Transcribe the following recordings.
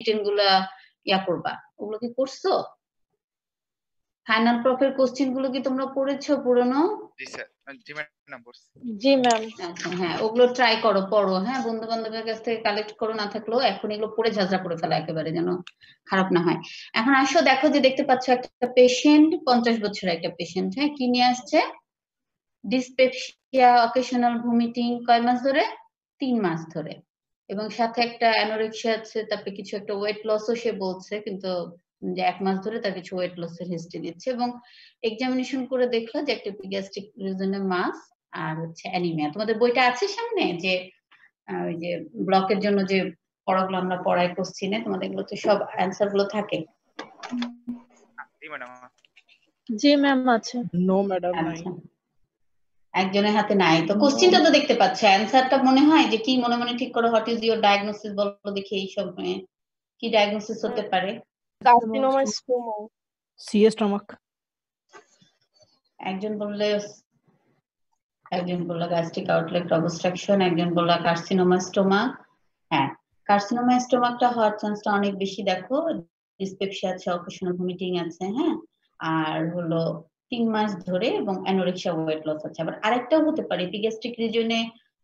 Written গুলা করবা, ওগুলো কি করছো? ফাইনাল প্রফের কোশ্চেন গুলো কি তোমরা পড়েছো পুরনো? জি স্যার, জি ম্যাডাম পড়ছি। জি ম্যাম। আচ্ছা হ্যাঁ, ওগুলো ট্রাই করো, পড়ো হ্যাঁ, বন্ধু বান্ধবের কাছ থেকে কালেক্ট করো, না থাকলেও এখন এগুলো পড়ে ঝাঁঝরা করে ফেলা একেবারে, যেন খারাপ না হয়। এখন আসো, দেখো যে দেখতে পাচ্ছ একটা পেশেন্ট, 50 বছরের একটা পেশেন্ট, হ্যাঁ, কি নিয়ে আসছে? ডিসপেপসিয়া অকেশনাল ভমিটিং, কয় মাস ধরে? 3 মাস ধরে, এবং সাথে একটা অ্যানোরেক্সিয়া আছে, তারপরে কিছু একটা ওয়েট লসও সে বলছে, কিন্তু যে 1 মাস ধরে তার কিছু ওয়েট লসের হিস্ট্রি দিচ্ছে, এবং এক্সামিনেশন করে দেখলো যে একটা গ্যাস্ট্রিক রিজনের মাস আর হচ্ছে অ্যানিমিয়া। তোমাদের বইটা আছে সামনে, যে ওই যে ব্লকের জন্য যে পড়াগুলো আমরা পড়াই কোশ্চিনে, তোমাদের এগুলো তো সব অ্যান্সার গুলো থাকে? জি ম্যাডাম। জি ম্যাম আছে। নো ম্যাডাম নাই। আচ্ছা, একজনের হাতে নাই তো। কোশ্চিনটা তো দেখতে পাচ্ছ, অ্যান্সারটা মনে হয় যে কি, মনে মনে ঠিক করো, হোয়াট ইজ ইউর ডায়াগনোসিস বলো দেখি, এইসব কি ডায়াগনোসিস হতে পারে? Carcinoma stoma. CS stomach. একজন বললে গ্যাস্ট্রিক আউটলেট অবস্ট্রাকশন, একজন বললো কার্সিনোমা স্টোমাক। হ্যাঁ, কার্সিনোমা স্টোমাকটা হওয়ার চান্সটা অনেক বেশি, দেখো ডিসপেপসিয়া আছে, অকেশনাল ভমিটিং আছে, হ্যাঁ, আর হলো 3 মাস ধরে, এবং অ্যানোরেক্সিয়া ওয়েট লস আছে। আবার আরেকটাও হতে পারে, এপিগ্যাস্ট্রিক রিজনে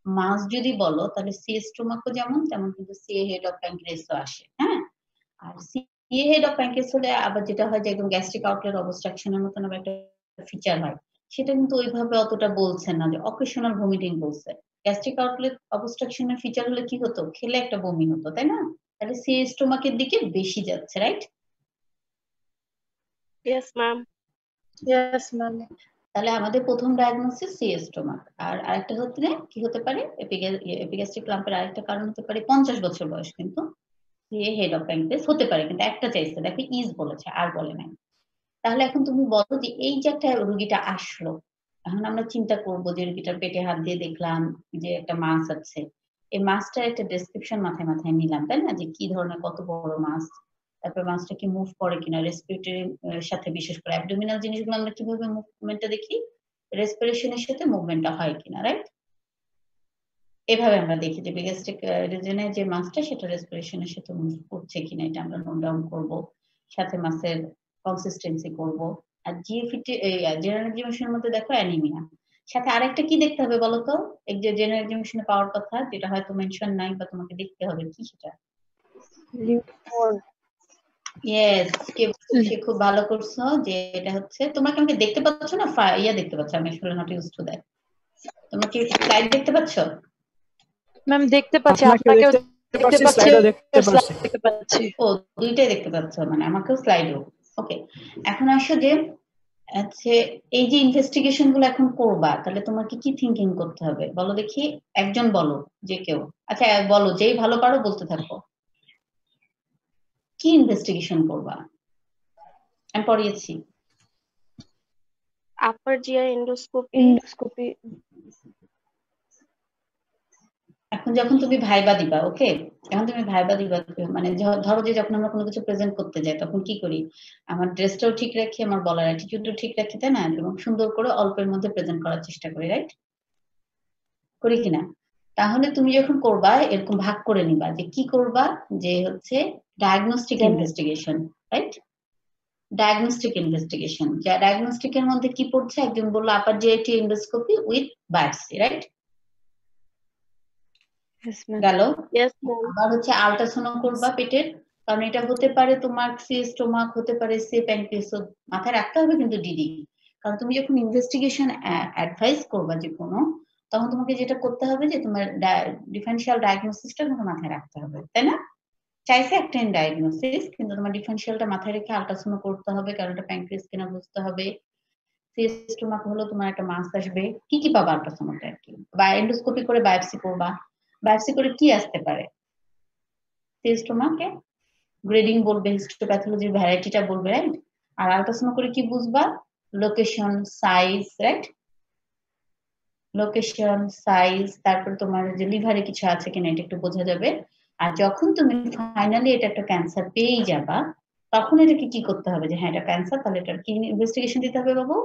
মাস যদি বলো, তাহলে সি স্টোমাকও যেমন তেমন কিন্তু সি হেড অফ প্যানক্রিয়াসও আসে, হ্যাঁ। আর সি হেড অফ প্যানক্রিয়াস হলে আবার যেটা হয় যে একদম গ্যাস্ট্রিক আউটলেট অবস্ট্রাকশনের মতন আবার একটা ফিচার হয়, সেটা কিন্তু ওইভাবে অতটা বলছে না, যে অকেশনাল ভমিটিং বলছে। গ্যাস্ট্রিক আউটলেট অবস্ট্রাকশনের ফিচার হলে কি হতো, খেলে একটা বমি হতো, তাই না? তাহলে সি স্টোমাকের দিকে বেশি যাচ্ছে, right? Yes ma'am. Yes ma'am. তাহলে আমাদের প্রথম ডায়াগনোসিস সি স্টোমাক। আর আরেকটা হচ্ছে কি হতে পারে, এপিগ্যাস্ট্রিক লাম্পের আরেকটা কারণ হতে পারে 50 বছর বয়স, কিন্তু সি হেড অফ প্যানক্রিয়াস হতে পারে, কিন্তু একটা চাইছে, দেখো ইজ বলেছে, আর বলে নাই। তাহলে এখন তুমি বলো যে এই যে একটা রুগীটা আসলো, এখন আমরা চিন্তা করবো যে রুগীটার পেটে হাত দিয়ে দেখলাম যে একটা মাছ আছে, এই মাছটার একটা ডেসক্রিপশন মাথায় মাথায় নিলাম, তাই না, যে কি ধরনের, কত বড় মাছ, তারপর মাছটা কি মুভ করে কিনা, রেসপিরেটরি সাথে, বিশেষ করে অ্যাবডোমিনাল জিনিসগুলো আমরা কিভাবে মুভমেন্টটা দেখি, রেসপিরেশনের সাথে মুভমেন্টটা হয় কিনা, রাইট? এভাবে আমরা দেখি যে গ্যাস্ট্রিক রিজনে যে মাছটা, সেটা রেসপিরেশনের সাথে মুভ করছে কিনা, এটা আমরা নোট ডাউন করবো, সাথে মাছের কনসিস্টেন্সি করব। আর জিএফটি জেনারেল এক্সামিনেশনের মধ্যে দেখো অ্যানিমিয়া, সাথে আরেকটা কি দেখতে হবে বলো তো, এই যে জেনারেল এক্সামিনেশনে পাওয়ার কথা, যেটা হয়তো মেনশন নাই বা তোমাকে দেখতে হবে, কি সেটা? ইয়েস, সে খুব ভালো করছো, যে এটা হচ্ছে, তোমরা কি আমাকে দেখতে পাচ্ছ না? দেখতে পাচ্ছ, আমি আসলে নট ইউজ টু দ্যাট। তোমরা কি স্লাইড দেখতে পাচ্ছ? ম্যাম দেখতে পাচ্ছি, আপনাকেও আপনাকেও দেখতে পাচ্ছি, স্লাইডও দেখতে পাচ্ছি। দেখতে পাচ্ছি। ও, দুইটাই দেখতে পাচ্ছ, মানে আমাকেও স্লাইডও। ওকে, এখন আসো যে আচ্ছা, এই যে ইনভেস্টিগেশন গুলো এখন করবা, তাহলে তোমাকে কি থিঙ্কিং করতে হবে বলো দেখি, একজন বলো, যে কেউ। আচ্ছা বলো, যেই ভালো পারো বলতে থাকো, কি ইনভেস্টিগেশন করবা? আমি পড়িয়েছি। আপার জিআই এন্ডোস্কোপি। এখন যখন তুমি ভাইবা দিবা, ওকে, এখন তুমি ভাইবা দিবা, মানে ধরো যে যখন আমরা কোনো কিছু প্রেজেন্ট করতে যাই, তখন কি করি, আমার ড্রেসটাও ঠিক রাখি, আমার বলার অ্যাটিটিউডটাও ঠিক রাখি, তাই না, এবং সুন্দর করে অল্পের মধ্যে প্রেজেন্ট করার চেষ্টা করি, রাইট? করি কিনা? তাহলে তুমি যখন করবা, এরকম ভাগ করে নিবা যে কি করবা, যে হচ্ছে diagnostic investigation, right? Diagnostic investigation, যা ডায়াগনস্টিকের মধ্যে কি পড়ছে, একজন বললো upper GIT endoscopy with biopsy, right? গেল। আবার হচ্ছে আল্ট্রাসাউন্ড করবা পেটের, কারণ এটা হতে পারে তোমার সি স্টোমাক, হতে পারে সি প্যানক্রিয়াস, মাথায় রাখতে হবে কিন্তু ডিডি, কারণ তুমি যখন ইনভেস্টিগেশন অ্যাডভাইস করবা যে কোনো, তখন তোমাকে যেটা করতে হবে যে তোমার ডিফারেন্সিয়াল ডায়াগনোসিসটা তোমাকে মাথায় রাখতে হবে, তাই না? চাইছে একটা ডায়াগনোসিস, কিন্তু তোমার ডিফারেন্সিয়ালটা মাথায় রেখে আল্ট্রাসাউন্ড করতে হবে, কারণ এটা প্যানক্রিয়াস কিনা বুঝতে হবে। সি স্টোমাক হলো তোমার একটা মাস আসবে, কি কি পাবা আল্ট্রাসাউন্ডে আর কি, বা এন্ডোস্কোপি করে বায়োপসি করবা, বায়োপসি করে কি আসতে পারে, সি স্টোমাকে গ্রেডিং বলবে, হিস্টোপ্যাথোলজির ভ্যারাইটিটা বলবে, রাইট? আর আল্ট্রাসাউন্ড করে কি বুঝবা, location, size, right? Location, size, তারপর তোমার যে লিভারে কিছু আছে কিনা এটা একটু বোঝা যাবে। আর যখন তুমি ফাইনালি এটা একটা ক্যান্সার পেয়েই যাবা, তখন এটাকে কি করতে হবে, যে হ্যাঁ এটা ক্যান্সার, তাহলে এটার কি ইনভেস্টিগেশন দিতে হবে বাবু?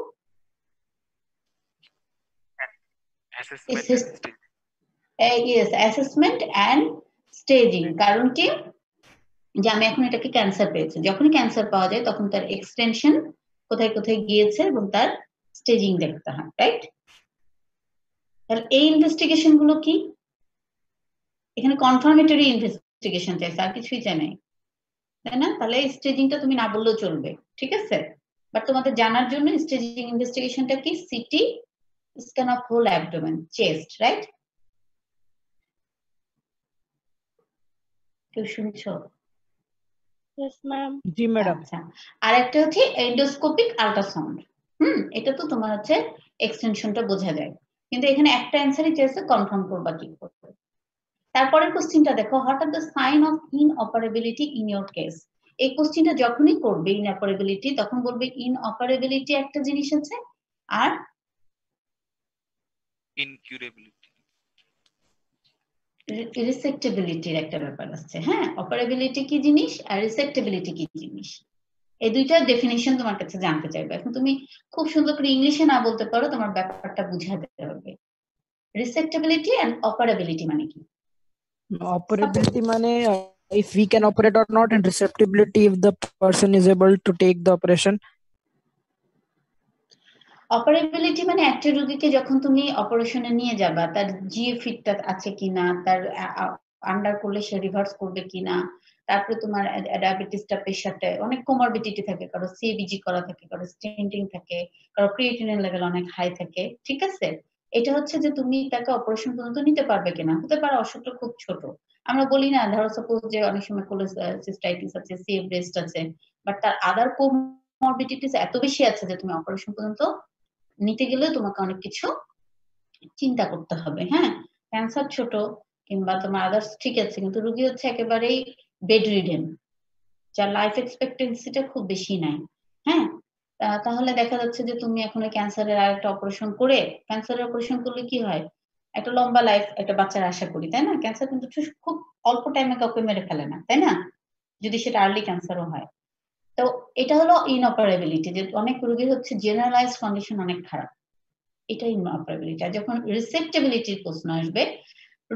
Yes, assessment and staging. কারণ কি, যে আমি এখন এটাকে ক্যান্সার পেয়েছি, যখনই ক্যান্সার পাওয়া যায় তখন তার এক্সটেনশন কোথায় কোথায় গিয়েছে এবং তার স্টেজিং দেখতে হয়, রাইট? তাহলে এই ইনভেস্টিগেশন গুলো কি? এখানে কনফার্মেটরি ইনভেস্টিগেশন চাইছে, আর কিছুই চাই নাই, তাই না? তাহলে স্টেজিংটা তুমি না বললেও চলবে, ঠিক আছে? বাট তোমাদের জানার জন্য স্টেজিং ইনভেস্টিগেশনটা কি? CT scan of whole abdomen, chest, right? কেউ শুনছো? Yes, ma'am. জি ম্যাডাম। আচ্ছা, আর একটা হচ্ছে এন্ডোস্কোপিক আল্ট্রাসাউন্ড। এটা তো তোমার হচ্ছে এক্সটেনশনটা বোঝা যায়, কিন্তু এখানে একটা অ্যান্সারই চেয়েছে, কনফার্ম করবা কি করবে। তারপরের কোশ্চেনটা দেখো, what are the sign of inoperability in your case. এই কোশ্চেনটা যখনই করবে ইনঅপারেবিলিটি, তখন বলবে ইনঅপারেবিলিটি একটা জিনিস আছে, আর ইনকিউরেবিলিটি। রিসেক্টেবিলিটির একটা ব্যাপার আছে। হ্যাঁ, অপারেবিলিটি কি জিনিস আর রিসেক্টেবিলিটি কি জিনিস, এই দুইটার ডেফিনিশন তোমার কাছে জানতে চাইবে। এখন তুমি খুব সুন্দর করে ইংলিশে না বলতে পারো, তোমার ব্যাপারটা বুঝাতে হবে। রিসেক্টেবিলিটি এন্ড অপারেবিলিটি মানে কি? Operability মানে if we can operate or not, and receptibility if the person is able to take the operation. Operability মানে একটা রোগীকে যখন তুমি অপারেশনে নিয়ে যাবা, তার জিএ ফিটটা আছে কিনা, তার আন্ডার করলে সে রিভার্স করবে কিনা, তারপরে তোমার ডায়াবেটিসটা, প্রেশারটা, অনেক কোমরবিডিটি থাকে, কারো সিএবিজি করা থাকে, কারো স্টেন্টিং থাকে, কারো ক্রিয়েটিনিন লেভেল অনেক হাই থাকে, ঠিক আছে? এটা হচ্ছে যে তুমি তাকে অপারেশন পর্যন্ত নিতে পারবে কিনা। হতে পারে অসুখটা খুব ছোট, আমরা বলি না, ধরো সাপোজ যে অনেক সময় কোলেসিস্টাইটিস আছে, সিএ ব্রেস্ট আছে, বাট তার আদার কোমরবিডিটিস এত বেশি আছে যে তুমি অপারেশন পর্যন্ত নিতে গেলে তোমাকে অনেক কিছু চিন্তা করতে হবে। হ্যাঁ, ক্যান্সার ছোট কিংবা তোমার আদার্স ঠিক আছে, কিন্তু রোগী হচ্ছে একেবারেই বেড রিডেন, যার লাইফ এক্সপেক্টেন্সিটা খুব বেশি নাই। হ্যাঁ, তাহলে দেখা যাচ্ছে যে তুমি এখন ক্যান্সারের আর একটা অপারেশন করে, ক্যান্সারের অপারেশন করলে কি হয়, একটা লম্বা লাইফ একটা বাচ্চার আশা করি, তাই না? ক্যান্সার কিন্তু খুব অল্প টাইমে কাউকে মেরে ফেলে না, তাই না? যদি সেটা আর্লি ক্যান্সারও হয়। তো এটা হলো ইনঅপারেবিলিটি, যে অনেক রোগীর হচ্ছে জেনারেলাইজ কন্ডিশন অনেক খারাপ, এটা ইনঅপারেবিলিটি। আর যখন রিসেপ্টেবিলিটির প্রশ্ন আসবে,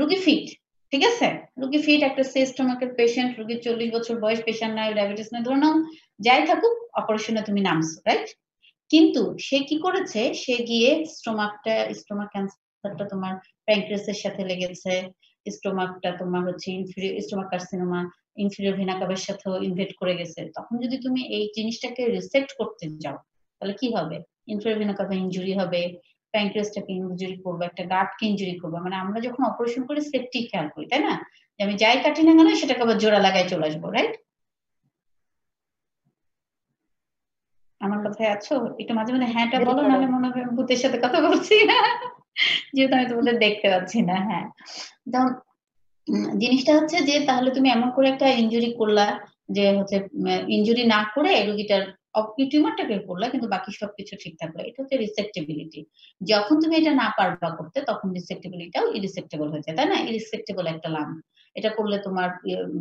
রোগী ফিট, ঠিক আছে, রোগী ফিট, একটা সি স্টোমাকের পেশেন্ট, রোগীর 40 বছর বয়স, পেশেন্ট নাই, ডায়াবেটিস নাই, ধরে নাও যাই থাকুক, অপারেশনে তুমি নামছো, রাইট? কিন্তু সে কি করেছে, সে গিয়ে স্টোমাক ক্যান্সারটা তোমার প্যানক্রিয়াসের সাথে লেগেছে, স্টোমাকটা তোমার হচ্ছে stomach carcinoma inferior vena cover সাথেও ইনভেট করে গেছে। তখন যদি তুমি এই জিনিসটাকে রিসেক্ট করতে যাও, তাহলে কি হবে? ইনফিরিয়র ভেনা কাভা ইনজুরি হবে, প্যানক্রিয়াসটাকে ইনজুরি করবে, একটা গাটকে ইনজুরি করবে। মানে আমরা যখন অপারেশন করি সেফটি খেয়াল করি, তাই না? যে আমি যাই কাটি না কেন সেটাকে আবার জোড়া লাগাই চলে আসবো, রাইট? আমার কথায় আছো? একটু মাঝে মাঝে হ্যাঁটা বলো, নাহলে মনে হবে আমি ভূতের সাথে কথা বলছি, যেহেতু আমি তোমাদের দেখতে পাচ্ছি না। হ্যাঁ, তো জিনিসটা হচ্ছে যে তাহলে তুমি এমন করে একটা ইনজুরি করলা যে হচ্ছে ইনজুরি না করে রোগীটার টিউমারটাকে করলা, কিন্তু বাকি সবকিছু ঠিক থাকলো, এটা হচ্ছে রিসেক্টেবিলিটি। যখন তুমি এটা না পারবা করতে, তখন রিসেক্টেবিলিটিটাও ইরিসেক্টেবল হয়ে যায়, তাই না? ইরিসেক্টেবল একটা লাম, এটা করলে তোমার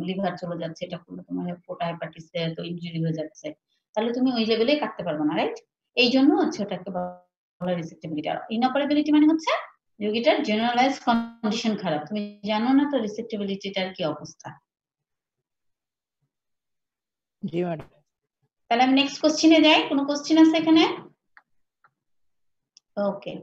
লিভার চলে যাচ্ছে, এটা করলে তোমার পোটা হেপাটিস তো ইনজুরি হয়ে যাচ্ছে, তাহলে তুমি ওই লেভেলে কাটতে পারবে না, রাইট? এই জন্য হচ্ছে ওটাকে বলা রিসেক্টেবিলিটি। আর ইনঅপারেবিলিটি মানে হচ্ছে রোগীটার জেনারেলাইজ কন্ডিশন খারাপ, তুমি জানো না তো রিসেপ্টিবিলিটিটার কি অবস্থা। জি ম্যাডাম। তাহলে আমি নেক্সট কোশ্চেনে যাই, কোনো কোশ্চেন আছে এখানে? ওকে,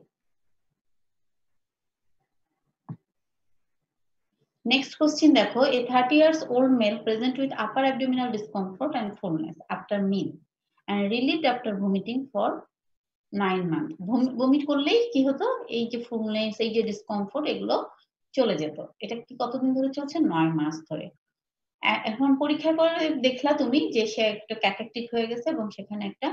নেক্সট কোশ্চেন দেখো, a 30 years old male present with upper abdominal discomfort and fullness after meal and relieved after vomiting for 9 months. Vomit করলেই কি হতো, এই যে ফুলনেস, এই যে ডিসকমফোর্ট, এগুলো চলে যেত। এটা কি কতদিন ধরে চলছে? 9 মাস ধরে। এখন পরীক্ষা করে দেখলা তুমি যে সে একটা ক্যাটাকটিক হয়ে গেছে এবং সেখানে একটা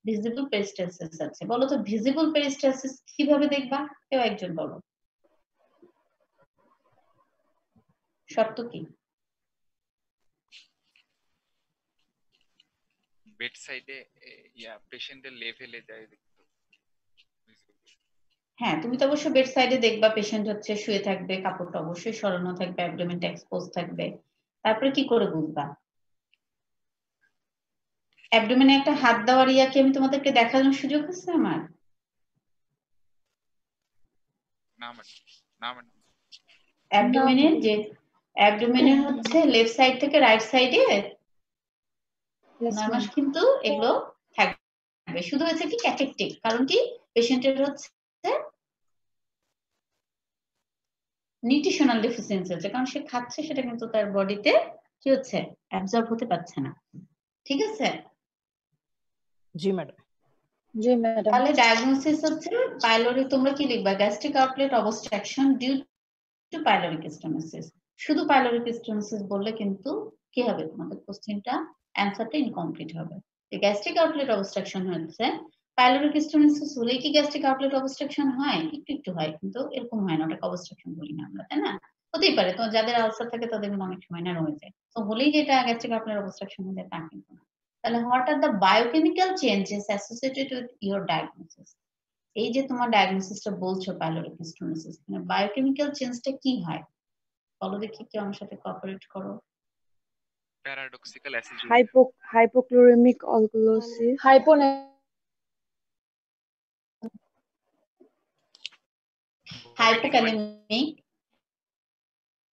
ভিজিবল পেরিস্টালসিস আছে। বলো তো ভিজিবল পেরিস্টালসিস কিভাবে দেখবা? কেউ একজন বলো, শর্ত কি? বেড সাইডে পেশেন্টের লেভেলে যায় দেখতে। হ্যাঁ, তুমি তো অবশ্যই বেড সাইডে দেখবা, পেশেন্ট হচ্ছে শুয়ে থাকবে, কাপড়টা অবশ্যই সরানো থাকবে, অ্যাবডোমেনটা এক্সপোজ থাকবে। তারপরে কি করে বুঝবা? অ্যাবডোমেনে একটা হাত দেওয়ার ইয়া কি আমি তোমাদেরকে দেখানোর সুযোগ আছে আমার? না ম্যাডাম, না ম্যাডাম। অ্যাবডোমেনের যে অ্যাবডোমেনের হচ্ছে লেফট সাইড থেকে রাইট সাইডে Yes, নরমাস ma'am. কিন্তু এগুলো থাকবে, শুধু হচ্ছে কি ক্যাটেকটিক, কারণ কি পেশেন্টের হচ্ছে নিউট্রিশনাল ডেফিসিয়েন্সি হচ্ছে, কারণ সে খাচ্ছে সেটা কিন্তু তার বডিতে কি হচ্ছে অ্যাবজর্ব হতে পারছে না। ঠিক আছে, জি ম্যাডাম। জি ম্যাডাম। তাহলে ডায়াগনোসিস হচ্ছে পাইলোরি, তোমরা কি লিখবা? Gastric outlet obstruction due to pyloric stenosis. শুধু পাইলোরিক স্টোনোসিস বললে কিন্তু কি হবে, তোমাদের কোশ্চেনটা অ্যানসারটা ইনকমপ্লিট হবে। গ্যাস্ট্রিক আউটলেট অবস্ট্রাকশন হচ্ছে পাইলোরিক স্টোনোসিস হলেই কি গ্যাস্ট্রিক আউটলেট অবস্ট্রাকশন হয়? একটু একটু হয়, কিন্তু এরকম হয় না, ওটাকে অবস্ট্রাকশন বলি না আমরা, তাই না? হতেই পারে, তো যাদের আলসার থাকে তাদের অনেক সময় নাড়া হয়ে যায়, তো বলেই যে এটা গ্যাস্ট্রিক আউটলেট অবস্ট্রাকশন হয়ে যায় তা কিন্তু না। তাহলে what are the biochemical changes associated with your diagnosis? এই যে তোমার ডায়াগনোসিসটা বলছো পাইলোরিক স্টোনোসিস, মানে বায়োকেমিক্যাল চেঞ্জটা কি হয় বলো দেখি, কেউ আমার সাথে কোঅপারেট করো। Paradoxical acid Hypochloremic alkalosis. Hypokalaemic,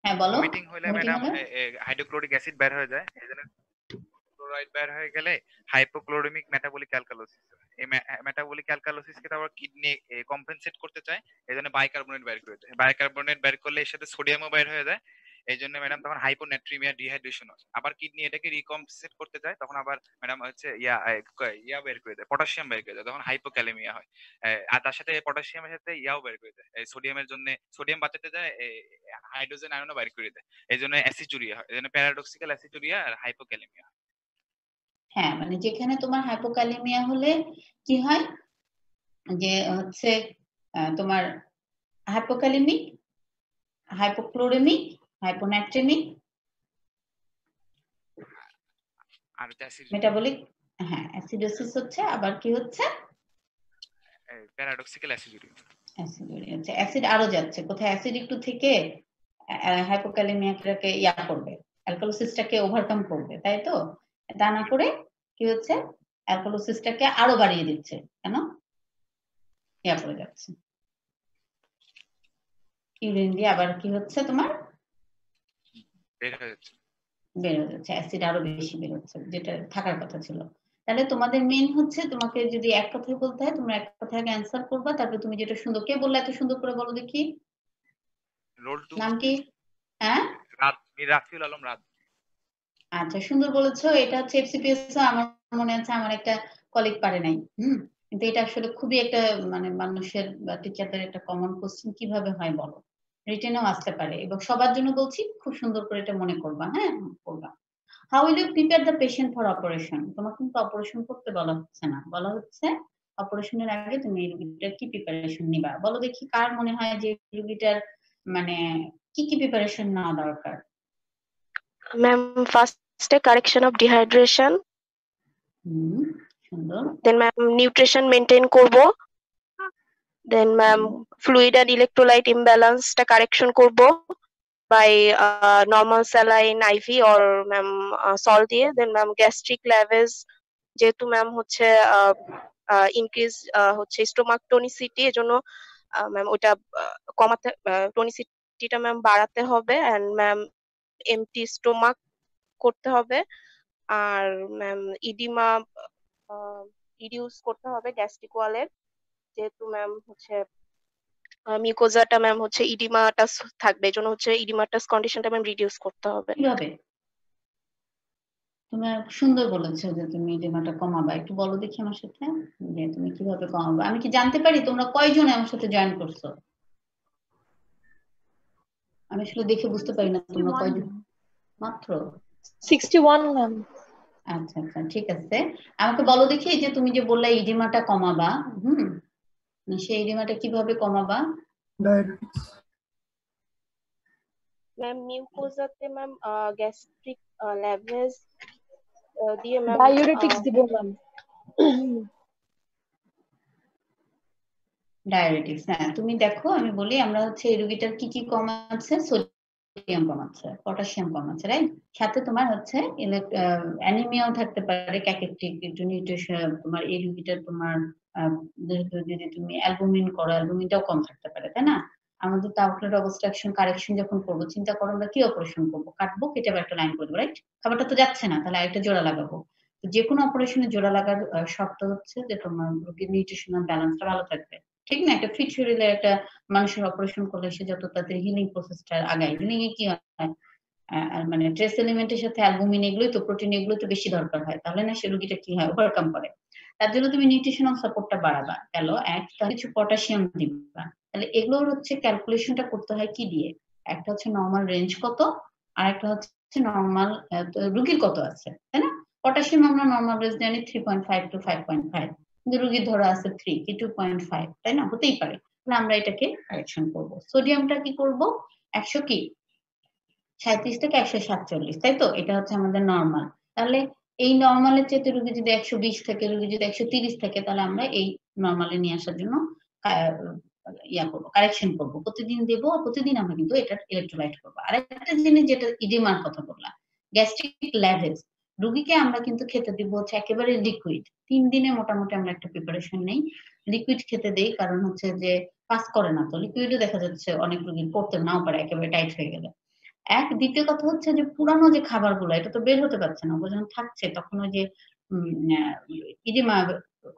হ্যাঁ বলো। ভমিটিং হলে ভমিটিং ম্যাডাম হলে হাইড্রোক্লোরিক অ্যাসিড বের হয়ে যায়, এজন্য ক্লোরাইড বের হয়ে গেলে হাইপোক্লোরেমিক মেটাবলিক অ্যালকালোসিস। এই মেটাবলিক অ্যালকালোসিসকে তো আবার কিডনি কম্পেনসেট করতে চায়, এজন্য বাইকার্বনেট বের করে দেয়। বাইকার্বনেট বের করলে এর সাথে সোডিয়ামও বের হয়ে যায়, এই জন্য ম্যাডাম তখন হাইপোনেট্রিমিয়া ডিহাইড্রেশন হয়। আবার কিডনি এটাকে রিকম্পেনসেট করতে চায়, তখন আবার ম্যাডাম হচ্ছে ইয়া বের করে দেয়, পটাশিয়াম বের করে দেয়, তখন হাইপোক্যালেমিয়া হয়। আর তার সাথে পটাশিয়ামের সাথে ইয়াও বের করে দেয়, সোডিয়ামের জন্য সোডিয়াম বাঁচাতে যায়, হাইড্রোজেন আয়নও বের করে দেয়, এই জন্য অ্যাসিডুরিয়া হয়। এই জন্য প্যারাডক্সিক্যাল অ্যাসিডুরিয়া আর হাইপোক্যালেমিয়া। হ্যাঁ, মানে যেখানে তোমার হাইপোক্যালেমিয়া হলে কি হয়, যে হচ্ছে তোমার হাইপোক্যালেমিক, হাইপোক্লোরেমিক, হাইপোনাট্রেমিক, আর অ্যাসিড মেটাবলিক, হ্যাঁ অ্যাসিডোসিস হচ্ছে, আবার কি হচ্ছে প্যারাডক্সিক্যাল অ্যাসিডুরিয়া। অ্যাসিডুরিয়া হচ্ছে। অ্যাসিড আরো যাচ্ছে কোথায়, অ্যাসিড একটু থেকে হাইপোক্যালেমিয়াটাকে ইয়া করবে, অ্যালকালোসিসটাকে ওভারকাম করবে, তাই তো? তা না করে কি হচ্ছে, অ্যালকালোসিসটাকে আরো বাড়িয়ে দিচ্ছে, কেন ইয়া করে যাচ্ছে, ইউরিন দিয়ে আবার কি হচ্ছে তোমার বের হয়ে যাচ্ছে, বের হয়ে যাচ্ছে, অ্যাসিড আরো বেশি বের হচ্ছে, যেটা থাকার কথা ছিল। তাহলে তোমাদের মেইন হচ্ছে, তোমাকে যদি এক কথায় বলতে হয় তোমরা এক কথায় আগে অ্যান্সার করবা, তারপরে তুমি যেটা সুন্দর, কে বললে এত সুন্দর করে বলো দেখি, রোল টু নাম কি? হ্যাঁ রাফিউল আলম রাত। আচ্ছা, সুন্দর বলেছো। এটা হচ্ছে এফসিপিএস, আমার মনে আছে আমার একটা কলিগ পারে নাই, কিন্তু এটা আসলে খুবই একটা মানে মানুষের বা টিচারদের একটা কমন কোশ্চেন, কিভাবে হয় বলো, রিটেনেও আসতে পারে, এবং সবার জন্য বলছি খুব সুন্দর করে এটা মনে করবা, হ্যাঁ করবা। How will you prepare the patient for operation? তোমাকে কিন্তু অপারেশন করতে বলা হচ্ছে না, বলা হচ্ছে অপারেশনের আগে তুমি এই রোগীটার কি প্রিপারেশন নিবা, বলো দেখি কার মনে হয় যে রোগীটার মানে কি কি প্রিপারেশন নেওয়া দরকার? Ma'am, first correction of dehydration. সুন্দর। Then ma'am nutrition maintain করবো। Then ma'am fluid and electrolyte imbalance টা correction করবো by normal saline IV or ma'am salt দিয়ে। Then ma'am gastric lavage, যেহেতু ম্যাম হচ্ছে ইনক্রিজ হচ্ছে স্টোমাক টনিসিটি, এজন্য ম্যাম ওটা কমাতে, টনিসিটিটা ম্যাম বাড়াতে হবে, এন্ড ম্যাম এমটি স্টোমাক করতে হবে। আর ম্যাম ইডিমা রিডিউস করতে হবে গ্যাস্ট্রিক ওয়ালের, যেহেতু ম্যাম হচ্ছে মিউকোজাটা ম্যাম হচ্ছে ইডিমাটাস থাকবে, এজন্য হচ্ছে ইডিমাটাস কন্ডিশনটা ম্যাম রিডিউস করতে হবে। কিভাবে? তুমি সুন্দর বলেছো যে তুমি ইডেমাটা কমাবা, একটু বলো দেখি আমার সাথে যে তুমি কিভাবে কমাবা। আমি কি জানতে পারি তোমরা কয়জন আমার সাথে জয়েন করছো? আমি আসলে দেখে বুঝতে পারি না তোমরা কয়জন। মাত্র 61 ম্যাম। আচ্ছা আচ্ছা, ঠিক আছে। আমাকে বলো দেখি যে তুমি যে বললা ইডিমাটা কমাবা, সেই ইডিমাটা কিভাবে কমাবা? ম্যাম মিউকোজাতে ম্যাম গ্যাস্ট্রিক ল্যাভেজ দিয়ে ম্যাম ডায়োরেটিক্স দিব ম্যাম। ডায়াবেটিস, হ্যাঁ তুমি দেখো আমি বলি, আমরা হচ্ছে এই রোগীটার কি কি কমাচ্ছে, সোডিয়াম কমাচ্ছে, পটাশিয়াম কমাচ্ছে, রাইট? সাথে তোমার হচ্ছে অ্যানিমিয়াও থাকতে পারে, ক্যাকেটিক একটু নিউট্রিশন, তোমার এই রোগীটার তোমার যদি তুমি অ্যালবুমিন করো, অ্যালবুমিনটাও কম থাকতে পারে, তাই না? আমাদের তো আউটলেট অবস্ট্রাকশন কারেকশন যখন করবো, চিন্তা করো আমরা কি অপারেশন করবো, কাটবো, কেটে আবার একটা লাইন করবো, রাইট? খাবারটা তো যাচ্ছে না, তাহলে আরেকটা জোড়া লাগাবো। তো যে কোনো অপারেশনে জোড়া লাগার শর্ত হচ্ছে যে তোমার রোগীর নিউট্রিশনাল ব্যালেন্সটা ভালো থাকবে, ঠিক না? একটা ফিট শরীরে একটা মানুষের অপারেশন করলে সে যত তাড়াতাড়ি হিলিং প্রসেসটা আগায়, হিলিং এ কি হয়, মানে ট্রেস এলিমেন্টের সাথে অ্যালবুমিন এগুলোই তো, প্রোটিন এগুলো তো বেশি দরকার হয়, তাহলে না সে রোগীটা কি হয়, ওভারকাম করে। তার জন্য তুমি নিউট্রিশনাল সাপোর্টটা বাড়াবা, গেল এক, কিছু পটাশিয়াম দিবা। তাহলে এগুলোর হচ্ছে ক্যালকুলেশনটা করতে হয় কি দিয়ে, একটা হচ্ছে নর্মাল রেঞ্জ কত, আর একটা হচ্ছে নর্মাল রুগীর কত আছে, তাই না? পটাশিয়াম আমরা নর্মাল রেঞ্জ জানি 3.5 to 5.5, কিন্তু রুগীর ধরো আছে 3 কি 2.5, তাই না? হতেই পারে। তাহলে আমরা এটাকে কারেকশন করব। সোডিয়ামটা কি করব, 100 কি 37 থেকে 147, তাই তো? এটা হচ্ছে আমাদের নর্মাল। তাহলে এই নর্মালের চেয়ে রুগী যদি 120 থাকে, রুগী যদি 130 থাকে, তাহলে আমরা এই নর্মালে নিয়ে আসার জন্য ইয়া করবো, কারেকশন করবো, প্রতিদিন দেবো। আর প্রতিদিন আমরা কিন্তু এটা ইলেকট্রোলাইট করবো। আর একটা জিনিস যেটা ইডিমার কথা বললাম, গ্যাস্ট্রিক ল্যাভেজ, রুগীকে আমরা কিন্তু খেতে দিব হচ্ছে একেবারে লিকুইড। 3 দিনে মোটামুটি আমরা একটা প্রিপারেশন নেই, লিকুইড খেতে দেই, কারণ হচ্ছে যে পাস করে না তো, লিকুইডও দেখা যাচ্ছে অনেক রুগীর পড়তে নাও পারে একেবারে টাইট হয়ে গেলে। এক, দ্বিতীয় কথা হচ্ছে যে পুরানো যে খাবারগুলো এটা তো বের হতে পারছে না, যখন থাকছে তখন ওই যে ইডিমা,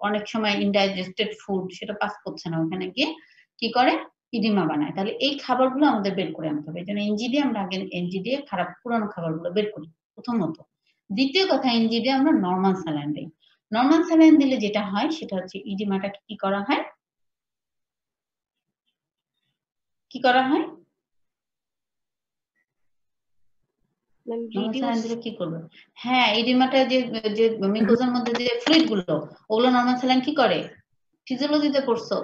অনেক সময় ইনডাইজেস্টেড ফুড সেটা পাস করছে না, ওখানে গিয়ে কি করে ইডিমা বানায়। তাহলে এই খাবারগুলো আমাদের বের করে আনতে হবে, এই জন্য এনজি দিয়ে আমরা আগে এনজি দিয়ে খারাপ পুরানো খাবারগুলো বের করি প্রথমত। দ্বিতীয় কথা, এনজি দিয়ে আমরা নর্মাল স্যালাইন দিই। নর্মাল স্যালাইন দিলে যেটা হয় সেটা হচ্ছে ইডিমাটা কি করা হয়, কি করা হয়, নর্মাল স্যালাইন দিলে কি করবে? হ্যাঁ, ইডিমাটা যে যে মিউকোজার মধ্যে যে ফ্লুইড গুলো, ওগুলো নর্মাল স্যালাইন কি করে? ফিজিওলজিতে পড়ছো,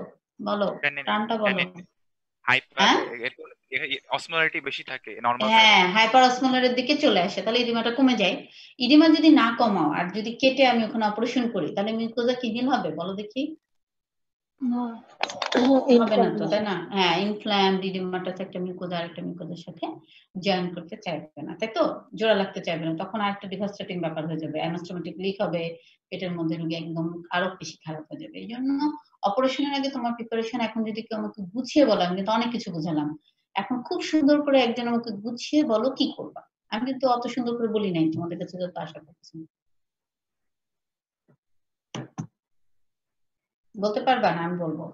বলো টার্মটা বলো। হাইপার হ্যাঁ অসমোলারিটি বেশি থাকে নরমাল হ্যাঁ, স্যালাইনে। হাইপার অসমোলারের দিকে চলে আসে, তাহলে ইডিমাটা কমে যায়। ইডিমা যদি না কমাও আর যদি কেটে আমি ওখানে অপারেশন করি, তাহলে মিউকোজা কি হিল হবে বলো দেখি? হবে না তো, তাই না? হ্যাঁ, ইনফ্ল্যাম ইডিমাটা একটা মিউকোজা আরেকটা মিউকোজার সাথে জয়েন করতে চাইবে না, তাই তো? জোড়া লাগতে চাইবে না, তখন আরেকটা ডিভাস্টেটিং ব্যাপার হয়ে যাবে, অ্যানাস্টোমেটিক লিক হবে, পেটের মধ্যে রোগী একদম আরো বেশি খারাপ হয়ে যাবে। এই জন্য অপারেশনের আগে তোমার প্রিপারেশন, এখন যদি কেউ আমাকে গুছিয়ে বলো, আমি কিন্তু অনেক কিছু বুঝালাম, এখন খুব সুন্দর করে একজন আমাকে গুছিয়ে বলো কি করবা। আমি কিন্তু অত সুন্দর করে বলি নাই, তোমাদের কাছে যত আশা করছি। বলতে পারবা না? আমি বলবো।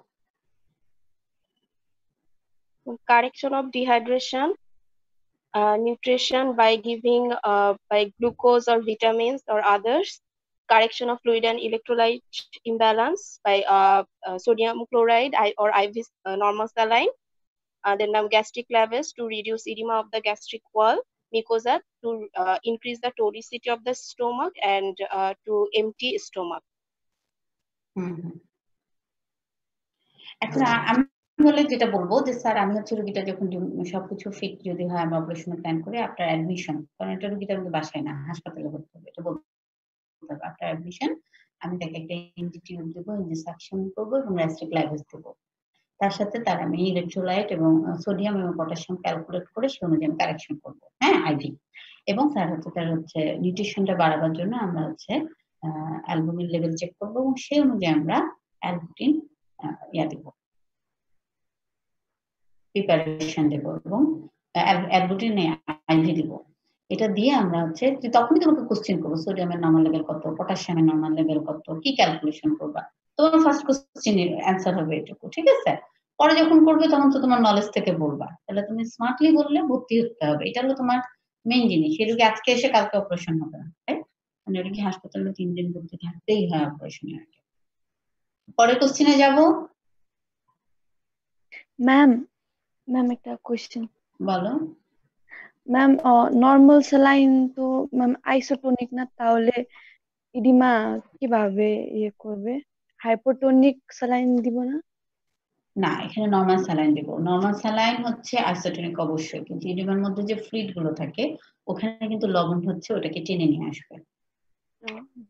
Correction of dehydration, nutrition by giving by glucose or vitamins or others, correction of fluid and electrolyte imbalance by sodium chloride or IV normal saline, then gastric lavage to reduce edema of the gastric wall, mucosa to increase the tonicity of the stomach and to empty stomach. এখন আমি বলে যেটা বলবো যে sir, আমি হচ্ছে রোগীটা যখন সবকিছু ফিট যদি হয় আমরা অপারেশনের প্ল্যান করে আফটার অ্যাডমিশন, কারণ এটা রোগীটা কিন্তু বাসায় না হাসপাতালে ভর্তি হবে, এটা বলতে হবে আফটার অ্যাডমিশন আমি তাকে একটা ইনজেকশন দেবো, ইনজেকশন করবো এবং গ্যাস্ট্রিক ল্যাভেজ দেবো। তার সাথে তার আমি ইলেকট্রোলাইট এবং সোডিয়াম এবং পটাশিয়াম ক্যালকুলেট করে সে অনুযায়ী আমি কারেকশন করবো, হ্যাঁ আইভি। এবং তার হচ্ছে নিউট্রিশনটা বাড়াবার জন্য আমরা হচ্ছে অ্যালবুমিন লেভেল চেক করবো এবং সেই অনুযায়ী আমরা অ্যালবুটিন ইয়া দেবো, প্রিপারেশন দেবো এবং অ্যালবুটিন আইভি দিব। এটা দিয়ে আমরা হচ্ছে তখনই তোমাকে কোশ্চেন করবো সোডিয়ামের নরমাল লেভেল কত, পটাশিয়ামের নরমাল লেভেল কত, কি ক্যালকুলেশন করবা, তোমার ফার্স্ট কোশ্চেনের অ্যান্সার হবে এটুকু, ঠিক আছে? পরে যখন করবে তখন তো তোমার নলেজ থেকে বলবা, তাহলে তুমি স্মার্টলি বললে ভর্তি হতে হবে, এটা হলো তোমার মেইন জিনিস। সেই রোগী আজকে এসে কালকে অপারেশন হবে না, তাই? মানে রোগী হাসপাতালে 3 দিন ভর্তি থাকতেই হয় অপারেশনের আগে। পরের কোশ্চেনে যাব। ম্যাম একটা কোশ্চেন। বলো। ম্যাম নর্মাল স্যালাইন তো ম্যাম আইসোটোনিক না, তাহলে ইডিমা কিভাবে ইয়ে করবে? হাইপোটোনিক স্যালাইন দিব না? না, এখানে নরমাল স্যালাইন দেব। নরমাল স্যালাইন হচ্ছে আইসোটোনিক অবশ্যই, কিন্তু ইডিমার মধ্যে যে ফ্লুইড গুলো থাকে ওখানে কিন্তু লবণ হচ্ছে ওটাকে টেনে নিয়ে আসবে।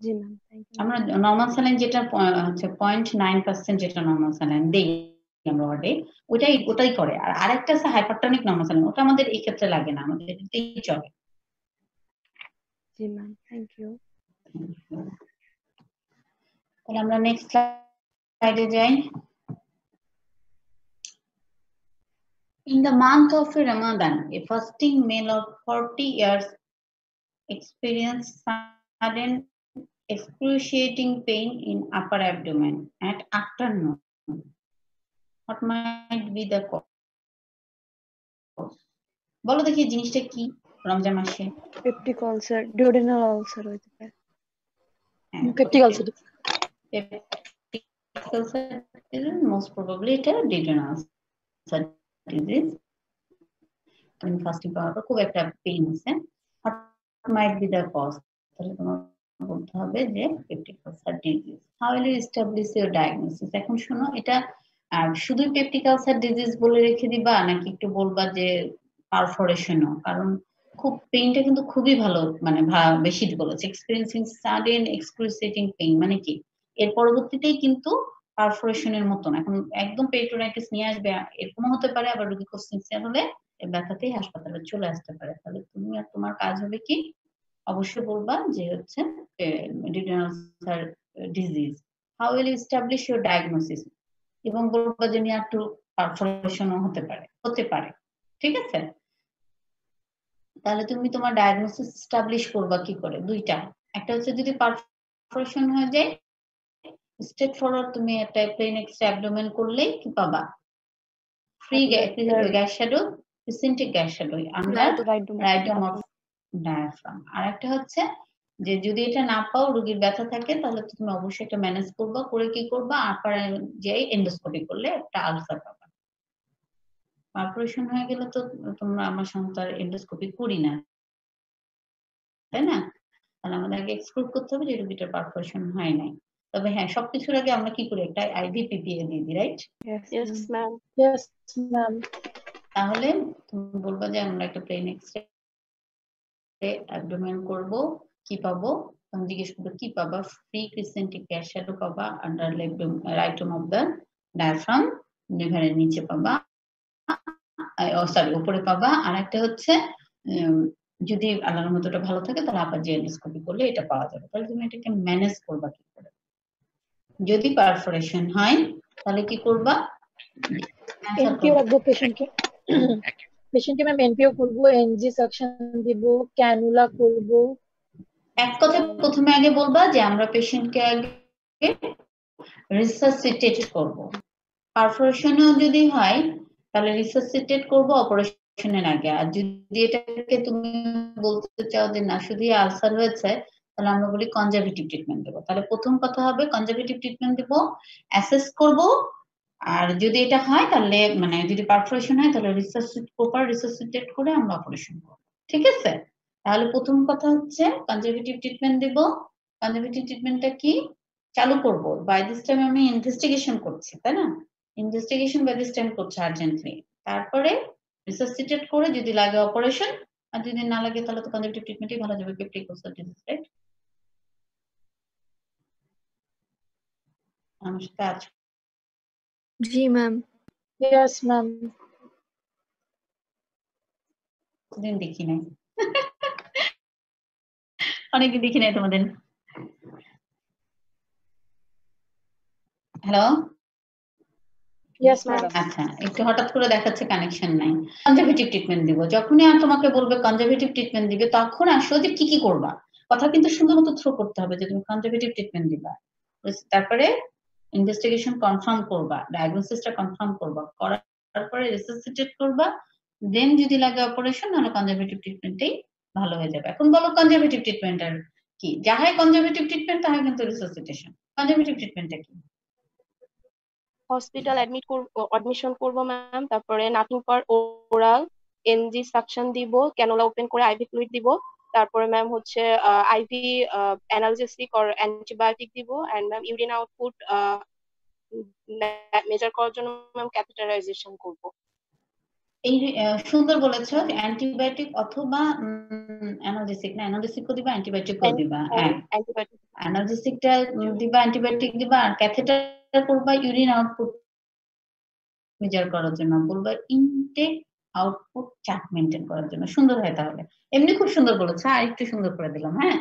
জি ম্যাম, থ্যাংক ইউ। আমরা নরমাল স্যালাইন যেটা হচ্ছে 0.9% যেটা নরমাল স্যালাইন দেই আমরা ওয়ার্ডে, ওটাই করে। আর আরেকটা আছে হাইপারটনিক নরমাল স্যালাইন, ওটা আমাদের এই ক্ষেত্রে লাগে না, আমাদের এটাতেই চলে। জি ম্যাম, থ্যাংক ইউ। তাহলে আমরা নেক্সট স্লাইডে যাই। the month of Ramadan, a fasting male of 40 years experienced sudden excruciating pain in upper abdomen at afternoon. What might be the cause? বলো দেখি জিনিসটা কি রমজান মাসে? পেপটিক আলসার, ডিওডেনাল আলসার হইতে পারে। Peptic ulcer. Peptic ulcer is most probably এটা duodenal ulcer disease. When fasting পাওয়ার পর খুব একটা পেইন হচ্ছে, what might be the cause? তাহলে তোমার বলতে হবে যে peptic ulcer disease. How will you establish your diagnosis? এখন শোনো, এটা শুধু পেপটিক আলসার ডিজিজ বলে রেখে দিবা নাকি একটু বলবা যে পারফোরেশনও? কারণ খুব পেইনটা কিন্তু খুবই ভালো, মানে বেশি বলেছে এক্সপেরিয়েন্সিং সাডেন এক্সক্রুসিয়েটিং পেইন, মানে কি এর পরবর্তীতেই কিন্তু পারফোরেশনের মতন এখন একদম পেরিটোনাইটিস নিয়ে আসবে, এরকম হতে পারে। আবার রোগী খুব সিনসিয়ার হলে এই ব্যথাতেই হাসপাতালে চলে আসতে পারে। তাহলে তুমি আর তোমার কাজ হবে কি, অবশ্যই বলবা যে হচ্ছে duodenal ulcer disease. How will you establish your diagnosis? এবং বলবা যে নিয়ে একটু পারফোরেশনও হতে পারে, ঠিক আছে? তাহলে তুমি তোমার ডায়াগনোসিস এস্টাবলিশ করবা কি করে? দুইটা, একটা হচ্ছে যদি পারফোরেশন হয়ে যায় স্ট্রেট ফরওয়ার্ড তুমি একটা প্লেন এক্সট্রা অ্যাবডোমেন করলেই কি পাবা? ফ্রি গ্যাস শ্যাডো, সিনটিক gas shadow under right dome of diaphragm. আর একটা হচ্ছে যে যদি এটা না পাও, রোগীর ব্যথা থাকে, তাহলে তুমি অবশ্যই এটা ম্যানেজ করবা। করে কি করবা? আপার যে এন্ডোস্কোপি করলে একটা আলসার পাবা। পারফোরেশন হয়ে গেলে তো তোমরা আমার সঙ্গে আর এন্ডোস্কোপি করি না, তাই না? তাহলে আমাদের আগে এক্সক্লুড করতে হবে যে রোগীটার পারফোরেশন হয় নাই। তবে হ্যাঁ, সবকিছুর আগে আমরা কি করি? একটা আইভি পিপিএ দিয়ে দিই, right? Yes, ma'am. Yes, ma'am. তাহলে তুমি বলবা যে আমরা একটা প্লেন এক্সরে অ্যাবডোমেন করব, কি পাবো? তুমি জিজ্ঞেস করবে কি পাবা? ফ্রি ক্রিসেন্টিক গ্যাস শ্যাডো পাবা under right dome of the diaphragm, লিভারের নিচে পাবা, সরি উপরে পাবা। আর একটা হচ্ছে যদি আল্লাহর মতো ভালো থাকে তাহলে আবার যে এন্ডোস্কোপি করলে এটা পাওয়া যাবে। তাহলে তুমি এটাকে ম্যানেজ করবা কি করে? যদি পারফোরেশন হয় তাহলে কি করবা? এনপিও রাখবো পেশেন্টকে, পেশেন্টকে ম্যাম এনপিও করবো, এনজি সাকশন দিব, ক্যানুলা করব। এক কথা প্রথমে আগে বলবা যে আমরা পেশেন্টকে আগে রিসাসিটেট করব। পারফোরেশনও যদি হয় তাহলে রিসাসিটেট করব অপারেশনের আগে। আর যদি এটাকে তুমি বলতে চাও যে না শুধু আলসার হয়েছে, তাহলে আমরা বলি কনজারভেটিভ ট্রিটমেন্ট দেবো। তাহলে প্রথম কথা হবে কনজারভেটিভ ট্রিটমেন্ট দেবো, অ্যাসেস করব। আর যদি এটা হয় তাহলে মানে যদি পারফোরেশন হয় তাহলে প্রপার রিসাসিটেট করে আমরা অপারেশন করব, ঠিক আছে? তাহলে প্রথম কথা হচ্ছে কনজারভেটিভ ট্রিটমেন্ট দেব। কনজারভেটিভ ট্রিটমেন্টটা কি চালু করব? বাই দিস টাইম আমি ইনভেস্টিগেশন করছি, তাই না? ইনভেস্টিগেশন বাই দিস টাইম করছে আর্জেন্টলি। তারপরে রিসাসিটেট করে যদি লাগে অপারেশন, আর যদি না লাগে তাহলে তো কনজারভেটিভ ট্রিটমেন্টই ভালো যাবে। Peptic ulcer disease, right? আমার সাথে আছে? জি ম্যাম। Yes ma'am. দিন দেখি নাই, অনেকদিন দেখি নাই তোমাদের। Hello, yes madam. আচ্ছা, একটু হঠাৎ করে দেখাচ্ছে কানেকশন নাই। কনজারভেটিভ ট্রিটমেন্ট দিব। যখনই আর তোমাকে বলবে কনজারভেটিভ ট্রিটমেন্ট দিবে, তখন আসো যে কি কি করবা। কথা কিন্তু সুন্দর মতো থ্রো করতে হবে যে তুমি কনজারভেটিভ ট্রিটমেন্ট দিবা। তারপরে ইনভেস্টিগেশন কনফার্ম করবা, ডায়াগনোসিসটা কনফার্ম করবা, করার পরে রিসাসিটেট করবা। দেন যদি লাগে অপারেশন, নাহলে কনজারভেটিভ ট্রিটমেন্টেই ভালো হয়ে যাবে। এখন বলো কনজারভেটিভ ট্রিটমেন্ট আর কি? যাহাই কনজারভেটিভ ট্রিটমেন্ট তাহাই কিন্তু রিসাসিটেশন। কনজারভেটিভ ট্রিটমেন্টটা কি? হসপিটাল অ্যাডমিশন করব ম্যাম, তারপরে nothing for oral, NG suction দিব, ক্যানুলা ওপেন করে আইভি ফ্লুইড দিব, তারপরে ম্যাম হচ্ছে আইভি অ্যানালজেসিক অর অ্যান্টিবায়োটিক দিব, and ma'am urine output measure করার জন্য ম্যাম ক্যাথেটারাইজেশন করব। এই সুন্দর বলেছো, অ্যান্টিবায়োটিক অথবা অ্যানালজেসিক। না, অ্যানালজেসিকও দিবা, অ্যান্টিবায়োটিকও দিবা। হ্যাঁ, অ্যানালজেসিকটা দিবা, অ্যান্টিবায়োটিক দিবা, আর ক্যাথেটার করবা ইউরিন আউটপুট মেজার করার জন্য। বলবা ইনটেক আউটপুট চার্ট মেনটেন করার জন্য। সুন্দর হয় তাহলে। এমনি খুব সুন্দর বলেছো, আর একটু সুন্দর করে দিলাম। হ্যাঁ,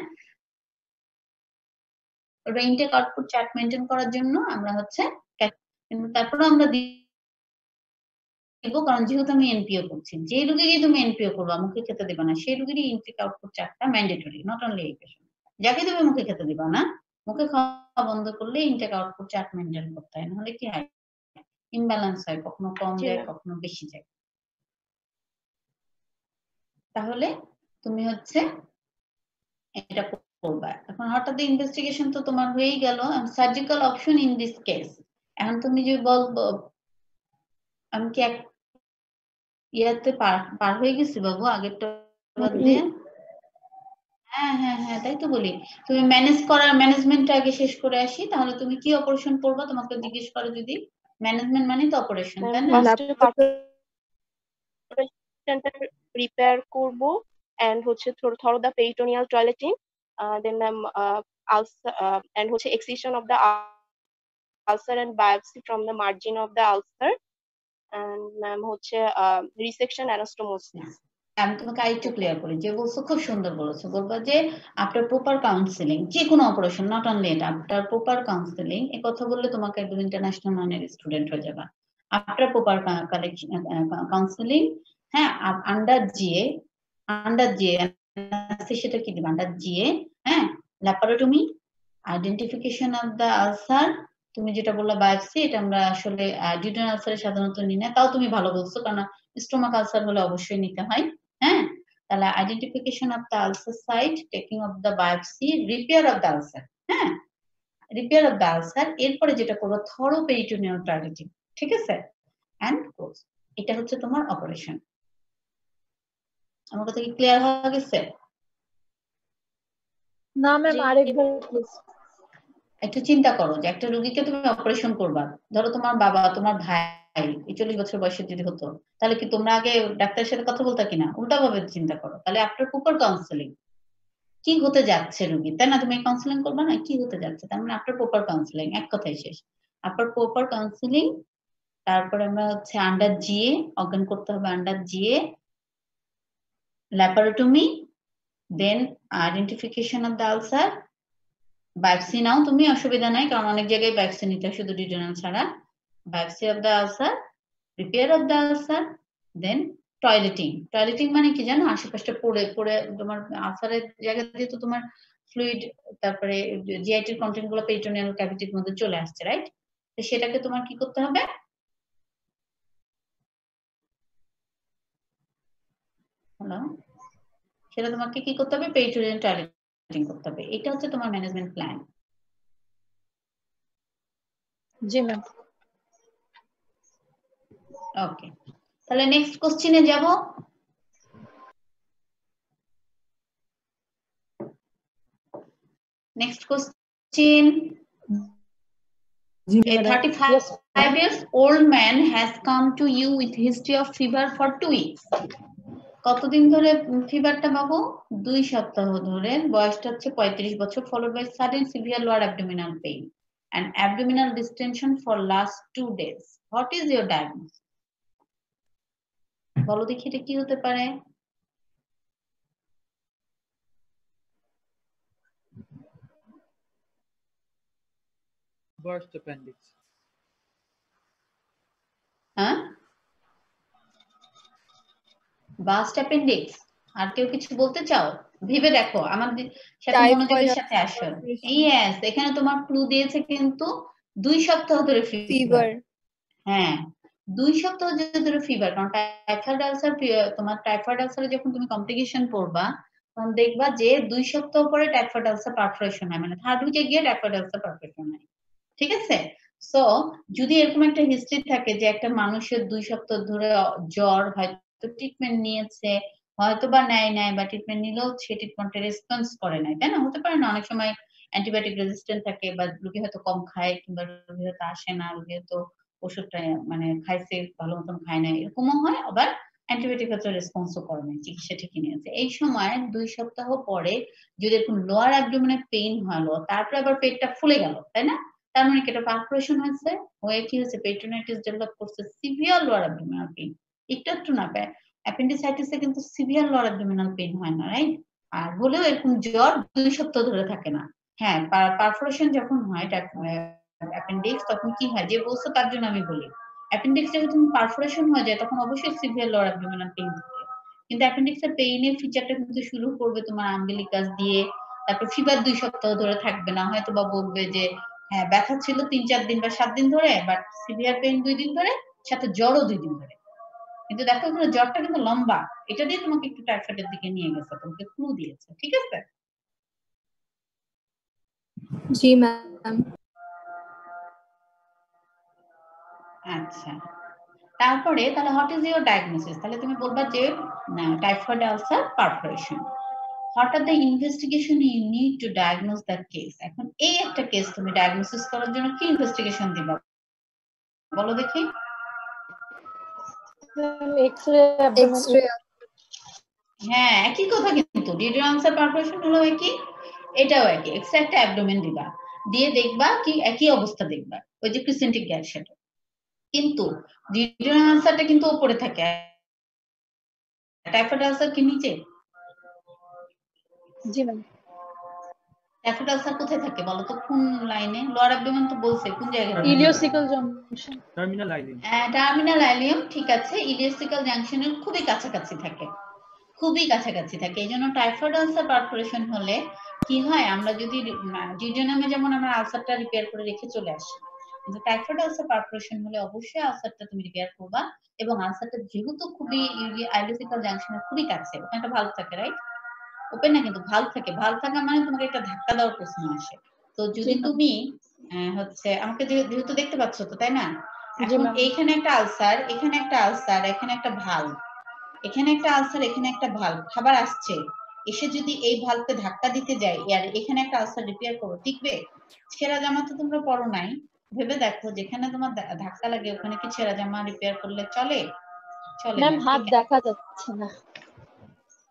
ওটা ইনটেক আউটপুট চার্ট মেনটেন করার জন্য আমরা হচ্ছে, কিন্তু তারপরে আমরা দিব, কারণ যেহেতু আমি এনপিও করছি, যে রোগীরই তুমি এনপিও করবা মুখে খেতে দিবা না, সেই রোগীরই ইনটেক আউটপুট চার্টটা ম্যান্ডেটরি, নট অনলি এই পেশেন্ট। যাকে তুমি মুখে খেতে দিবা না, মুখে খাওয়া বন্ধ করলে ইনটেক আউটপুট চার্ট মেনটেন করতে হয়, নাহলে কি হয়, ইমব্যালেন্স হয়, কখনো কম জি যায় ম্যাম। কখনো বেশি যায়। তাহলে তুমি হচ্ছে এটা করবা। এখন হঠাৎ ইনভেস্টিগেশন তো তোমার হয়েই গেল, surgical option in this case. এখন তুমি যে বলবো আমি কি এক ইয়াতে পার হয়ে গেছি বাবু, আগেরটা বাদ দিয়ে? হ্যাঁ হ্যাঁ হ্যাঁ, তাই তো বলি, তুমি ম্যানেজমেন্টটা আগে শেষ করে আসি, তাহলে তুমি কি অপারেশন করবা তোমাকে জিজ্ঞেস করে যদি, ম্যানেজমেন্ট মানে তো অপারেশন, তাই না? রিপেয়ার করব এন্ড হচ্ছে thorough the peritoneal toileting, then ma'am and হচ্ছে excision of the ulcer and biopsy from the margin of the ulcer, and ma'am হচ্ছে resection anastomosis. আমি তোমাকে আরেকটু ক্লিয়ার করি, যে বলছো খুব সুন্দর বলেছো, বলবা যে আফটার প্রপার কাউন্সিলিং, যে কোনো অপারেশন, নট অনলি এটা, আফটার প্রপার কাউন্সিলিং, এই কথা বললে তোমাকে একদম ইন্টারন্যাশনাল মানের স্টুডেন্ট হয়ে যাবা। আফটার প্রপার কাউন্সিলিং, হ্যাঁ, আন্ডার জিএ সেটা কি দিবা, আন্ডার জিএ, হ্যাঁ, laparotomy, identification of the ulcer, তুমি যেটা বললা বায়োপসি, এটা আমরা আসলে ডিউডেনাল আলসারে সাধারণত নিই না, তাও তুমি ভালো বলছো, কারণ স্টোমাক আলসার হলে অবশ্যই নিতে হয়। হ্যাঁ, তাহলে identification of the ulcer site, taking of the biopsy, repair of the ulcer, হ্যাঁ, রিপেয়ার অফ দা আলসার, এরপরে যেটা করবো থরো পেরিটোনিয়াল টয়লেটিং, ঠিক আছে, এন্ড ক্লোজ। এটা হচ্ছে তোমার অপারেশন। আমার কথা কি ক্লিয়ার হয়ে গেছে? না ম্যাম, আরেকবার প্লিজ। একটু চিন্তা করো যে একটা রোগীকে তুমি অপারেশন করবা, ধরো তোমার বাবা, তোমার ভাই 40 বছর বয়সে যদি হতো, তাহলে কি তোমরা আগে ডাক্তারের সাথে কথা বলতা কিনা? উল্টা ভাবে চিন্তা করো, তাহলে আফটার প্রপার কাউন্সিলিং কি হতে যাচ্ছে রোগী, তাই না? তুমি কাউন্সিলিং করবা না, কি হতে যাচ্ছে, তার মানে আফটার প্রপার কাউন্সিলিং, এক কথাই শেষ। আফটার প্রপার কাউন্সিলিং, তারপরে আমরা হচ্ছে আন্ডার জিএ, অজ্ঞান করতে হবে under GA, laparotomy, then identification of the ulcer, biopsy নাও তুমি, অসুবিধা নাই, কারণ অনেক জায়গায় বায়োপসি নিতে হয় শুধু ডিউডেনাল ছাড়া, biopsy of the ulcer, repair of the ulcer, then toileting মানে কি জানো, আশেপাশটা পড়ে পড়ে তোমার আলসারের জায়গা দিয়ে তো তোমার ফ্লুইড, তারপরে জিআইটির কন্টেন্ট গুলো পেরিটোনিয়াল ক্যাভিটির মধ্যে চলে আসছে, রাইট? তো সেটাকে তোমার কি করতে হবে, হ্যালো, সেটা তোমাকে কি করতে হবে, পেরিটোনিয়াল টয়লেটিং করতে হবে। এটা হচ্ছে তোমার ম্যানেজমেন্ট প্ল্যান। জি ম্যাম। ওকে, তাহলে নেক্সট কোশ্চেনে যাব। Next question. A 35 years old man has come to you with history of fever for 2 weeks. কতদিন ধরে ফিভারটা বাবু? 2 সপ্তাহ ধরে, বয়সটা হচ্ছে 35 বছর, followed by sudden severe lower abdominal pain and abdominal distension for last 2 days. What is your diagnosis? বলো দেখি এটা কি হতে পারে? Burst appendix. হ্যাঁ, বাস্ট অ্যাপেন্ডিক্স। আর কেউ কিছু বলতে চাও? ভেবে দেখো, আমাদের সাথে মনোযোগের সাথে আসো। ইয়েস, এখানে তোমার ক্লু দিয়েছে কিন্তু 2 সপ্তাহ ধরে ফিভার। হ্যাঁ, 2 সপ্তাহ ধরে ফিভার, কারণ টাইফয়েড আলসার, তোমার টাইফয়েড আলসারে যখন তুমি কমপ্লিকেশন পড়বা, তখন দেখবা যে 2 সপ্তাহ পরে টাইফয়েড আলসার পারফোরেশন হয়, মানে থার্ড উইকে গিয়ে টাইফয়েড আলসার পারফোরেশন হয়, ঠিক আছে? সো যদি এরকম একটা হিস্ট্রি থাকে যে একটা মানুষের 2 সপ্তাহ ধরে জ্বর, হয়তো ট্রিটমেন্ট নিয়েছে, হয়তো বা নেয় বা ট্রিটমেন্ট নিলেও সে ট্রিটমেন্টে রেসপন্স করে নাই, তাই না? হতে পারে না, অনেক সময় অ্যান্টিবায়োটিক রেজিস্ট্যান্ট থাকে, বা রোগী হয়তো কম খায়, কিংবা রোগী হয়তো আসে না, রোগী হয়তো ওষুধটা মানে খাইছে ভালো মতন খায় না, এরকমও হয়। আবার অ্যান্টিবায়োটিক হয়তো রেসপন্সও করে নাই, চিকিৎসা ঠিকই নিয়েছে। এই সময় 2 সপ্তাহ পরে যদি এরকম লোয়ার অ্যাবডোমেনে পেইন হলো, তারপরে আবার পেটটা ফুলে গেল, তাই না? তার মানে কি এটা পারফোরেশন হয়েছে, হয়ে কি হয়েছে, পেরিটোনাইটিস ডেভেলপ করছে, সিভিয়ার লোয়ার অ্যাবডোমিনাল পেইন। একটু না পায়, অ্যাপেন্ডিসাইটিসে কিন্তু সিভিয়ার লোয়ার অ্যাবডোমিনাল পেইন হয় না, রাইট? আর হলেও এরকম জ্বর 2 সপ্তাহ ধরে থাকে না। হ্যাঁ, পারফোরেশন যখন হয় অ্যাপেন্ডিক্স, তখন কি হয়, যে বলছো তার জন্য আমি বলি, অ্যাপেন্ডিক্সে যদি পারফোরেশন হয়ে যায় তখন অবশ্যই সিভিয়ার লোয়ার অ্যাবডোমিনাল পেইন থাকে, কিন্তু অ্যাপেন্ডিক্সের পেইনের ফিচারটা কিন্তু শুরু করবে তোমার আম্বিলিকাস দিয়ে, তারপর ফিভার 2 সপ্তাহ ধরে থাকবে না, হয়তো বা বলবে যে হ্যাঁ ব্যথা ছিল 3-4 দিন বা 7 দিন ধরে, বাট সিভিয়ার পেইন 2 দিন ধরে, সাথে জ্বরও 2 দিন ধরে। কিন্তু দেখো এখানে জ্বরটা কিন্তু লম্বা, এটা দিয়ে তোমাকে একটু টাইফয়েডের দিকে নিয়ে গেছে, তোমাকে ক্লু দিয়েছে, ঠিক আছে? জি ম্যাম। আচ্ছা, তারপরে তাহলে হোয়াট ইজ ইউর ডায়াগনোসিস? তাহলে তুমি বলবা যে typhoid ulcer perforation. What are the investigation you need to diagnose that case? এখন এই একটা কেস তুমি ডায়াগনোসিস করার জন্য কি ইনভেস্টিগেশন দিবা বলো দেখি। X-ray X-ray. হ্যাঁ একই কথা, কিন্তু ডিউটেরাল আলসার পারফোরেশন হলো একই, এটাও একই, এক্সট্রা একটা অ্যাবডোমেন দিবা, দিয়ে দেখবা কি একই অবস্থা দেখবা, ওই যে ক্রিসেন্টিক গ্যাস সেটা, কিন্তু ডিউটেরাল আলসারটা কিন্তু উপরে থাকে, টাইফয়েড আলসার কি নিচে? জি ম্যাম। টাইফয়েড আলসার কোথায় থাকে বলো তো, কোন লাইনে? লোয়ার অ্যাবডোমেন তো বলছে, কোন জায়গায়? Ileocaecal junction. Terminal ileum. Terminal ileum, ঠিক আছে, ইলিওসিকাল জাংশনের খুবই কাছাকাছি থাকে, খুবই কাছাকাছি থাকে। এই জন্য টাইফয়েড আলসার পারফোরেশন হলে কি হয়, আমরা যদি ডিউডেনামে যেমন আমরা আলসারটা রিপেয়ার করে রেখে চলে আসি, কিন্তু টাইফয়েড আলসার পারফোরেশন হলে অবশ্যই আলসারটা তুমি রিপেয়ার করবা, এবং আলসারটা যেহেতু খুবই আইলিওসিকাল জাংশনের খুবই কাছে, ওখানে একটা ভালভ থাকে, রাইট? ওপেন না কিন্তু ভালভ থাকে, ভালভ থাকা মানে তোমাকে একটা ধাক্কা দেওয়ার প্রশ্ন আসে। তো যদি তুমি হচ্ছে আমাকে যেহেতু দেখতে পাচ্ছ তো, তাই না? এখন এইখানে একটা আলসার, এখানে একটা আলসার, এখানে একটা ভালভ, এখানে একটা আলসার, এখানে একটা ভালভ, খাবার আসছে, এসে যদি এই ভালভকে ধাক্কা দিতে যাই আর এখানে একটা আলসার রিপেয়ার করো, টিকবে? ছেঁড়া জামা তো তোমরা পরো নাই, ভেবে দেখো যেখানে তোমার ধাক্কা লাগে ওখানে কি ছেঁড়া জামা রিপেয়ার করলে চলে? চলে না। ম্যাম হাত দেখা যাচ্ছে না।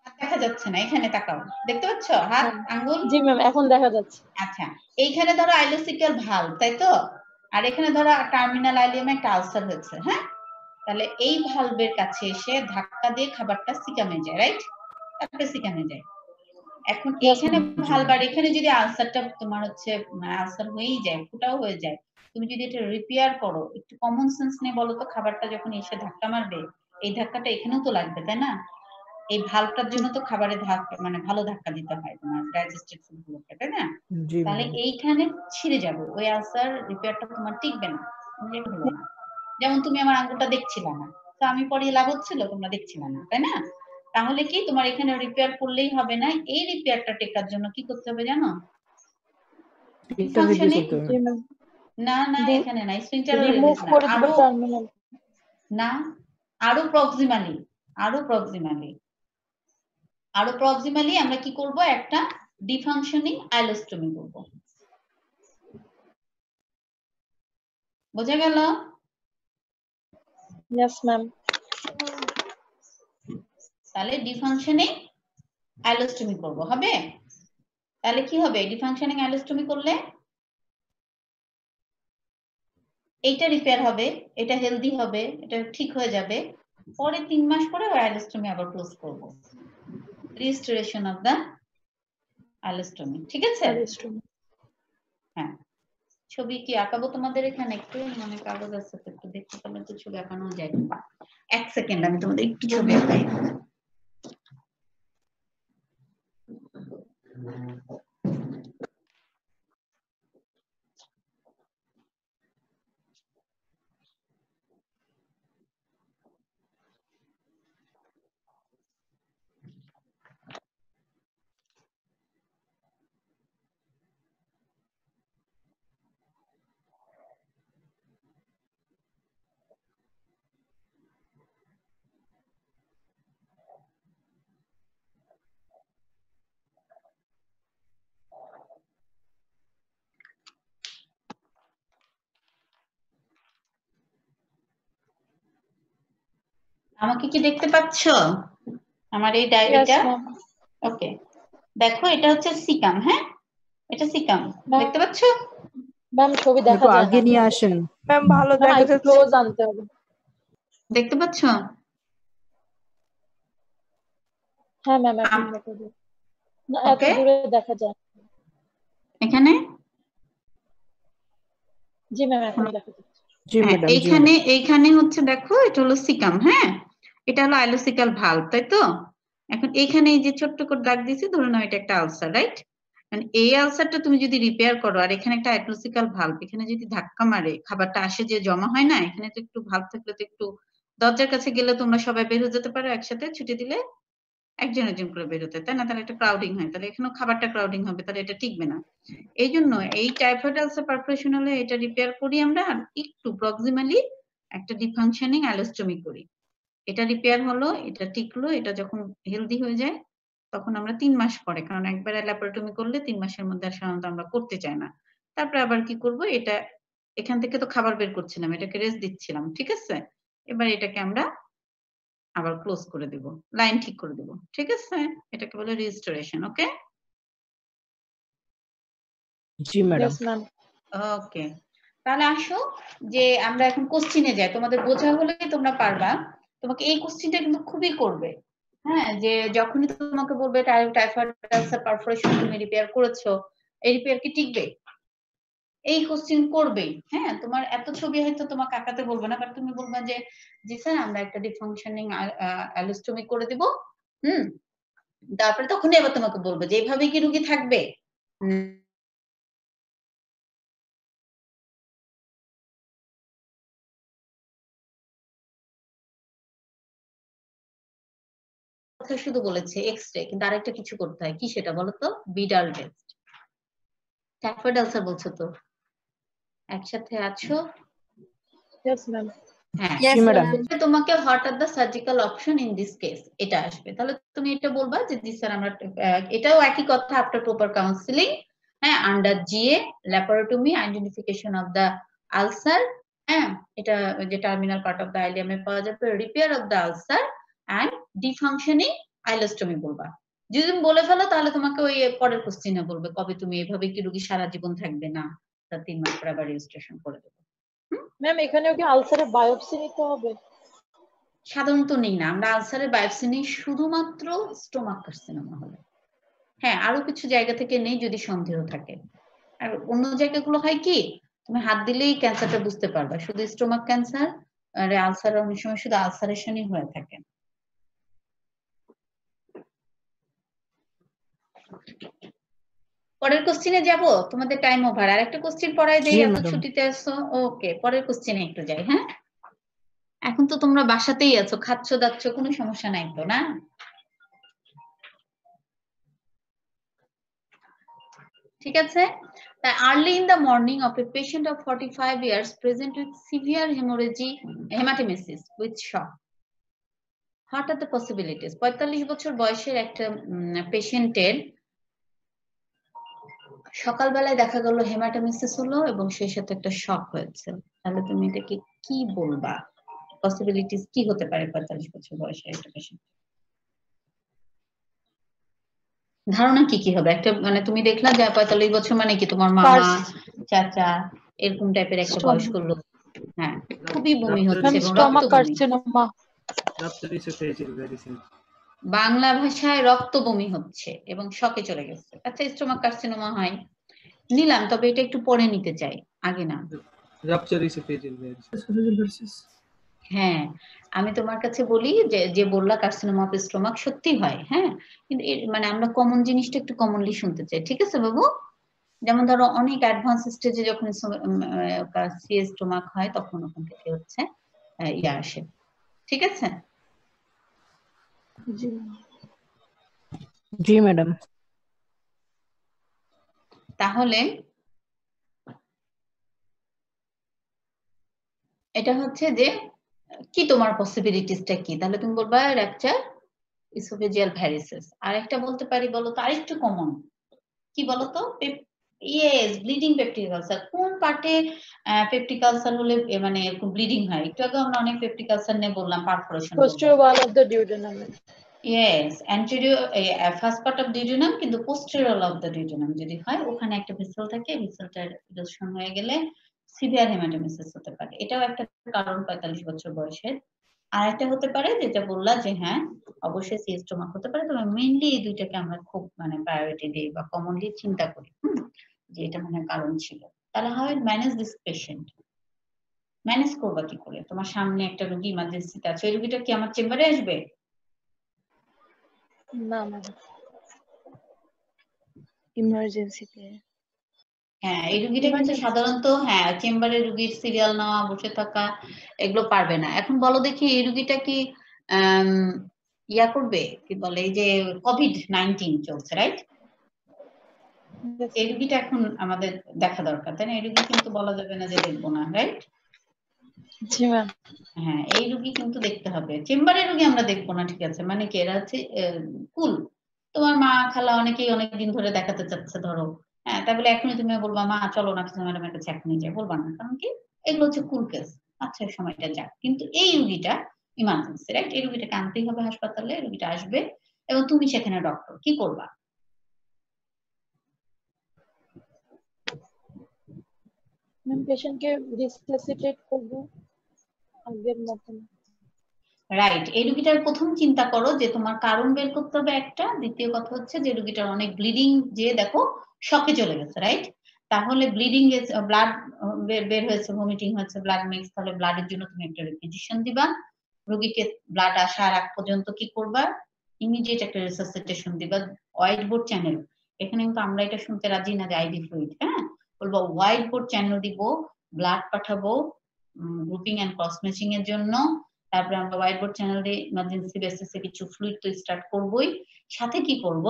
হাত দেখা যাচ্ছে না, এখানে তাকাও, দেখতে পাচ্ছ হাত আঙ্গুল? জি ম্যাম এখন দেখা যাচ্ছে। আচ্ছা, এইখানে ধরো আইলোসিক্যাল ভালভ, তাই তো, আর এখানে ধরো টার্মিনাল আইলিয়ামে একটা আলসার হয়েছে, হ্যাঁ? তাহলে এই ভালভের কাছে এসে ধাক্কা দিয়ে খাবারটা সিকামে যায়, রাইট? তারপরে সিকামে যায়। এখন এখানে ভালভ আর এখানে যদি আলসারটা তোমার হচ্ছে আলসার হয়েই যায়, ফুটাও হয়ে যায়, তুমি যদি এটা রিপেয়ার করো, একটু কমন সেন্স নিয়ে বলো তো, খাবারটা যখন এসে ধাক্কা মারবে এই ধাক্কাটা এখানেও তো লাগবে, তাই না? এই ভালভটার জন্য তো খাবারে ধাক্কা মানে ভালো ধাক্কা দিতে হয় তোমার ডাইজেস্টিভ ফুডগুলোকে, তাই না? তাহলে এইখানে ছিঁড়ে যাবে, ওই আলসার রিপেয়ারটা তোমার টিকবে না, হলো না। যেমন তুমি আমার আঙ্গুলটা দেখছিলা না, তো আমি পরে লাভ হচ্ছিল, তোমরা দেখছিলা না, তাই না? তাহলে কি তোমার এখানে রিপেয়ার করলেই হবে না, এই রিপেয়ারটা টেকার জন্য কি করতে হবে জানো? না না এখানে না, স্ফিংক্টার রিলিজ না, আরো না, আরো প্রক্সিমালি, আরো প্রক্সিমালি আমরা কি করব, একটা ডিফাংশনিং আইলোস্টমি করব। বোঝা গেল? Yes ma'am. তাহলে ডিফাংশনিং আইলোস্টমি করব, হবে? তাহলে কি হবে ডিফাংশনিং আইলোস্টমি করলে? এইটা রিপেয়ার হবে, এটা হেলদি হবে, এটা ঠিক হয়ে যাবে, পরে 3 মাস পরে ওই আইলোস্টমি আবার ক্লোজ করব, রিস্টোরেশন অফ দা আইলোস্টমি, ঠিক আছে? হ্যাঁ, ছবি কি আঁকাবো তোমাদের এখানে? একটু মানে কাগজ আছে তো, একটু দেখতে পারলে তো ছবি আঁকানো যায়। 1 সেকেন্ড আমি তোমাদের একটু ছবি আঁকাই। আমাকে কি দেখতে পাচ্ছ আমার এই ডায়েরিটা? ওকে, দেখো এটা হচ্ছে সিকাম, হ্যাঁ এটা সিকাম, দেখতে পাচ্ছ? ম্যাম ছবি দেখা যায় না, আগে নিয়ে আসেন ম্যাম ভালো দেখা যাচ্ছে, ক্লোজ আনতে হবে। দেখতে পাচ্ছ? হ্যাঁ ম্যাম এখন দেখা যায় না, এত দূরে দেখা যায় এখানে। জি ম্যাম এখন দেখা যাচ্ছে। জি ম্যাডাম, জি এইখানে হচ্ছে দেখো এটা হলো সিকাম, হ্যাঁ, এটা হলো আইলোসিক্যাল ভালভ, তাই তো? এখন এইখানে এই যে ছোট্ট করে দাগ দিয়েছি, ধরে নাও এটা একটা আলসার, রাইট? মানে এই আলসারটা তুমি যদি রিপেয়ার করো, আর এখানে একটা আইলোসিক্যাল ভালভ, এখানে যদি ধাক্কা মারে খাবারটা আসে যে জমা হয় না, এখানে তো একটু ভালভ থাকলে তো একটু, দরজার কাছে গেলে তোমরা সবাই বের হয়ে যেতে পারো একসাথে, ছুটি দিলে একজন একজন করে বেরোতে, তাই না? তাহলে একটা ক্রাউডিং হয়, তাহলে এখানেও খাবারটা ক্রাউডিং হবে, তাহলে এটা টিকবে না। এই জন্য এই টাইফয়েড আলসার পারফোরেশন হলে এটা রিপেয়ার করি আমরা, আর একটু প্রক্সিমালি একটা ডিফাংশনিং অ্যালোস্টমি করি। এটা রিপেয়ার হলো, এটা টিকলো, এটা যখন হেলদি হয়ে যায় তখন আমরা 3 মাস পরে, কারণ একবার ল্যাপারোটমি করলে 3 মাসের মধ্যে সাধারণত আমরা করতে চাই না, তারপরে আবার কি করব, এটা এখান থেকে তো খাবার বের করছিলাম, এটাকে রেস্ট দিচ্ছিলাম, ঠিক আছে? এবার এটাকে আমরা আবার ক্লোজ করে দেব, লাইন ঠিক করে দেব, ঠিক আছে? এটাকে বলে রিস্টোরেশন। ওকে জি ম্যাডাম। Yes, ma'am. ওকে, তাহলে আসো যে আমরা এখন কোশ্চিনে যাই, তোমাদের বোঝা হলে তোমরা পারবা। তোমাকে এই কোশ্চিনটা কিন্তু খুবই করবে, হ্যাঁ, যে যখনই তোমাকে বলবে টাইফয়েড আলসার পারফোরেশন তুমি রিপেয়ার করেছো, এই রিপেয়ার কি টিকবে, এই কোশ্চিন করবেই। হ্যাঁ, তোমার এত ছবি হয়তো তোমাকে আঁকাতে বলবো না, বাট তুমি বলবা যে জি স্যার আমরা একটা ডিফাংশনিং অ্যালোস্টমি করে দিব, তারপরে তখনই আবার তোমাকে বলবো যে এইভাবে কি রুগী থাকবে, কথা শুধু বলেছে এক্স-রে, কিন্তু আরেকটা কিছু করতে হয়, কি সেটা বলো তো? বিডাল টেস্ট। টাইফয়েড আলসার বলছো তো, একসাথে আছো? Yes, ma'am. হ্যাঁ, Yes, জি ম্যাডাম। ma'am. তোমাকে what are the surgical option in this case এটা আসবে, তাহলে তুমি এটা বলবা যে জি স্যার আমরা, এটাও একই কথা, আফটার প্রপার কাউন্সিলিং, হ্যাঁ, under GA laparotomy identification of the ulcer, হ্যাঁ, এটা যে টার্মিনাল পার্ট অফ দ্য আইলিয়ামে পাওয়া যাবে, repair of the ulcer and defunctioning ileostomy বলবা। যদি তুমি বলে ফেলো তাহলে তোমাকে ওই পরের কোশ্চেনে বলবে কবে তুমি এভাবে কি রোগী সারা জীবন থাকবে না, তার 3 মাস পরে আবার রেজিস্ট্রেশন করে দেবে। ম্যাম এখানেও কি আলসারের বায়োপসি নিতে হবে? সাধারণত নেই না, আমরা আলসারের বায়োপসি নেই শুধুমাত্র স্টোমাক কার্সিনোমা হলে, হ্যাঁ, আরো কিছু জায়গা থেকে নেই যদি সন্দেহ থাকে। আর অন্য জায়গাগুলো হয় কি, তুমি হাত দিলেই ক্যান্সারটা বুঝতে পারবা, শুধু স্টোমাক ক্যান্সার আর আলসার অনেক সময় শুধু আলসারেশনই হয়ে থাকে। পরের কোশ্চেনে যাব, তোমাদের টাইম ওভার, আর একটা কোশ্চেন পড়াই দেই, জি এত ম্যাডাম। ছুটিতে আসছো। ওকে, পরের কোশ্চেনে একটু যাই। হ্যাঁ, এখন তো তোমরা বাসাতেই আছো, খাচ্ছ দাচ্ছ, কোনো সমস্যা নাই তো না? ঠিক আছে, early in the morning of a patient of 45 years present with severe hematemesis with shock. What are the possibilities? 45 বছর বয়সের একটা পেশেন্টের সকালবেলায় দেখা গেল হেমাটোমেসিস হলো এবং সেই সাথে একটা শক হয়েছে, তাহলে তুমি এটাকে কি বলবা? পসিবিলিটিস কি হতে পারে 45 বছর বয়সের একটা পেশেন্ট? ধারণা কি কি হবে? একটা মানে তুমি দেখলা যে 45 বছর মানে কি তোমার মামা, চাচা, এরকম টাইপের একটা বয়স্ক লোক, হ্যাঁ, খুবই বমি হচ্ছে এবং রক্ত বমি, বাংলা ভাষায় রক্ত বমি হচ্ছে এবং শকে চলে গেছে। আচ্ছা, স্টোমাক কার্সিনোমা হয়, নিলাম, তবে এটা একটু পরে নিতে চাই, আগে না। হ্যাঁ, আমি তোমার কাছে বলি যে যে বললা কার্সিনোমা অফ স্টোমাক সত্যি হয়, হ্যাঁ, কিন্তু মানে আমরা কমন জিনিসটা একটু কমনলি শুনতে চাই, ঠিক আছে বাবু? যেমন ধরো অনেক অ্যাডভান্স স্টেজে যখন সিএস স্টোমাক হয় তখন ওখান থেকে হচ্ছে ইয়া আসে, ঠিক আছে? জি ম্যাডাম। তাহলে এটা হচ্ছে যে কি তোমার পসিবিলিটিসটা কি, তাহলে তুমি বলবা র্যাপচার ইসোফেজিয়াল ভ্যারিসেস। আর একটা বলতে পারি, বলো তো আরেকটু কমন, কি বলো তো? Yes, bleeding peptic ulcer. কোন পার্টে পেপটিক আলসার হলে মানে এরকম ব্লিডিং হয়? একটু আগে আমরা অনেক পেপটিক আলসার নিয়ে বললাম, perforation. Posterior wall of the duodenum. Yes, anterior first part of duodenum, কিন্তু পোস্টেরিয়র অফ দ্য ডিউডেনাম যদি হয়, ওখানে একটা ভেসেল থাকে, ভেসেলটার ইরোশন হয়ে গেলে সিভিয়ার হেমাটোমেসিস হতে পারে। এটাও একটা কারণ 45 বছর বয়সের। আর একটা হতে পারে যেটা বললা যে হ্যাঁ অবশ্যই সিএস স্টোমাক হতে পারে, তবে মেইনলি এই দুইটাকে আমরা খুব মানে প্রায়োরিটি দিই বা কমনলি চিন্তা করি যে এটা মানে কারণ ছিল। তাহলে how will manage this patient? Manage করবা কি করে? তোমার সামনে একটা রোগী ইমার্জেন্সিতে আছে, ওই রোগীটা কি আমার চেম্বারে আসবে? না ম্যাম। ইমার্জেন্সিতে হ্যাঁ, এই রোগীটা কিন্তু সাধারণত চেম্বারে রোগীর সিরিয়াল নেওয়া, বসে থাকা এগুলো পারবে না। এখন বলো দেখি এই রোগীটা কি ইয়া করবে, কি বলে, এই যে COVID-19 চলছে, রাইট? এই রোগীটা এখন আমাদের দেখা দরকার, তাই না? এই রোগী কিন্তু বলা যাবে না যে দেখবো না, রাইট? জি ম্যাম। হ্যাঁ, এই রোগী কিন্তু দেখতে হবে। চেম্বারের রোগী আমরা দেখবো না, ঠিক আছে? মানে কি, এরা হচ্ছে কুল। তোমার মা খালা অনেকেই অনেকদিন ধরে দেখাতে চাচ্ছে, ধরো, হ্যাঁ, তাই বলে এখনই তুমি বলবা মা চলো না কিছু ম্যাডামের কাছে এখনই যাই, বলবা না। কারণ কি, এগুলো হচ্ছে কুল কেস, আচ্ছা এই সময়টা যাক। কিন্তু এই রোগীটা ইমার্জেন্সি, রাইট? এই রোগীটাকে আনতেই হবে হাসপাতালে, রোগীটা আসবে এবং তুমি সেখানে ডক্টর, কি করবা? ম্যাম পেশেন্টকে রিসাসিটেট করব আগের মতন। রাইট, এই রোগীটার প্রথম চিন্তা করো যে তোমার কারণ বের করতে হবে একটা, দ্বিতীয় কথা হচ্ছে যে রোগীটার অনেক ব্লিডিং, যে দেখো শকে চলে গেছে, রাইট? তাহলে ব্লিডিং, ব্লাড বের হয়েছে, ভমিটিং হয়েছে, ব্লাড মিক্স, তাহলে ব্লাডের জন্য তুমি একটা রিকুইজিশন দিবা। রোগীকে ব্লাড আসার আগ পর্যন্ত কি করবা? ইমিডিয়েট একটা রিসাসিটেশন দিবা। হোয়াইট বোর্ড চ্যানেল, এখানে কিন্তু আমরা এটা শুনতে রাজি না যে আইভি ফ্লুইড, হ্যাঁ, বলবো হোয়াইট বোর্ড চ্যানেল দিব, ব্লাড পাঠাবো গ্রুপিং এন্ড ক্রস ম্যাচিং এর জন্য। তারপরে আমরা হোয়াইট বোর্ড চ্যানেল দিয়ে ইমার্জেন্সি বেসিসে কিছু ফ্লুইড তো স্টার্ট করবোই, সাথে কি করব,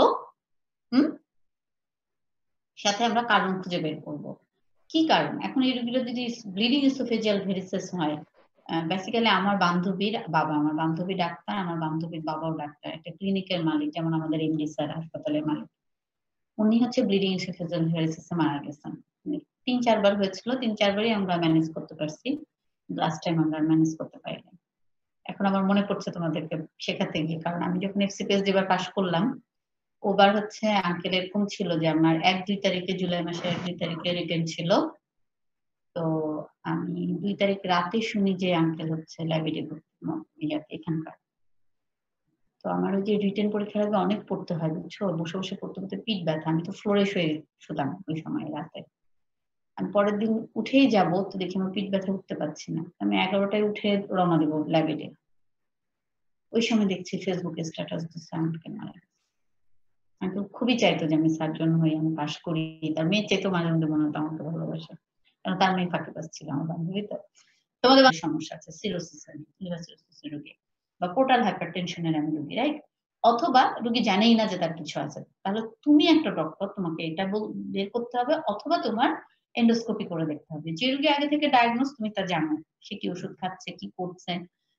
সাথে আমরা কারণ খুঁজে বের করব। কি কারণ? এখন এই রোগীটা যদি ব্লিডিং ইসোফেজিয়াল ভেরিসেস হয়, বেসিক্যালি আমার বান্ধবীর বাবা, আমার বান্ধবী ডাক্তার, আমার বান্ধবীর বাবাও ডাক্তার, একটা ক্লিনিকের মালিক, যেমন আমাদের এমডি স্যার হাসপাতালের মালিক, উনি হচ্ছে ব্লিডিং ইসোফেজিয়াল ভেরিসেসে মারা গেছেন। 3-4 বার হয়েছিল, 3-4বারই আমরা ম্যানেজ করতে পারছি, লাস্ট টাইম আমরা ম্যানেজ করতে পারিনি। এখন আমার মনে পড়ছে তোমাদেরকে শেখাতে গিয়ে, কারণ আমি যখন এফসিপিএস যেবার পাশ করলাম, ওবার হচ্ছে আঙ্কেল এরকম ছিল যে আমার 1-2 তারিখে, জুলাই মাসের 1-2 তারিখে রিটার্ন ছিল। তো আমি 2 তারিখ রাতে শুনি যে আঙ্কেল হচ্ছে লাইব্রেরি এখানকার। তো আমার ওই যে রিটেন পরীক্ষার আগে অনেক পড়তে হয়, বুঝছো, বসে বসে পড়তে পড়তে পিঠ ব্যথা, আমি তো ফ্লোরে শুয়ে শুতাম ওই সময় রাতে। আমি পরের দিন উঠেই যাবো, তো দেখি আমার পিঠ ব্যথা, উঠতে পারছি না। আমি 11টায় উঠে রওনা দেবো লাইব্রেরি। ওই সময় দেখছি ফেসবুকে স্ট্যাটাস দিচ্ছে আঙ্কেল মারা গেছে। আঙ্কেল খুবই চাইতো যে আমি সার্জন হই, আমি পাশ করি। তার মেয়ে চাইতো মাঝে মধ্যে মনে হতো আমাকে ভালোবাসে, কারণ তার মেয়ে ফাঁকিবাজ ছিল, আমার বান্ধবী। তো তোমাদের সমস্যা আছে, সিরোসিসের, লিভার সিরোসিসের রোগী বা পোর্টাল হাইপারটেনশনের আমি রোগী, রাইট? অথবা রোগী জানেই না যে তার কিছু আছে, তাহলে তুমি একটা ডক্টর, তোমাকে এটা বের করতে হবে, অথবা তোমার এন্ডোস্কোপি করে দেখতে হবে। যে রোগী আগে থেকে ডায়াগনোস, তুমি তা জানো, সে কি ওষুধ খাচ্ছে, কি করছে,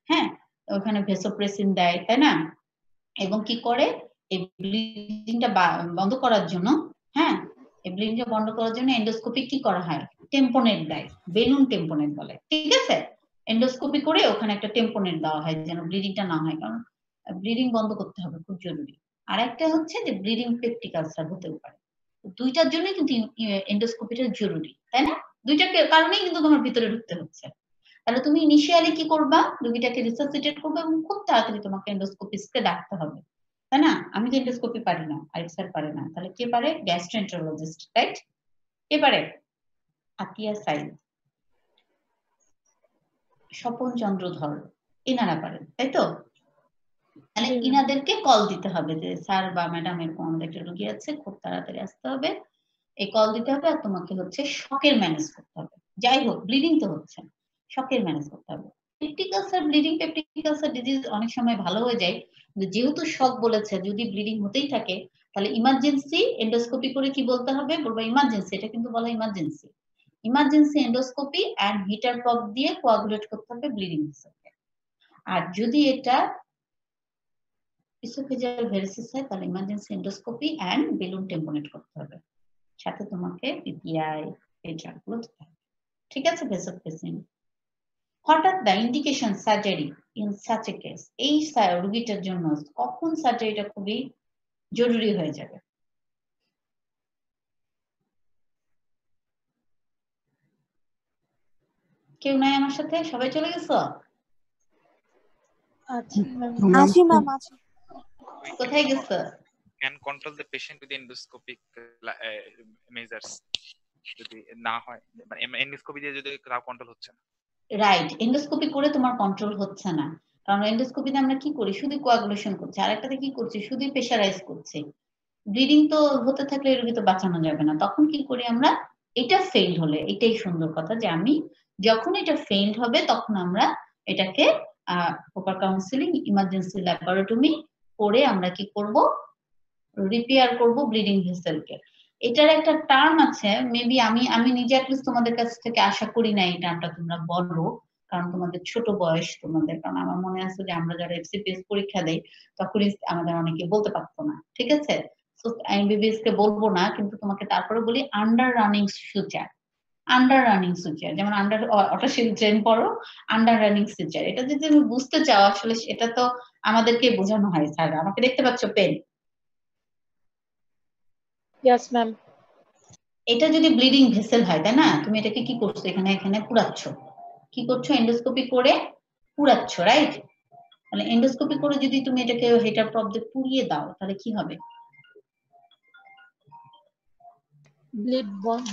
হ্যাঁ, ওখানে ভেসোপ্রেসিন দেয়, তাই না? এবং কি করে, এই ব্লিডিংটা বন্ধ করার জন্য, হ্যাঁ, এই ব্লিডিংটা বন্ধ করার জন্য এন্ডোস্কোপি কি করা হয়, টেম্পোনেট দেয়, বেলুন টেম্পোনেট বলে, ঠিক আছে? এন্ডোস্কোপি করে ওখানে একটা টেম্পোনেট দেওয়া হয় যেন ব্লিডিংটা না হয়, কারণ ব্লিডিং বন্ধ করতে হবে, খুব জরুরি। আর একটা হচ্ছে যে ব্লিডিং পেপটিক আলসার হতেও পারে। দুইটার জন্য কিন্তু এন্ডোস্কোপিটা জরুরি, তাই না? দুইটার কারণেই কিন্তু তোমার ভিতরে ঢুকতে হচ্ছে। তাহলে তুমি ইনিশিয়ালি কি করবা, রোগীটাকে রিসাসিটেট করবে এবং খুব তাড়াতাড়ি তোমাকে এন্ডোস্কোপিস্টকে ডাকতে হবে, তাই না? আমি তো এন্ডোস্কোপি পারি না, আরিফ স্যার পারে না, তাহলে কে পারে? Gastroenterologist, right? কে পারে? আতিয়া সাইদ, স্বপন চন্দ্র ধর, এনারা পারেন, তাই তো? তাহলে ইনাদেরকে কল দিতে হবে যে স্যার বা ম্যাডাম, এরকম আমাদের একটা রোগী আছে, খুব তাড়াতাড়ি আসতে হবে, এই কল দিতে হবে। আর তোমাকে হচ্ছে শকের ম্যানেজ করতে হবে, যাই হোক ব্লিডিং তো হচ্ছে, শকের ম্যানেজ করতে হবে। Peptic ulcer, bleeding peptic ulcer disease অনেক সময় ভালো হয়ে যায়, কিন্তু যেহেতু শক বলেছে, যদি ব্লিডিং হতেই থাকে তাহলে ইমার্জেন্সি এন্ডোস্কোপি করে কি বলতে হবে, বলবো ইমার্জেন্সি, এটা কিন্তু বলা emergency, emergency endoscopy and heater পপ দিয়ে কোয়াগুলেট করতে হবে ব্লিডিং ভেসেলকে। আর যদি এটা ইসোফেজিয়াল ভেরিসিস হয়, তাহলে emergency endoscopy and balloon tamponade করতে হবে, সাথে তোমাকে পিপিআই এই ড্রাগগুলো দিতে হবে, ঠিক আছে? ভেসোপ্রেসিন। হঠাৎ the indication surgery in such a case, এই রোগীটার জন্য কখন সার্জারিটা খুবই জরুরি হয়ে যাবে? কেউ নাই আমার সাথে, সবাই চলে গেছো? আছি ম্যাম, আছি। কোথায় গেছো? Can control the patient with endoscopic measures যদি না হয়, মানে এন্ডোস্কোপি দিয়ে যদি তাও কন্ট্রোল হচ্ছে না, রাইট, এন্ডোস্কোপি করে তোমার কন্ট্রোল হচ্ছে না, কারণ এন্ডোস্কোপিতে আমরা কি করি, শুধু কোয়াগুলেশন করছি, আর একটাতে কি করছি, শুধু প্রেশারাইজ করছি। ব্লিডিং তো হতে থাকলে রোগী তো বাঁচানো যাবে না, তখন কি করি আমরা, এটা ফেইল হলে, এটাই সুন্দর কথা যে আমি যখন এটা ফেইল হবে তখন আমরা এটাকে প্রপার কাউন্সিলিং, ইমার্জেন্সি ল্যাপারোটমি করে আমরা কি করব, রিপেয়ার করব ব্লিডিং ভেসেলকে। এটার একটা টার্ম আছে, মেবি আমি নিজে অ্যাটলিস্ট তোমাদের কাছ থেকে আশা করি না এই টার্মটা তোমরা বলো, কারণ তোমাদের ছোট বয়স তোমাদের, কারণ আমার মনে আছে যে আমরা যারা এফসিপিএস পরীক্ষা দেই তখনই আমাদের অনেকে বলতে পারতো না, ঠিক আছে। তো এমবিবিএস কে বলবো না, কিন্তু তোমাকে তারপরে বলি under running suture, under running suture, যেমন আন্ডার অটোশিল ট্রেন পড়ো, আন্ডার রানিং সুচার, এটা যদি তুমি বুঝতে চাও আসলে এটা তো আমাদেরকে বোঝানো হয়। স্যার আমাকে দেখতে পাচ্ছ পেন, ইয়েস ম্যাম। এটা যদি ব্লিডিং ভেসেল হয়, তাই না, তুমি এটাকে কি করছো, এখানে এখানে পুরাচ্ছ, কি করছো, এন্ডোস্কোপি করে পুরাচ্ছ, রাইট। তাহলে এন্ডোস্কোপি করে যদি তুমি এটাকে হেটার প্রপ দিয়ে পুড়িয়ে দাও তাহলে কি হবে,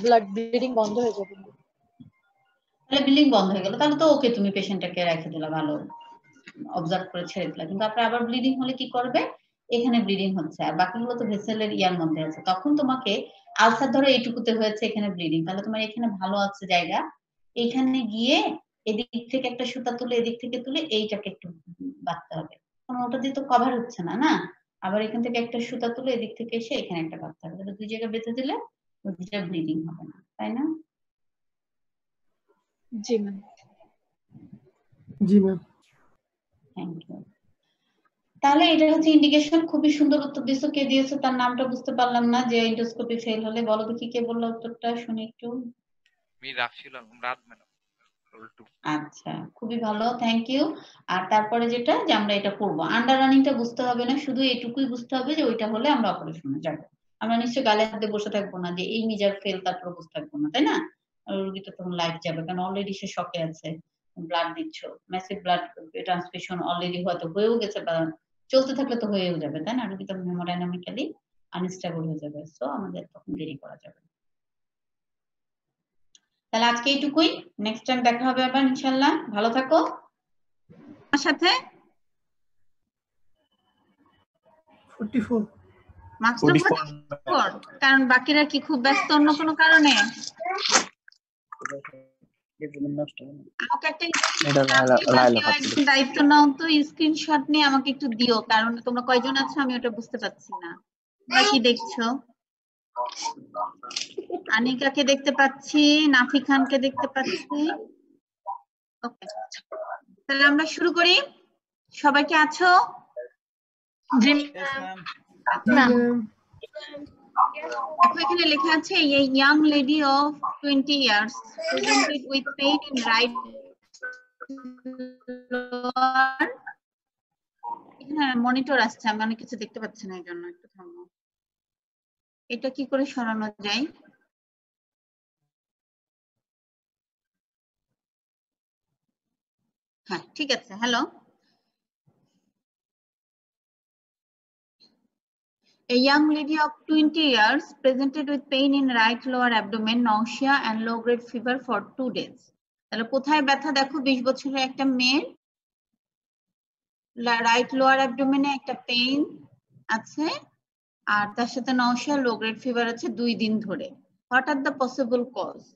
ব্লাড ব্লিডিং বন্ধ হয়ে যাবে। তাহলে ব্লিডিং বন্ধ হয়ে গেল, তাহলে তো ওকে তুমি পেশেন্টটাকে রেখে দিলা, ভালো অবজার্ভ করে ছেড়ে দিলা, কিন্তু আপনার আবার ব্লিডিং হলে কি করবে, এখানে ব্লিডিং হচ্ছে আর বাকিগুলো তো ভেসেলের ইয়ার মধ্যে আছে, তখন তোমাকে আলসার ধরো এইটুকুতে হয়েছে, এখানে ব্লিডিং, তাহলে তোমার এখানে ভালো আছে জায়গা, এখানে গিয়ে এদিক থেকে একটা সুতা তুলে এদিক থেকে তুলে এইটাকে একটু বাঁধতে হবে, কারণ ওটা দিয়ে তো কভার হচ্ছে না, না, আবার এখান থেকে একটা সুতা তুলে এদিক থেকে এসে এখানে একটা বাঁধতে হবে, তাহলে দুই জায়গায় বেঁধে দিলে দুইটা ব্লিডিং হবে না, তাই না। জি ম্যাম। জি ম্যাম। Thank you. তাহলে এটা হচ্ছে ইন্ডিকেশন, খুবই সুন্দর উত্তর দিছো, কে দিয়েছো তার নামটা বুঝতে পারলাম না, যে এন্ডোস্কোপি ফেল হলে, বলো দেখি কে বললো উত্তরটা, শুনি একটু। আমি রাফসিল আলম, রাত ম্যাডাম, রোল 2। আচ্ছা, খুবই ভালো, থ্যাংক ইউ। আর তারপরে যেটা যে আমরা এটা করবো, আন্ডার রানিংটা বুঝতে হবে না, শুধু এটুকুই বুঝতে হবে যে ওইটা হলে আমরা অপারেশনে যাবো, আমরা নিশ্চয়ই গালে হাতে বসে থাকবো না যে এই মেজার ফেল তারপর বসে থাকবো না, তাই না, রোগীটা তখন লাইফ যাবে, কারণ অলরেডি সে শকে আছে, ব্লাড দিচ্ছ, ম্যাসিভ ব্লাড ট্রান্সফিউশন অলরেডি হয়তো হয়েও গেছে বা চলতে থাকলে তো হয়েও যাবে, তাই না, রোগী তখন হেমোডাইনামিক্যালি আনস্টেবল হয়ে যাবে, সো আমাদের তখন দেরি করা যাবে না। তাহলে আজকে এইটুকুই, নেক্সট টাইম দেখা হবে আবার ইনশাআল্লাহ, ভালো থাকো। আমার সাথে 44 মার্কস নম্বর 4, কারণ বাকিরা কি খুব ব্যস্ত অন্য কোনো কারণে, আমাকে একটা একদম দায়িত্ব নাও তো, স্ক্রিনশট নিয়ে আমাকে একটু দিও, কারণ তোমরা কয়জন আছো আমি ওটা বুঝতে পারছি না। তোমরা কি দেখছো, আনিকাকে দেখতে পাচ্ছি, নাফি খানকে দেখতে পাচ্ছি, ওকে, তাহলে আমরা শুরু করি, সবাই কি আছো? জি ম্যাম। দেখো এখানে লেখা আছে a young lady of 20 years presented with pain in right lower, এখানে মনিটর আসছে, আমি অনেক কিছু দেখতে পাচ্ছি না, এই জন্য একটু থামো, এটা কি করে সরানো যায়, হ্যাঁ ঠিক আছে, hello. A young lady of 20 years presented with pain in right lower abdomen, nausea and low grade fever for 2 days. তাহলে কোথায় ব্যথা দেখো, 20 বছরের একটা মেয়ের রাইট লোয়ার অ্যাবডোমেনে একটা পেইন আছে, আর তার সাথে নাউসিয়া, লো গ্রেড ফিভার আছে 2 দিন ধরে। What are the possible cause?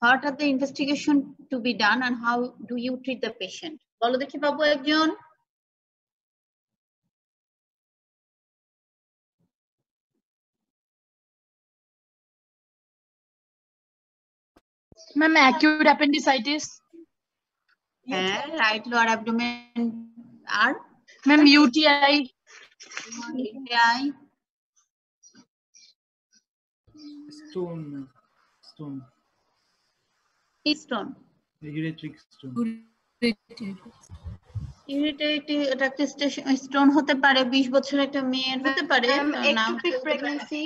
What are the investigation to be done and how do you treat the patient? বলো দেখি বাবু একজন। Ma'am acute appendicitis. হ্যাঁ, রাইট লোয়ার অ্যাবডোমেন, আর ma'am UTI. UTI, stone stone, ureteric stone, ইউরিটেটিভ stone হতে পারে, 20 বছরের একটা মেয়ের হতে পারে, Ectopic pregnancy.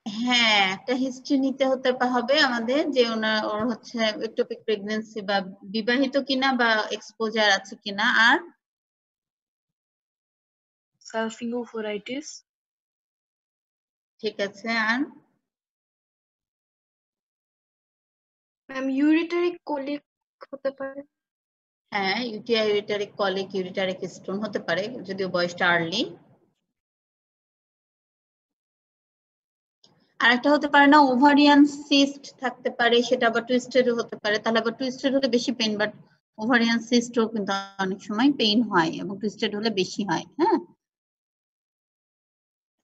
হ্যাঁ একটা হিস্ট্রি নিতে হতে হবে আমাদের, যে ওর হচ্ছে একটোপিক প্রেগন্যান্সি বা বিবাহিত কিনা বা এক্সপোজার আছে কিনা, আর সালফিঙ্গোফোরাইটিস। ঠিক আছে, আর Urinary হতে পারে। হ্যাঁ, ইউটিআই, ইউরিটারিক কলিক, ইউরিটারিক স্টোন হতে পারে যদিও বয়সটা আর্লি। আরেকটা হতে পারে না, ওভারিয়ান সিস্ট থাকতে পারে, সেটা আবার টুইস্টেড হতে পারে। তাহলে আবার টুইস্টেড হলে বেশি পেইন, বাট ওভারিয়ান সিস্টও কিন্তু অনেক সময় পেইন হয় এবং টুইস্টেড হলে বেশি হয়। হ্যাঁ,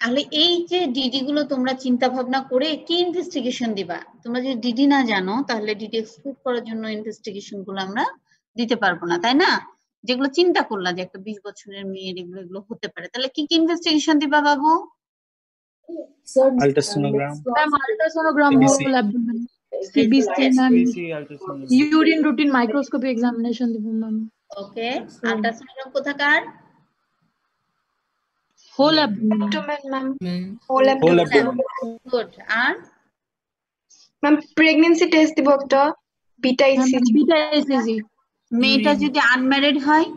তাহলে এই যে ডিডি গুলো তোমরা চিন্তা ভাবনা করে কি ইনভেস্টিগেশন দিবা। তোমরা যদি ডিডি না জানো তাহলে ডিডি এক্সক্লুড করার জন্য ইনভেস্টিগেশন গুলো আমরা দিতে পারবো না, তাই না? যেগুলো চিন্তা করলা যে একটা 20 বছরের মেয়ের এগুলো হতে পারে, তাহলে কি কি ইনভেস্টিগেশন দিবা বাবু? Ultrasonogram. Ma'am, ultrasonogram, CBC. whole abdomen, CBC, ma'am, CBC ultrasonogram. urine routine microscopy examination দিব ma'am, ওকে, আল্ট্রাসাউন্ড কোথাকার? whole abdomen, Abdomen, ma'am. Whole Whole abdomen. abdomen. Good. আর Ma'am, pregnancy test দিব একটা, beta ma'am, ECG. beta ECG, মেয়েটা যদি unmarried হয়?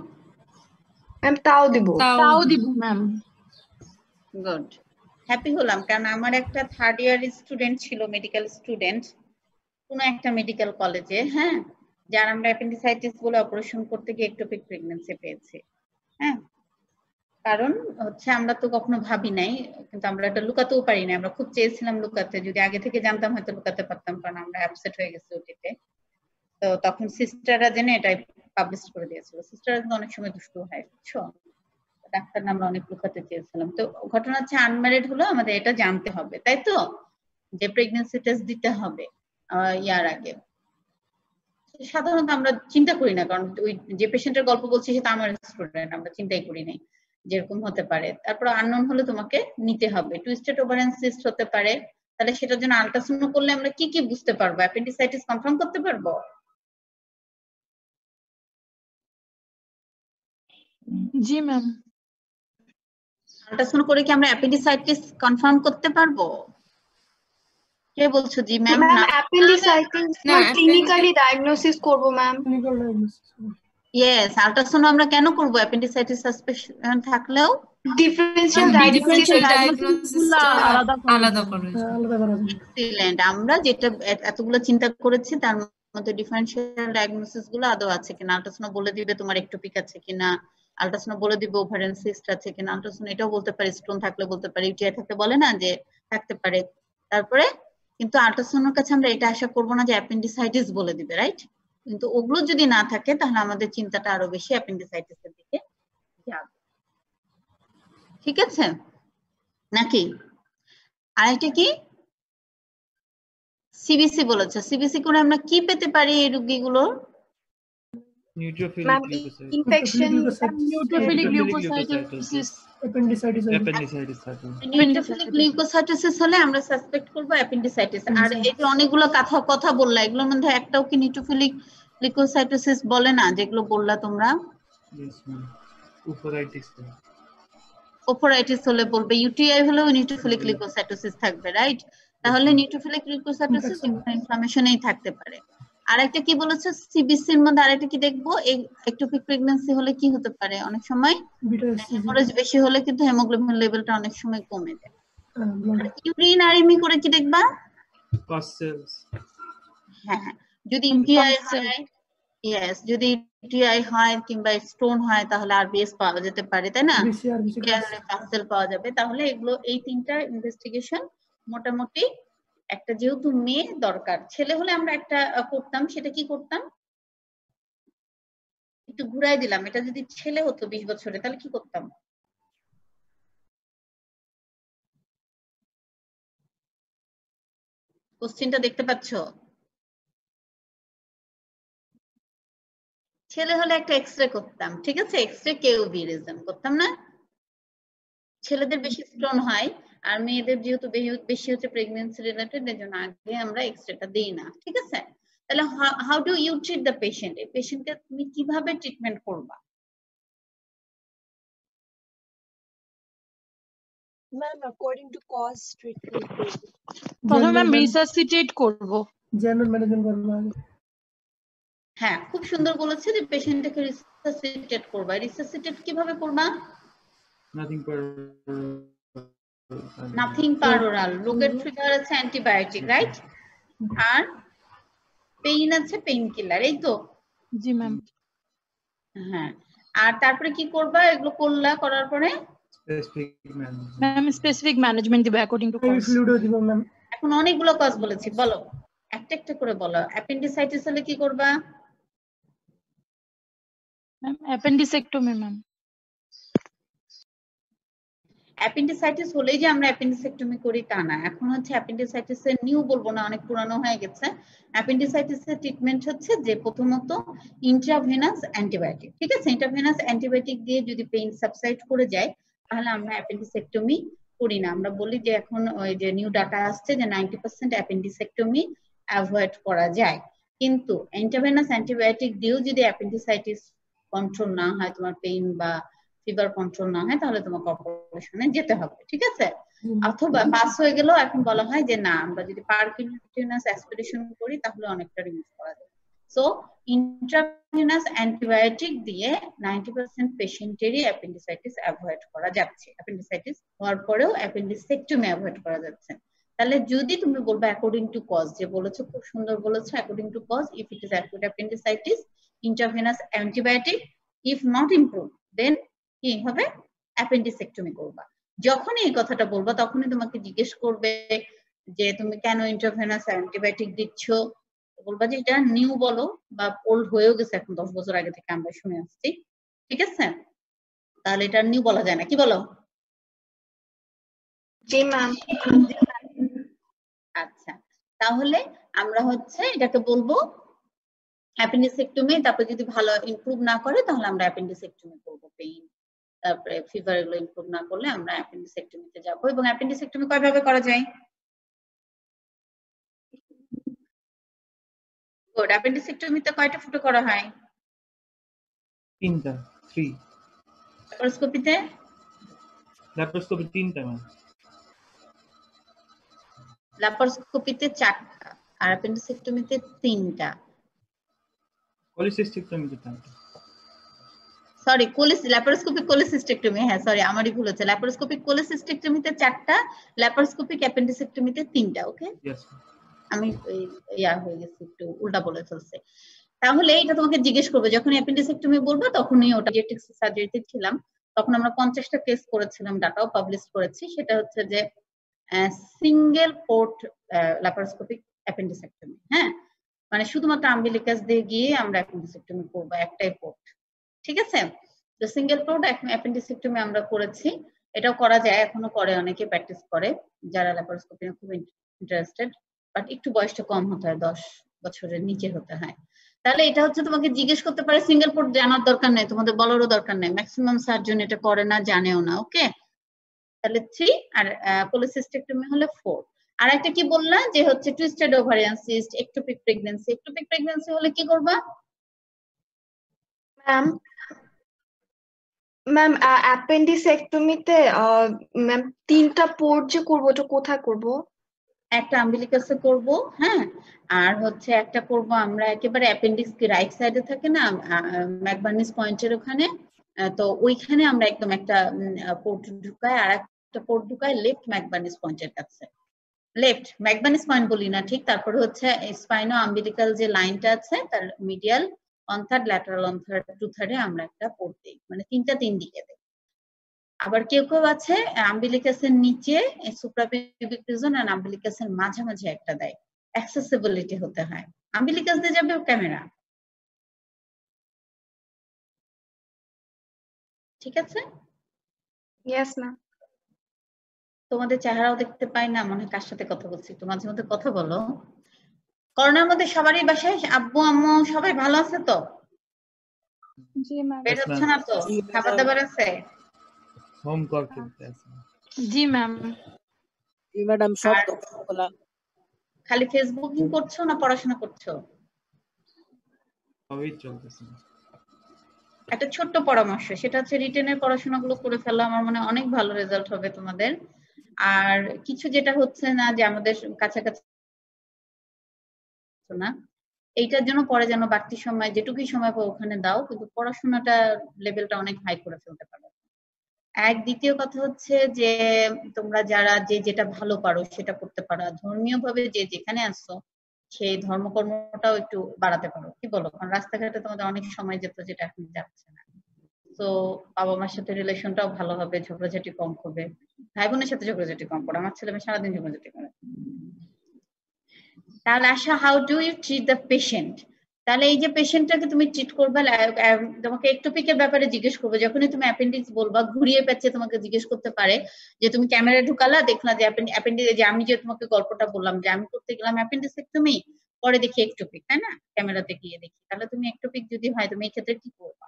Ma'am, তাও দিব। তাও দিব ma'am। গুড, হ্যাপি হলাম, কারণ আমার একটা 3rd ইয়ার স্টুডেন্ট ছিল, মেডিকেল স্টুডেন্ট, কোন একটা মেডিকেল কলেজে, হ্যাঁ, যার আমরা অ্যাপেন্ডিসাইটিস বলে অপারেশন করতে গিয়ে একটোপিক প্রেগন্যান্সি পেয়েছি। হ্যাঁ, কারণ হচ্ছে আমরা তো কখনো ভাবি নাই, কিন্তু আমরা এটা লুকাতেও পারি না। আমরা খুব চেয়েছিলাম লুকাতে, যদি আগে থেকে জানতাম হয়তো লুকাতে পারতাম, কারণ আমরা আপসেট হয়ে গেছি ওটিতে। তো তখন সিস্টাররা জেনে এটা পাবলিশ করে দিয়েছিল। সিস্টাররা কিন্তু অনেক সময় দুষ্টু হয়, বুঝছো, ডাক্তার আমরা অনেক লুকাতে চেয়েছিলাম। তো ঘটনা হচ্ছে আনম্যারিড হলো আমাদের এটা জানতে হবে, তাই তো, যে প্রেগন্যান্সি টেস্ট দিতে হবে ইয়ার আগে। সাধারণত আমরা চিন্তা করি না, কারণ ওই যে পেশেন্টের গল্প বলছি সেটা আমার স্টুডেন্ট, আমরা চিন্তাই করি নাই যেরকম হতে পারে। তারপর আননোন হলে তোমাকে নিতে হবে। টুইস্টেড ওভারিয়ান সিস্ট হতে পারে, তাহলে সেটার জন্য আল্ট্রাসাউন্ড করলে আমরা কি কি বুঝতে পারবো? অ্যাপেন্ডিসাইটিস কনফার্ম করতে পারবো? জি ম্যাম। আল্ট্রাসাউন্ড করে কি আমরা অ্যাপেন্ডিসাইটিস কনফার্ম করতে পারবো? কে বলছো জি ma'am? Ma'am, appendicitis clinically diagnosis করব ম্যাম। ইয়েস, আল্ট্রাসাউন্ড আমরা কেন করব অ্যাপেন্ডিসাইটিস সাসপেকশন থাকলেও? ডিফারেন্সিয়াল ডায়াগনোসিস আলাদা করে। এক্সিলেন্ট, আমরা যেটা এতগুলো চিন্তা করেছি তার মধ্যে ডিফারেন্সিয়াল ডায়াগনোসিস গুলো আদৌ আছে কিনা। আল্ট্রাসাউন্ড বলে দিবে তোমার একটোপিক আছে কিনা, আল্ট্রাসাউন্ড বলে দিবে ওভারিয়ান সিস্ট আছে কিনা, আল্ট্রাসাউন্ড এটাও বলতে পারে স্টোন থাকলে বলতে পারে, ইউটিআই থাকলে বলে না যে থাকতে পারে। তারপরে কিন্তু আল্ট্রাসাউন্ডের কাছে আমরা এটা আশা করব না যে অ্যাপেন্ডিসাইটিস বলে দিবে, রাইট? কিন্তু ওগুলো যদি না থাকে তাহলে আমাদের চিন্তাটা আরো বেশি অ্যাপেন্ডিসাইটিসের দিকে যাবে। ঠিক আছে নাকি? আরেকটা কি সিবিসি বলেছে, সিবিসি করে আমরা কি পেতে পারি এই রোগীগুলোর? Neutrophilic leukocytes. Infection neutrophilic leukocytosis, Appendicitis. Neutrophilic leukocytosis হলে আমরা সাসপেক্ট করব অ্যাপেন্ডিসাইটিস। আর এই যে অনেকগুলো কথা বললা, এগুলোর মধ্যে একটাও কি নিউট্রোফিলিক লিউকোসাইটোসিস বলে না যেগুলো বললা তোমরা? Yes, ma'am. Ophoritis. ওফোরাইটিস হলে বলবে, ইউটিআই হলেও নিউট্রোফিলিক লিউকোসাইটোসিস থাকবে, রাইট? তাহলে নিউট্রোফিলিক লিউকোসাইটোসিস ইনফ্লামেশনেই থাকতে পারে। আরেকটা কি বলেছে সিবিসির মধ্যে? আরেকটা কি দেখবো, একটোপিক প্রেগন্যান্সি হলে কি হতে পারে? অনেক সময় হেমোরেজ বেশি হলে কিন্তু হিমোগ্লোবিন লেভেলটা অনেক সময় কমে যায়। ইউরিনারিমি করে কি দেখবা? Pustles. হ্যাঁ, যদি ইউটিআই হয়, ইয়েস, যদি ইউটিআই হয় কিংবা স্টোন হয় তাহলে আরবিএস পাওয়া যেতে পারে, তাই না? পাস্টেল পাওয়া যাবে। তাহলে এগুলো এই তিনটা ইনভেস্টিগেশন মোটামুটি একটা, যেহেতু মেয়ে দরকার, ছেলে হলে আমরা একটা করতাম, সেটা কি করতাম একটু ঘুরাই দিলাম। এটা যদি ছেলে হতো 20 বছরে তাহলে কি করতাম? কোশ্চেনটা দেখতে পাচ্ছ? ছেলে হলে একটা এক্সরে করতাম, ঠিক আছে? এক্সরে কেউবি রিজন করতাম না? ছেলেদের বেশি স্টোন হয় আর মেয়েদের যেহেতু বেশি হচ্ছে প্রেগন্যান্সি রিলেটেড, এর জন্য আগে আমরা এক্সরেটা দেই না, ঠিক আছে? তাহলে how do you treat the patient? এই পেশেন্টকে তুমি কিভাবে ট্রিটমেন্ট করবা? Ma'am according to cause treatment করব। প্রথমে ম্যাম রিসাসিটেট করব, জেনারেল মেডিসিন করব। হ্যাঁ, খুব সুন্দর বলেছে যে পেশেন্টকে রিসাসিটেট করবা। রিসাসিটেট কিভাবে করবা? নাথিং পারোরাল, রোগের ট্রিগার আছে অ্যান্টিবায়োটিক, রাইট? আর পেইন আছে পেইন কিলার, এই তো। জি ম্যাম। হ্যাঁ, আর তারপরে কি করবা? এগুলো করার পরে ম্যাম স্পেসিফিক ম্যানেজমেন্ট দিব অ্যাকর্ডিং টু কজ। দিব ম্যাম। এখন অনেকগুলো কজ বলেছি, বলো একটা একটা করে বলো। অ্যাপেন্ডিসাইটিস হলে কি করবা? Ma'am appendicectomy ma'am. অ্যাপেন্ডিসাইটিস হলেই যে আমরা অ্যাপেন্ডিসেক্টমি করি তা না। এখন হচ্ছে অ্যাপেন্ডিসাইটিসের নিউ বলবো না, অনেক পুরানো হয়ে গেছে। অ্যাপেন্ডিসাইটিসের ট্রিটমেন্ট হচ্ছে যে প্রথমত ইন্ট্রাভেনাস অ্যান্টিবায়োটিক, ঠিক আছে? ইন্ট্রাভেনাস অ্যান্টিবায়োটিক দিয়ে যদি পেইন সাবসাইড করে যায় তাহলে আমরা অ্যাপেন্ডিসেক্টমি করি না। আমরা বলি যে এখন ওই যে নিউ ডাটা আসছে যে 90% অ্যাপেন্ডিসেক্টমি অ্যাভয়েড করা যায়। কিন্তু ইন্ট্রাভেনাস অ্যান্টিবায়োটিক দিয়েও যদি অ্যাপেন্ডিসাইটিস কন্ট্রোল না হয়, তোমার পেইন বা ফিভার কন্ট্রোল না হয়, তাহলে তোমাকে অপারেশনে যেতে হবে, ঠিক আছে? অথবা পাস হয়ে গেলেও এখন বলা হয় যে না, আমরা যদি পারকিউটেনাস অ্যাসপিরেশন করি তাহলে অনেকটা রিমুভ করা যায়। সো ইন্ট্রাভেনাস অ্যান্টিবায়োটিক দিয়ে 90% পেশেন্টেরই অ্যাপেন্ডিসাইটিস অ্যাভয়েড করা যাচ্ছে। অ্যাপেন্ডিসাইটিস হওয়ার পরেও অ্যাপেন্ডিসেক্টমি অ্যাভয়েড করা যাচ্ছে। তাহলে যদি তুমি বলবে অ্যাকর্ডিং টু কজ, যে বলেছো খুব সুন্দর বলেছো, according to cause, if it is acute appendicitis, intravenous antibiotic, if not improve then কি হবে? অ্যাপেন্ডিসেক্টমি করবা। যখনই এই কথাটা বলবা তখনই তোমাকে জিজ্ঞেস করবে যে তুমি কেন ইন্ট্রাভেনাস অ্যান্টিবায়োটিক দিচ্ছ। বলবা যে এটা নিউ বলো, বা ওল্ড হয়েও গেছে, এখন 10 বছর আগে থেকে আমরা শুনে আসছি, ঠিক আছে? তাহলে এটা নিউ বলা যায় না, কি বলো? জি ম্যাম। আচ্ছা, তাহলে আমরা হচ্ছে এটাকে বলবো অ্যাপেন্ডিসেক্টমি। তারপর যদি ভালো ইমপ্রুভ না করে তাহলে আমরা অ্যাপেন্ডিসেক্টমি করবো। পেইন তারপরে ফিভার এগুলো ইমপ্রুভ না করলে আমরা অ্যাপেন্ডিসেক্টমিতে যাবো। এবং অ্যাপেন্ডিসেক্টমি কয় ভাবে করা যায়? গুড। অ্যাপেন্ডিসেক্টমিতে কয়টা ফুটো করা হয়? 3টা। 3। ল্যাপারোস্কোপিতে? ল্যাপারোস্কোপি 3টা ম্যাম। ল্যাপারোস্কোপিতে 4টা আর অ্যাপেন্ডিসেক্টমিতে 3টা। কলিসিস্টেক্টমিতে 3টা। সরি, ল্যাপারোস্কোপিক কোলিসিস্টেক্টমি, হ্যাঁ সরি আমারই ভুল হচ্ছে। ল্যাপারোস্কোপিক কোলিসিস্টেক্টমিতে 4টা, ল্যাপারোস্কোপিক অ্যাপেন্ডিসেক্টমিতে 3টা। ওকে, আমি ইয়া হয়ে গেছি, একটু উল্টা বলে ফেলছে। তাহলে এটা তোমাকে জিজ্ঞেস করবে যখন অ্যাপেন্ডিসেক্টমি বলবো, তখনই ওটা পেডিয়াট্রিক্স সার্জারিতে ছিলাম তখন আমরা 50টা কেস করেছিলাম, ডাটাও পাবলিশ করেছি। সেটা হচ্ছে যে সিঙ্গেল পোর্ট ল্যাপারোস্কোপিক অ্যাপেন্ডিসেক্টমি। হ্যাঁ, মানে শুধুমাত্র আম্বিলিকাস দিয়ে গিয়ে আমরা অ্যাপেন্ডিসেক্টমি করবো, একটাই পোর্ট, ঠিক আছে? তো সিঙ্গেল পোর্ট অ্যাপেন্ডিসেক্টমি আমরা করেছি। এটাও করা যায়, এখনো করে, অনেকে প্র্যাকটিস করে যারা ল্যাপারোস্কোপি খুব ইন্টারেস্টেড, বাট একটু বয়সটা কম হতে হয়, 10 বছরের নিচে হতে হয়। তাহলে এটা হচ্ছে তোমাকে জিজ্ঞেস করতে পারে, সিঙ্গেল পোর্ট জানার দরকার নেই, তোমাদের বলারও দরকার নেই, ম্যাক্সিমাম সার্জন এটা করে না, জানেও না। ওকে, তাহলে 3, আর কোলিসিস্টেক্টমি হলে 4। আর একটা কি বললা যে হচ্ছে twisted ovarian cyst, ectopic pregnancy. Ectopic pregnancy হলে কি করবা? ম্যাম অ্যাপেন্ডিসেক্টমিতে ম্যাম 3টা পোর্ট যে করবো, ওটা কোথায় করব? একটা আম্বিলিকাসে করব, হ্যাঁ, আর হচ্ছে একটা করব আমরা একেবারে অ্যাপেন্ডিক্স কি রাইট সাইডে থাকে না, ম্যাকবার্নিস পয়েন্টের ওখানে, তো ওইখানে আমরা একদম একটা পোর্ট ঢুকাই, আর একটা পোর্ট ঢুকাই লেফট ম্যাকবার্নিস পয়েন্টের কাছে। লেফট ম্যাকবার্নিস পয়েন্ট বলি না ঠিক, তারপরে হচ্ছে স্পাইনো আম্বিলিকাল যে লাইনটা আছে তার মিডিয়াল 1/3, ল্যাটারাল 1/3 আমরা একটা পোর্ট দিই, মানে 3টা 3 দিকে দেই। আবার কেউ কেউ আছে আম্বিলিকাসের নিচে সুপ্রাপিউবিক রিজন আর আম্বিলিকাসের মাঝামাঝি একটা দেয়, অ্যাক্সেসিবিলিটি হতে হয়। আম্বিলিকাস দিয়ে যাবে ক্যামেরা, ঠিক আছে? Yes ma'am. তোমাদের চেহারাও দেখতে পাই না, মনে হয় কার সাথে কথা বলছি, একটু মাঝে মধ্যে কথা বলো। করোনার মধ্যে সবারই বাসায় আব্বু আম্মু সবাই ভালো আছে তো? জি ম্যাম। বের হচ্ছে না তো? খাবার দাবার আছে? হোম কল চলতে আছে। জি ম্যাম। জি ম্যাডাম, সব দোকান খোলা। খালি ফেসবুকিং করছো না পড়াশোনা করছো? সবই চলতেছে। একটা ছোট্ট পরামর্শ, সেটা হচ্ছে রিটেনের পড়াশোনাগুলো করে ফেলো, আমার মনে হয় অনেক ভালো রেজাল্ট হবে তোমাদের। আর কিছু যেটা হচ্ছে না যে আমাদের কাছাকাছি না, এইটার জন্য পরে যেন বাড়তি সময় যেটুকুই সময় পাও ওখানে দাও, কিন্তু পড়াশোনাটা লেভেলটা অনেক হাই করে ফেলতে পারো। দ্বিতীয় কথা হচ্ছে যে তোমরা যারা যে যেটা ভালো পারো সেটা করতে পারো, ধর্মীয় ভাবে যে যেখানে আসছো সেই ধর্মকর্মটাও একটু বাড়াতে পারো, কি বলো? কারণ রাস্তাঘাটে তোমাদের অনেক সময় যেত, যেটা এখন যাচ্ছে না। তো বাবা মার সাথে রিলেশনটাও ভালো হবে, ঝগড়াঝাটি কম হবে, ভাই বোনের সাথে ঝগড়াঝাটি কম করে। আমার ছেলে মেয়ে সারাদিন ঝগড়াঝাটি করে। তাহলে আসা, how do you treat the patient? তাহলে এই যে পেশেন্টটাকে তুমি ট্রিট করবে, তোমাকে একটোপিকের ব্যাপারে জিজ্ঞেস করবে। যখনই তুমি অ্যাপেন্ডিক্স বলবা, ঘুরিয়ে পেঁচিয়ে তোমাকে জিজ্ঞেস করতে পারে যে তুমি ক্যামেরা ঢুকালা, দেখলা যে অ্যাপেন্ডিক্স, যে আমি যে তোমাকে গল্পটা বললাম যে আমি করতে গেলাম অ্যাপেন্ডিসেক্টমি, পরে দেখি একটোপিক, তাই না? ক্যামেরাতে গিয়ে দেখি। তাহলে তুমি একটোপিক যদি হয়, তুমি এই ক্ষেত্রে কি করবা?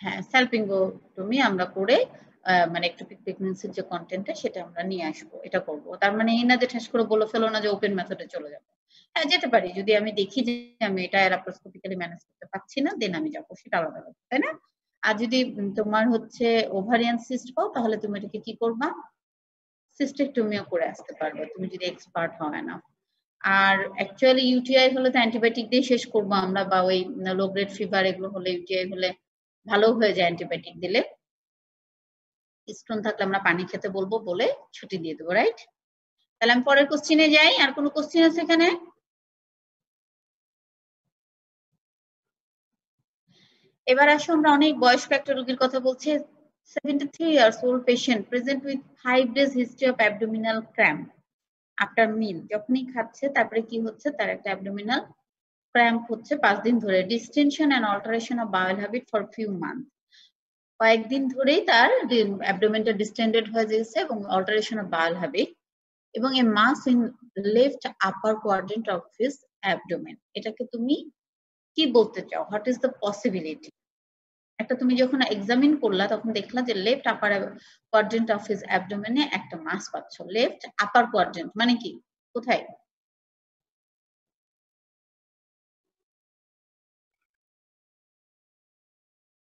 হ্যাঁ, স্যালপিঙ্গোটমি আমরা করে মানে একটোপিক প্রেগন্যান্সির যে কন্টেন্টটা সেটা আমরা নিয়ে আসবো, এটা করবো। তার মানে এই না যে ঠাস করে বলে ফেলো না যে ওপেন মেথডে চলে যাবো। হ্যাঁ, যেতে পারি যদি আমি দেখি যে আমি এটা ল্যাপারোস্কোপিক্যালি ম্যানেজ করতে পারছি না, দেন আমি যাবো, সেটা আলাদা ব্যাপার, তাই না? আর যদি তোমার হচ্ছে ওভারিয়ান সিস্ট পাও, তাহলে তুমি এটাকে কি করবা? সিস্টেকটমিও করে আসতে পারবে তুমি যদি এক্সপার্ট হয় না। আর অ্যাকচুয়ালি ইউটিআই হলে তো অ্যান্টিবায়োটিক দিয়ে শেষ করবো আমরা, বা ওই লো গ্রেড ফিভার এগুলো হলে, ইউটিআই হলে ভালো হয়ে যায় অ্যান্টিবায়োটিক দিলে। স্টোন থাকলে আমরা পানি খেতে বলবো, বলে ছুটি দিয়ে দেবো, রাইট? তাহলে আমি পরের কোশ্চিনে যাই। আর কোনো কোশ্চিন আছে এখানে? এবার আসো, আমরা অনেক বয়স্ক একটা রোগীর কথা বলছি। 73 years old patient present with 5 days history of abdominal cramp after meal। যখনই খাচ্ছে তারপরে কি হচ্ছে, তার একটা অ্যাবডোমিনাল ক্র্যাম্প হচ্ছে 5 দিন ধরে। Distension and alteration of bowel habit for few month. কয়েকদিন ধরেই তার অ্যাবডোমেনটা ডিস্টেন্ডেড হয়ে যাচ্ছে এবং অল্টারেশন অফ বাওয়েল হ্যাবিট, এবং a mass in left upper quadrant of his abdomen. এটাকে তুমি কি বলতে চাও? What is the possibility? একটা তুমি যখন এক্সামিন করলা তখন দেখলা যে left upper quadrant of his অ্যাবডোমেনে একটা মাস পাচ্ছ। লেফট আপার কোয়াড্রেন্ট মানে কি? কোথায়?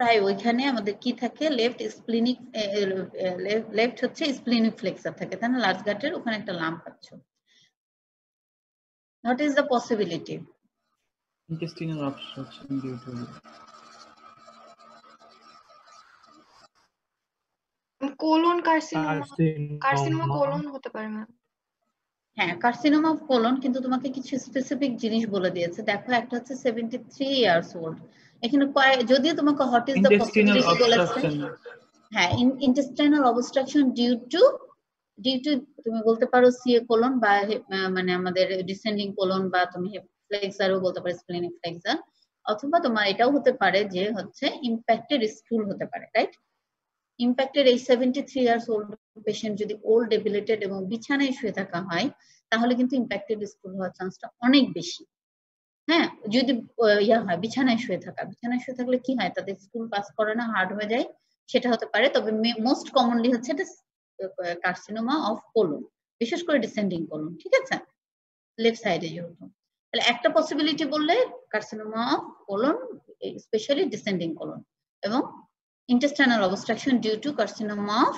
প্রায় ওইখানে আমাদের কি থাকে, লেফট স্প্লিনিক, লেফট হচ্ছে স্প্লিনিক ফ্লেক্সার থাকে, তাই না? লার্জ গাটের ওখানে একটা লাম্প পাচ্ছ। What is the possibility? Intestinal obstruction due to colon carcinoma. carcinoma. Carcinoma colon হতে পারে ম্যাম। হ্যাঁ, কার্সিনোমা অফ কোলন, কিন্তু তোমাকে কিছু স্পেসিফিক জিনিস বলে দিয়েছে। দেখো, একটা হচ্ছে 73 ইয়ার্স ওল্ড। এখানে যদিও তোমাকে what is the Intestinal possibility বলেছে। obstruction. হ্যাঁ, ইন্টেস্টাইনাল অবস্ট্রাকশন ডিউ টু তুমি বলতে পারো সিএ কোলন, বা মানে আমাদের ডিসেন্ডিং কোলন, বা তুমি ফ্লেক্সারও বলতে পারো, স্প্লিনিক ফ্লেক্সার। অথবা তোমার এটাও হতে পারে যে হচ্ছে ইম্প্যাক্টেড স্টুল হতে পারে, রাইট? ইম্প্যাক্টেড এই 73 ইয়ার্স ওল্ড পেশেন্ট যদি ওল্ড ডেবিলেটেড এবং বিছানায় শুয়ে থাকা হয়, তাহলে কিন্তু ইম্প্যাক্টেড স্টুল হওয়ার চান্সটা অনেক বেশি। হ্যাঁ, যদি ইয়া হয় বিছানায় শুয়ে থাকলে কি হয়, তাদের স্কুল পাস করে না, হার্ড হয়ে যায়, সেটা হতে পারে। তবে মোস্ট কমনলি হচ্ছে এটা কার্সিনোমা অফ কোলন, বিশেষ করে ডিসেন্ডিং কোলন, ঠিক আছে? লেফট সাইডে যেহেতু। তাহলে একটা পসিবিলিটি বললে carcinoma of colon, specially descending colon, এবং intestinal obstruction due to carcinoma of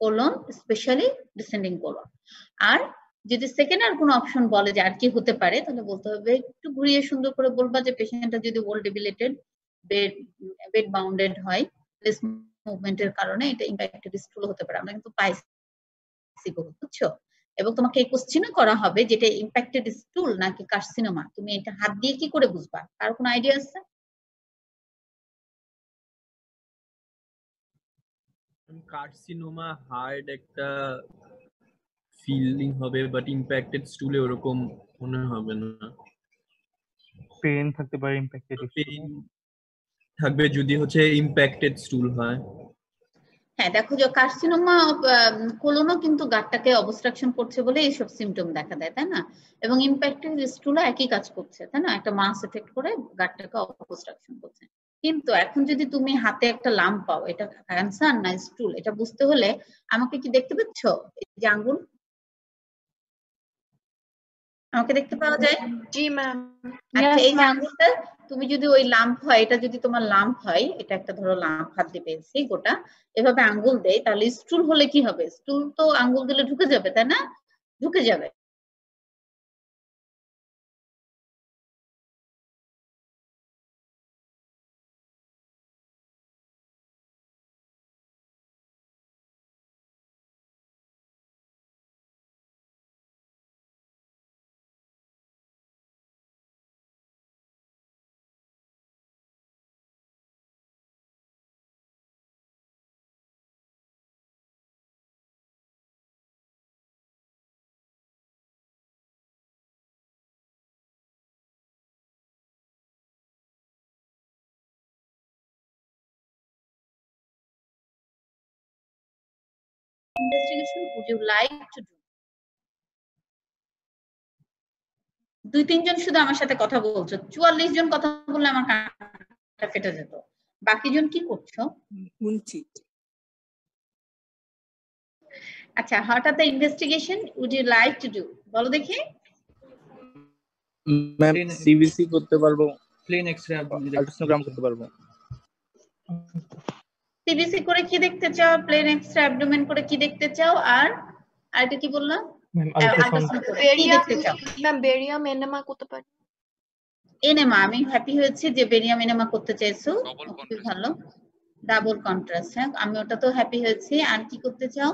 colon, specially descending colon. আর যদি সেকেন্ড আর কোনো অপশন বলে যে আর কি হতে পারে, তাহলে বলতে হবে, একটু ঘুরিয়ে সুন্দর করে বলবা যে পেশেন্টটা যদি ওল্ড ডেবিলেটেড, বেড বাউন্ডেড হয়, লেস মুভমেন্টের কারণে এটা ইম্প্যাক্টেড স্টুল হতে পারে। আমরা কিন্তু পাইছি, বুঝছো? এবং তোমাকে এই কোশ্চেনও করা হবে যেটা ইম্প্যাক্টেড স্টুল নাকি কার্সিনোমা, তুমি এটা হাত দিয়ে কি করে বুঝবা? আর কোনো আইডিয়া আছে? কার্সিনোমা হার্ড একটা ফিলিং হবে, বাট ইম্প্যাক্টেড স্টুলে ওরকম মনে হবে না। পেন থাকতে পারে ইম্প্যাক্টেড পেইন থাকবে যদি হচ্ছে ইম্প্যাক্টেড স্টুল হয়। হ্যাঁ, দেখো যে কার্সিনোমা কোলনও কিন্তু গাটটাকে অবস্ট্রাকশন করছে বলে এইসব সিমটম দেখা দেয়, তাই না? এবং ইম্প্যাক্টেড স্টুলও একই কাজ করছে, তাই না? একটা মাস এফেক্ট করে গাটটাকে অবস্ট্রাকশন করছে। কিন্তু এখন যদি তুমি হাতে একটা লাম্প পাও, এটা ক্যান্সার না স্টুল, এটা বুঝতে হলে আমাকে কি দেখতে পাচ্ছ? এই যে আঙ্গুল, আমাকে দেখতে পাওয়া যায়? জি ম্যাম। আচ্ছা, এই যে আঙ্গুলটা, তুমি যদি ওই লাম্প হয়, এটা যদি তোমার লাম্প হয়, এটা একটা ধরো লাম্প হাত দিয়ে পেয়েছি গোটা, এভাবে আঙ্গুল দেয়, তাহলে স্টুল হলে কি হবে? স্টুল তো আঙ্গুল দিলে ঢুকে যাবে, তাই না? ঢুকে যাবে। Investigation would you like to do? 2-3 জন শুধু আমার সাথে কথা বলছো, 44 জন কথা বললে আমার কানটা ফেটে যেত। বাকি জন কি করছো? আচ্ছা, what are the investigation would you like to do? বলো দেখি। ম্যাম সিবিসি করতে পারবো, প্লেন এক্সরে আল্ট্রাসোনোগ্রাম করতে পারবো। সিবিসি করে কি দেখতে চাও? প্লেন এক্সরে অ্যাবডোমেন করে কি দেখতে চাও? আর আরেকটা কি বললাম? আল্ট্রাসাউন্ড করে কি দেখতে চাও? ম্যাম বেরিয়াম এনেমা করতে পারি। এনেমা, আমি হ্যাপি হয়েছি যে বেরিয়াম এনেমা করতে চাইছো, খুবই ভালো। ডাবল কন্ট্রাস্ট, হ্যাঁ আমি ওটা তো হ্যাপি হয়েছি। আর কি করতে চাও?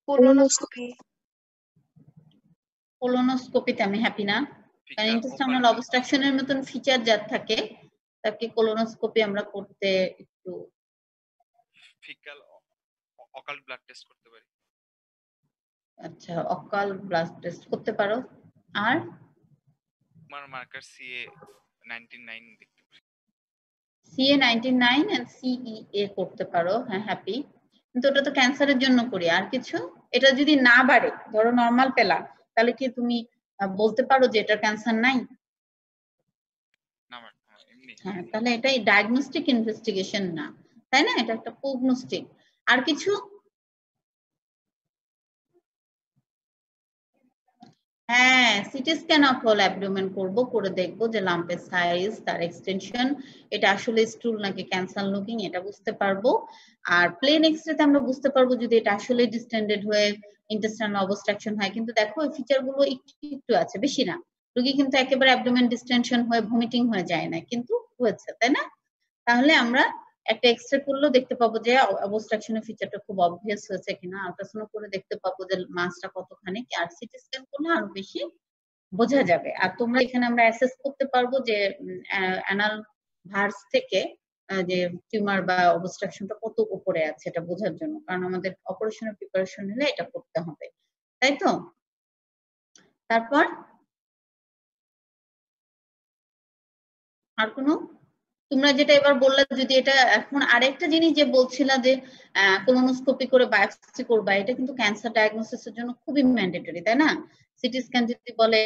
কোলোনোস্কোপি। কোলোনোস্কোপিতে আমি হ্যাপি না, কারণ ইন্টেস্টাইনাল অবস্ট্রাকশনের মতন ফিচার যার থাকে তাকে কোলোনোস্কোপি আমরা করতে একটু ফিকাল অকাল্ট ব্লাড টেস্ট করতে পারি। আচ্ছা, অকাল ব্লাড টেস্ট করতে পারো। আর টিউমার মার্কার সিএ 99 দেখতে পারি। সিএ 99 এন্ড সিইএ করতে পারো, হ্যাঁ হ্যাপি। কিন্তু ওটা তো ক্যান্সারের জন্য করি। আর কিছু? এটা যদি না বাড়ে, ধরো নরমাল পেলা, তাহলে কি তুমি বলতে পারো যে এটা ক্যান্সার নাই? না ম্যাম, এমনি। হ্যাঁ, তাহলে এটাই ডায়াগনস্টিক ইনভেস্টিগেশন না, তাই না? এটা একটা প্রগনোস্টিক। আর কিছু? হ্যাঁ, CT scan of whole abdomen করব, করে দেখবো যে লাম্পের সাইজ, তার এক্সটেনশন, এটা আসলে স্টুল নাকি ক্যান্সার লুকিং, এটা বুঝতে পারবো। আর প্লেন এক্সরেতে আমরা বুঝতে পারবো যদি এটা আসলে ডিস্টেন্ডেড হয়ে ইন্টেস্টাইনাল অবস্ট্রাকশন হয়। কিন্তু দেখো এই ফিচার গুলো একটু একটু আছে, বেশি না। রোগী কিন্তু একেবারে অ্যাবডোমেন ডিস্টেনশন হয়ে ভমিটিং হয়ে যায় না, কিন্তু হয়েছে, তাই না? তাহলে আমরা একটা এক্সরে করলেও দেখতে পাবো যে অবস্ট্রাকশনের ফিচারটা খুব অবভিয়াস হয়েছে কিনা। আল্ট্রাসাউন্ড করে দেখতে পাবো যে মাসটা কতখানি। আর সিটি স্ক্যান করলে আরো বেশি বোঝা যাবে। আর তোমরা এখানে আমরা অ্যাসেস করতে পারবো যে অ্যানাল ভার্স থেকে যে টিউমার বা অবস্ট্রাকশনটা কত উপরে আছে এটা বোঝার জন্য, কারণ আমাদের অপারেশনের প্রিপারেশন নিলে এটা করতে হবে, তাই তো? তারপর আর কোনো? তোমরা যেটা এবার বললে, যদি এটা এখন আরেকটা জিনিস যে বলছিলা যে কোলোনোস্কোপি করে বায়োপসি করবা, এটা কিন্তু ক্যান্সার ডায়াগনোসিসের জন্য খুবই ম্যান্ডেটরি, তাই না? সিটি স্ক্যান যদি বলে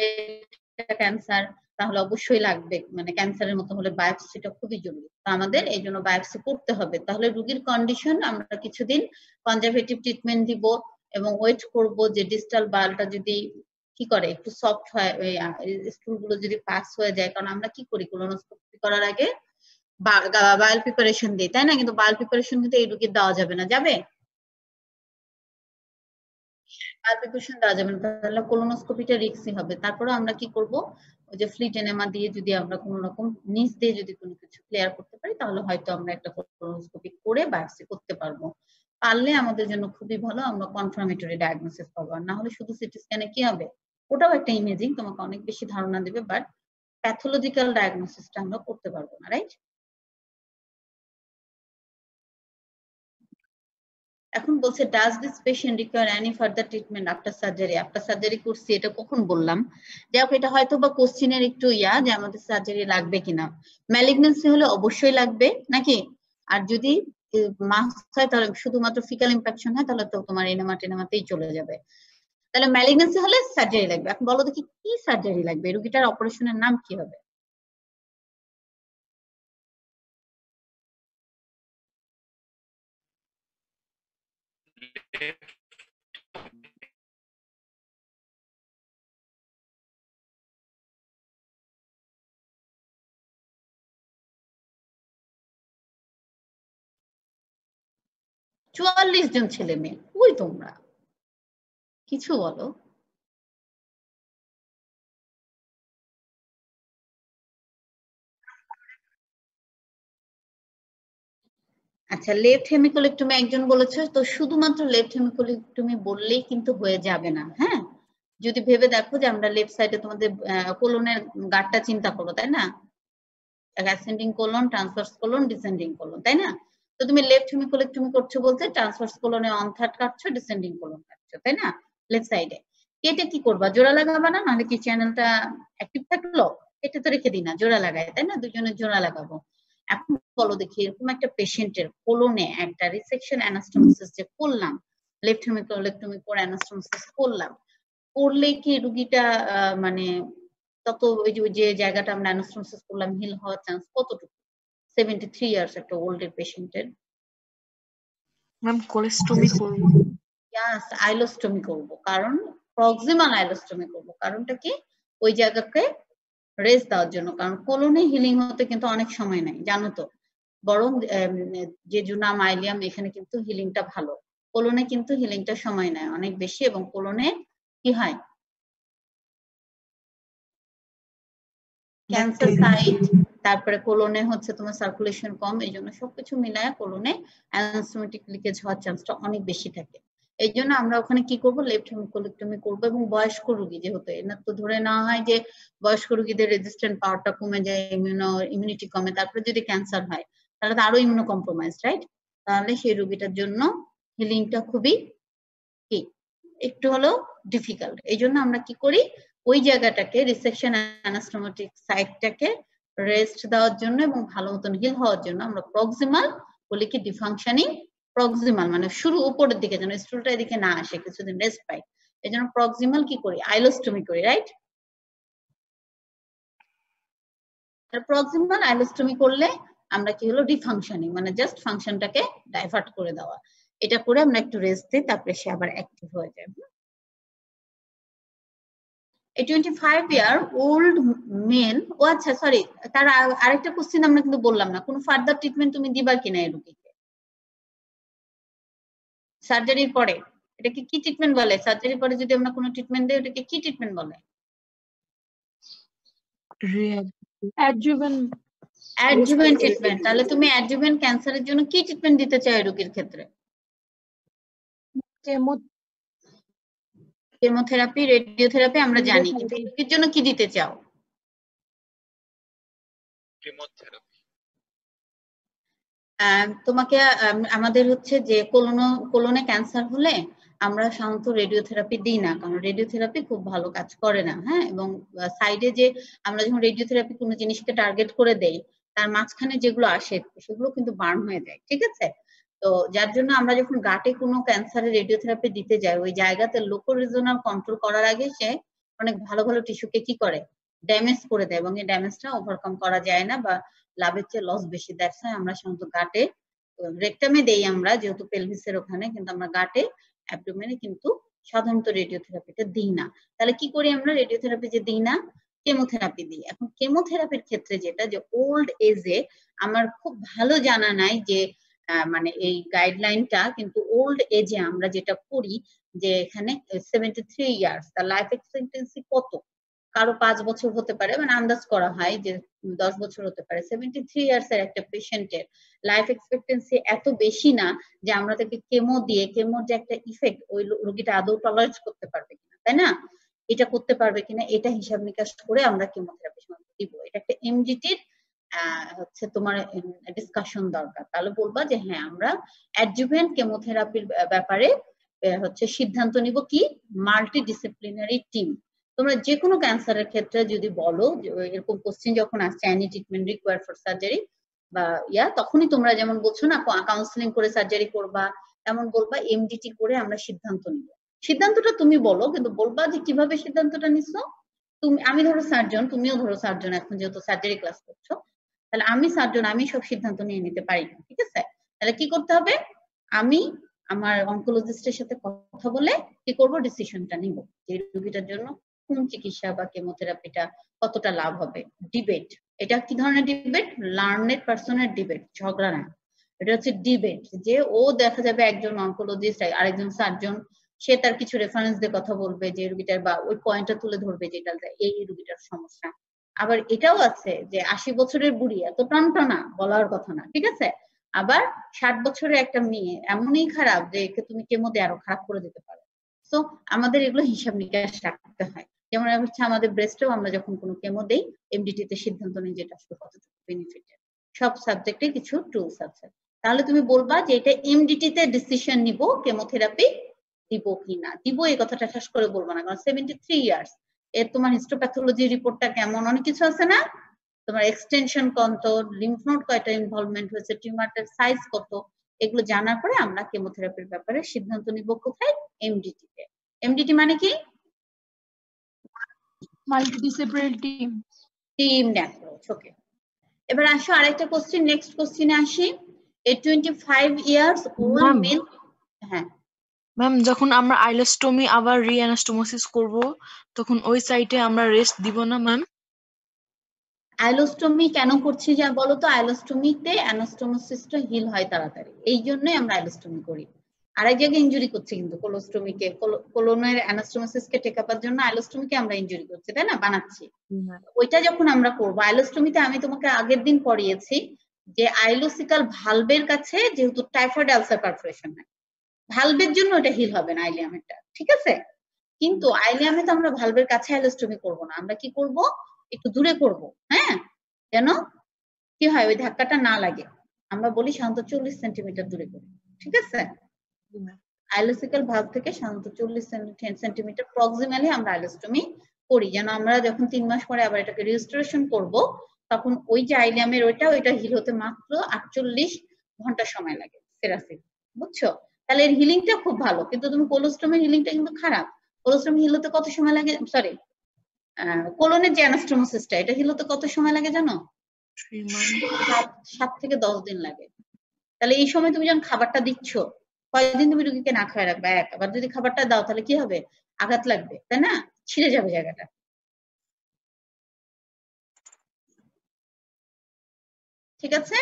ক্যান্সার, তাহলে অবশ্যই লাগবে, মানে ক্যান্সারের মতো হলে বায়োপসিটা খুবই জরুরি। তো আমাদের এই জন্য বায়োপসি করতে হবে। তাহলে রোগীর কন্ডিশন আমরা কিছুদিন কনজারভেটিভ ট্রিটমেন্ট দিব এবং ওয়েট করব যে ডিস্টাল বালটা যদি কি করে একটু সফট হয়, ওই স্টুলগুলো যদি পাস হয়ে যায়। কারণ আমরা কি করি কোলোনোস্কোপি করার আগে বায়োল প্রিপারেশন দিই, তাই না? কিন্তু বায়োল প্রিপারেশন কিন্তু এই রোগীর দেওয়া যাবে না, যাবে? বায়োল প্রিপারেশন দেওয়া যাবে না, তাহলে কোলোনোস্কোপিটা রিস্কি হবে। তারপরে আমরা কি করব, ওই যে ফ্লিট এনেমা দিয়ে যদি আমরা কোনো রকম নিচ দিয়ে যদি কোনো কিছু ক্লিয়ার করতে পারি, তাহলে হয়তো আমরা একটা কোলোনোস্কোপি করে বায়োপসি করতে পারবো। পারলে আমাদের জন্য খুবই ভালো, আমরা কনফার্মেটরি ডায়াগনোসিস পাবো। আর না হলে শুধু সিটি স্ক্যানে কি হবে? ওটাও একটা ইমেজিং, তোমাকে অনেক বেশি ধারণা দেবে, বাট প্যাথোলজিক্যাল ডায়াগনোসিসটা আমরা করতে পারবো না, রাইট? এখন বলছে does this patient require any further treatment after surgery? After surgery করছি, এটা কখন বললাম? যাই এটা হয়তো বা কোশ্চিনের একটু যে আমাদের সার্জারি লাগবে কিনা। ম্যালিগনেন্সি হলে অবশ্যই লাগবে নাকি? আর যদি মাস্ট হয় তাহলে শুধুমাত্র ফিকাল ইনফেকশন হয়, তাহলে তো তোমার এনেমা টেনেমাতেই চলে যাবে। তাহলে ম্যালিগনেন্সি হলে সার্জারি লাগবে। এখন বলো দেখি কি সার্জারি লাগবে, রোগীটার অপারেশনের নাম কি হবে? চুয়াল্লিশ জন ছেলে মেয়ে, ওই তোমরা কিছু বলো। আচ্ছা, লেফট হেমিকোলেক্টমি একজন বলেছে, তো শুধুমাত্র লেফট হেমিকোলেক্টমি বললেই কিন্তু হয়ে যাবে না, হ্যাঁ? যদি ভেবে দেখো যে আমরা লেফট সাইডে তোমাদের কোলনের গাঁটটা চিন্তা করো, তাই না? Ascending colon, transverse colon, descending colon, তাই না? তো তুমি লেফট হেমিকোলেক্টমি করছো বলতে ট্রান্সভার্স কোলনে অন থার্ড কাটছো, ডিসেন্ডিং কোলন কাটছো, তাই না? লেফট সাইডে কেটে কি করবা? জোড়া লাগাবা না? নাহলে কি চ্যানেলটা অ্যাক্টিভ থাকলো? এটা তো রেখে দিই না, জোড়া লাগাই, তাই না? দুজনের জোড়া লাগাবো। এখন বলো দেখি এরকম একটা পেশেন্টের কোলনে একটা রিসেকশন অ্যানাস্টোমোসিস যে করলাম, লেফট হেমিকোলেক্টমি করে অ্যানাস্টোমোসিস করলাম, করলে কি রুগীটা মানে তত ওই যে জায়গাটা আমরা অ্যানাস্টোমোসিস করলাম হিল হওয়ার চান্স কতটুকু? 73 ইয়ার্স একটা ওল্ডের পেশেন্টের। ম্যাম কোলেস্টমি করব। ইয়াস, আইলোস্টমি করব, কারণ প্রক্সিমাল আইলোস্টমি করব। কারণটা কি? ওই জায়গাকে রেস্ট দেওয়ার জন্য, কারণ কোলনে হিলিং হতে কিন্তু অনেক সময় নেই জানো তো, বরং যে জুনাম আইলিয়াম এখানে কিন্তু হিলিংটা ভালো, কোলনে কিন্তু হিলিংটা সময় নেয় অনেক বেশি, এবং কোলনে কি হয় ক্যান্সার সাইট, তারপরে কোলনে হচ্ছে তোমার সার্কুলেশন কম, এই জন্য সবকিছু মিলায় কোলনে অ্যানাস্টোমেটিক লিকেজ হওয়ার চান্সটা অনেক বেশি থাকে। এই জন্য আমরা ওখানে কি করব, লেফট হেমিকোলেক্টমি করবো। এবং বয়স্ক রোগী যেহেতু, এনার তো ধরে নেওয়া হয় যে বয়স্ক রোগীদের রেজিস্ট্যান্ট পাওয়ারটা কমে যায়, ইমিউনিটি কমে, তারপরে যদি ক্যান্সার হয় তাহলে তো আরো ইমিউনো কম্প্রোমাইজ, রাইট? তাহলে সেই রোগীটার জন্য হিলিংটা খুবই কি একটু হলো ডিফিকাল্ট। এই জন্য আমরা কি করি, ওই জায়গাটাকে রিসেকশন অ্যানাস্টোমেটিক সাইটটাকে রেস্ট দেওয়ার জন্য এবং ভালো মতন হিল হওয়ার জন্য আমরা প্রক্সিমাল বলি কি ডিফাংশনিং প্রক্সিমাল, মানে শুরু উপরের দিকে যেন স্টুলটা এদিকে না আসে, কিছুদিন রেস্ট পাই, এই জন্য প্রক্সিমাল কি করি, আইলোস্টমি করি, রাইট? প্রক্সিমাল আইলোস্টমি করলে আমরা কি হলো ডিফাংশনিং, মানে জাস্ট ফাংশনটাকে ডাইভার্ট করে দেওয়া, এটা করে আমরা একটু রেস্ট দিই, তারপরে সে আবার অ্যাক্টিভ হয়ে যায়। A 25-year old man, ও আচ্ছা সরি, তার আরেকটা কোশ্চেন আমরা কিন্তু বললাম না, কোনো ফার্দার ট্রিটমেন্ট তুমি দিবা কিনা এই রোগীকে সার্জারির পরে? এটাকে কি ট্রিটমেন্ট বলে? সার্জারির পরে যদি আমরা কোনো ট্রিটমেন্ট দিই ওটাকে কি ট্রিটমেন্ট বলে? Adjuvant treatment. তাহলে তুমি অ্যাডজুভেন্ট ক্যান্সারের জন্য কি ট্রিটমেন্ট দিতে চাও রোগীর ক্ষেত্রে? কেমোথেরাপি, রেডিওথেরাপি আমরা জানি, কিন্তু এই রোগীর জন্য কি দিতে চাও? কেমোথেরাপি। তোমাকে আমাদের হচ্ছে যে কোলনে ক্যান্সার হলে আমরা সাধারণত রেডিওথেরাপি দিই না, কারণ রেডিওথেরাপি খুব ভালো কাজ করে না। হ্যাঁ, এবং সাইডে যে আমরা যখন রেডিওথেরাপি কোনো জিনিসকে টার্গেট করে দেই, তার মাঝখানে যেগুলো আসে সেগুলো কিন্তু বার্ন হয়ে যায়, ঠিক আছে? তো যার জন্য আমরা যখন গাটে কোনো ক্যান্সারের রেডিওথেরাপি দিতে যাই, ওই জায়গাতে লোকাল রিজনাল কন্ট্রোল করার আগে সে অনেক ভালো ভালো টিস্যুকে কি করে, ড্যামেজ করে দেয়, এবং এই ড্যামেজটা ওভারকাম করা যায় না, বা লাভের চেয়ে লস বেশি। দ্যাটস ওয়াই আমরা সাধারণত গাটে, রেকটামে দেই আমরা যেহেতু পেলভিসের ওখানে, কিন্তু আমরা গাটে অ্যাবডোমেনে কিন্তু সাধারণত রেডিওথেরাপিটা দিই না। তাহলে কি করি আমরা? রেডিওথেরাপি যে দিই না, কেমোথেরাপি দিই। এখন কেমোথেরাপির ক্ষেত্রে যেটা, যে ওল্ড এজে আমার খুব ভালো জানা নাই যে মানে এই গাইডলাইনটা, কিন্তু ওল্ড এজে আমরা যেটা করি যে এখানে 73 ইয়ার্স, তার লাইফ এক্সপেক্টেন্সি কত? কারো 5 বছর হতে পারে, মানে আন্দাজ করা হয় যে 10 বছর হতে পারে। 73 ইয়ার্স এর একটা পেশেন্টের লাইফ এক্সপেক্টেন্সি এত বেশি না যে আমরা তাকে কেমো দিয়ে, কেমোর যে একটা ইফেক্ট ওই রোগীটা আদৌ টলারেট করতে পারবে কিনা, তাই না? এটা করতে পারবে কিনা এটা হিসাব নিকাশ করে আমরা কেমোথেরাপি দিব। এটা একটা এমজিটির হচ্ছে তোমার ডিসকাশন দরকার। তাহলে বলবা যে হ্যাঁ আমরা অ্যাডজুভেন্ট কেমোথেরাপির ব্যাপারে হচ্ছে সিদ্ধান্ত নিব কি মাল্টি ডিসিপ্লিনারি টিম। তোমরা যে কোনো ক্যান্সারের ক্ষেত্রে যদি বলো এরকম কোশ্চেন যখন আসছে any treatment required for surgery বা তখনই তোমরা যেমন বলছো না কাউন্সিলিং করে সার্জারি করবা, তেমন বলবা এমডিটি করে আমরা সিদ্ধান্ত নিব। সিদ্ধান্তটা তুমি বলো, কিন্তু বলবা যে কিভাবে সিদ্ধান্তটা নিছো। তুমি, আমি ধরো সার্জন, তুমিও ধরো সার্জন, এখন যেহেতু সার্জারি ক্লাস করছো, তাহলে আমি সার্জন, আমি সব সিদ্ধান্ত নিয়ে নিতে পারি না, ঠিক আছে? তাহলে কি করতে হবে? আমি আমার অনকোলজিস্টের সাথে কথা বলে কি করব, ডিসিশনটা নিব যে রোগীটার জন্য কোন চিকিৎসা বা কেমোথেরাপিটা কতটা লাভ হবে। ডিবেট, এটা কি ধরনের ডিবেট? লার্নেড পার্সনের ডিবেট, ঝগড়া না, এটা হচ্ছে ডিবেট। যে ও দেখা যাবে একজন অনকোলজিস্ট আরেকজন সার্জন, সে তার কিছু রেফারেন্স দিয়ে কথা বলবে যে রোগীটার, বা ওই পয়েন্টটা তুলে ধরবে যেটা এই রোগীটার সমস্যা। আবার এটাও আছে যে 80 বছরের বুড়ি এত টনটনা, বলার কথা না, ঠিক আছে? আবার 60 বছরের একটা মেয়ে এমনই খারাপ যে একে তুমি কেমো দিয়ে আরো খারাপ করে দিতে পারো। তো আমাদের এগুলো হিসাব নিকাশ রাখতে হয়। যেমন হচ্ছে আমাদের ব্রেস্টেও আমরা যখন কোনো কেমো দেই, এমডিটি তে সিদ্ধান্ত নিই যেটা আসলে কতটুকু বেনিফিটেড। সব সাবজেক্টে কিছু টুলস আছে। তাহলে তুমি বলবা যে এটা এমডিটি তে ডিসিশন নিব কেমোথেরাপি দিব কি না দিব, এই কথাটা শেষ করে বলবো না, কারণ 73 ইয়ার্স এর তোমার হিস্টোপ্যাথোলজি রিপোর্টটা কেমন, অনেক কিছু আছে না, তোমার এক্সটেনশন কত, লিম্ফ নোড কয়টা ইনভলভমেন্ট হয়েছে, টিউমারটার সাইজ কত, এগুলো জানার পরে আমরা কেমোথেরাপির ব্যাপারে সিদ্ধান্ত নিব কোথায়? এমডিটি তে। এমডিটি মানে কি? Multidisciplinary team. Teamed approach. Okay, এবার আসো আরেকটা কোশ্চেন, নেক্সট কোশ্চেনে আসি। A 25 years old male. হ্যাঁ ম্যাম, যখন আমরা আইলোস্টোমি আবার রিঅ্যানাস্টোমোসিস করব তখন ওই সাইটে আমরা রেস্ট দিব না ম্যাম? আইলোস্টোমি কেন করছি যা বলো তো? আইলোস্টোমিতে অ্যানাস্টোমোসিসটা হিল হয় তাড়াতাড়ি, এই জন্যই আমরা আইলোস্টোমি করি। আরেক জায়গায় ইনজুরি করছি কিন্তু কোলোস্টোমিকে, কোলোনের অ্যানাস্টোমোসিসকে টেকাবার জন্য আইলোস্টোমিকে আমরা ইনজুরি করছি, তাই না, বানাচ্ছি। ওইটা যখন আমরা করবো আইলোস্টোমিতে, আমি তোমাকে আগের দিন পড়িয়েছি যে আইলোসিকাল ভালভের কাছে যেহেতু টাইফয়েড আলসার পারফোরেশন হয়, ভালভের জন্য ওটা হিল হবে না আইলিয়ামেরটা, ঠিক আছে? কিন্তু আইলিয়ামে তো আমরা ভালভের কাছে আইলোস্টোমি করব না, আমরা কি করব? একটু দূরে করব, হ্যাঁ, যেন কি হয় ওই ধাক্কাটা না লাগে। আমরা বলি সাধারণত 40 সেন্টিমিটার দূরে করি, ঠিক আছে? আইলোসিকাল ভালভ থেকে সাধারণত 40 সেন্টিমিটার প্রক্সিমালি আমরা আইলোস্টোমি করি, যেন আমরা যখন 3 মাস পরে আবার এটাকে রিস্টোরেশন করব তখন ওই যে আইলিয়ামের ওইটা হিল হতে মাত্র 48 ঘন্টা সময় লাগে সেরাসিল, বুঝছো? তাহলে এর হিলিংটা খুব ভালো, কিন্তু তুমি কোলোস্টোমের হিলিংটা কিন্তু খারাপ। কোলোস্টোম হিল হতে কত সময় লাগে? সরি, কোলনের যে অ্যানাস্টোমোসিসটা, এটা হিল হতে কত সময় লাগে জানো? 7 থেকে 10 দিন লাগে। তাহলে এই সময় তুমি যখন খাবারটা দিচ্ছ, কয়েকদিন তুমি রোগীকে না খাওয়ায় রাখবে, আবার যদি খাবারটা দাও তাহলে কি হবে? আঘাত লাগবে, তাই না? ছিঁড়ে যাবে জায়গাটা। ঠিক আছে?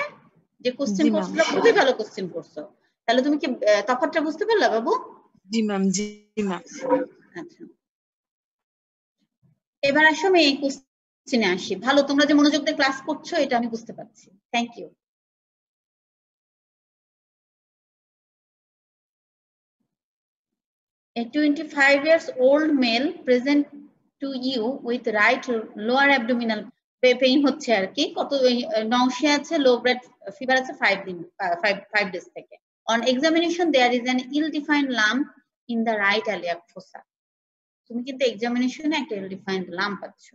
যে কোশ্চেন করছিল খুবই ভালো কোশ্চেন করছো। তাহলে তুমি কি তফাৎটা বুঝতে পারলা বাবু? জি ম্যাম, জি ম্যাম। আচ্ছা, এবার আসো আমি এই কোশ্চেনে আসি। ভালো, তোমরা যে মনোযোগ দিয়ে ক্লাস করছো এটা আমি বুঝতে পারছি, thank you. A 25 years old male present to you with right lower abdominal pain হচ্ছে আর কি, কত nausea আছে, low blood fever আছে 5 days থেকে। On examination there is an ill defined lump in the right iliac fossa. তুমি কিন্তু এক্সামিনেশনে একটা ill defined lump পাচ্ছ।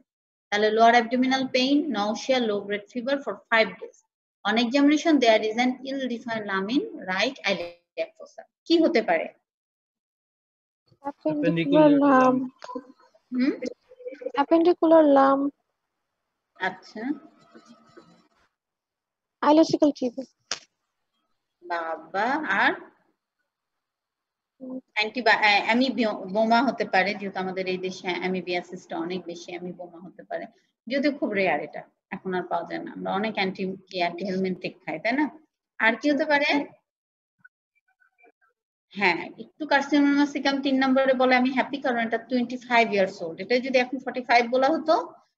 তাহলে lower abdominal pain, nausea, low blood fever for 5 days. On examination there is an ill defined lump in right iliac fossa. কি হতে পারে? Appendicular lump. Appendicular lump. আচ্ছা, Ilosical tumor. বাবা, আর অ্যামিবোমা হতে পারে, যেহেতু আমাদের এই দেশে অ্যামিবিয়াসিসটা অনেক বেশি, অ্যামিবোমা হতে পারে, যদিও খুব রেয়ার, এটা এখন আর পাওয়া যায় না, আমরা অনেক অ্যান্টিহেলমিনটিক খাই, তাই না? আর কি হতে পারে? হ্যাঁ, একটু কার্সিনোমা সিকাম 3 নম্বরে বলে আমি হ্যাপি, কারণ এটা 25 ইয়ার্স ওল্ড। এটা যদি এখন 45 বলা হতো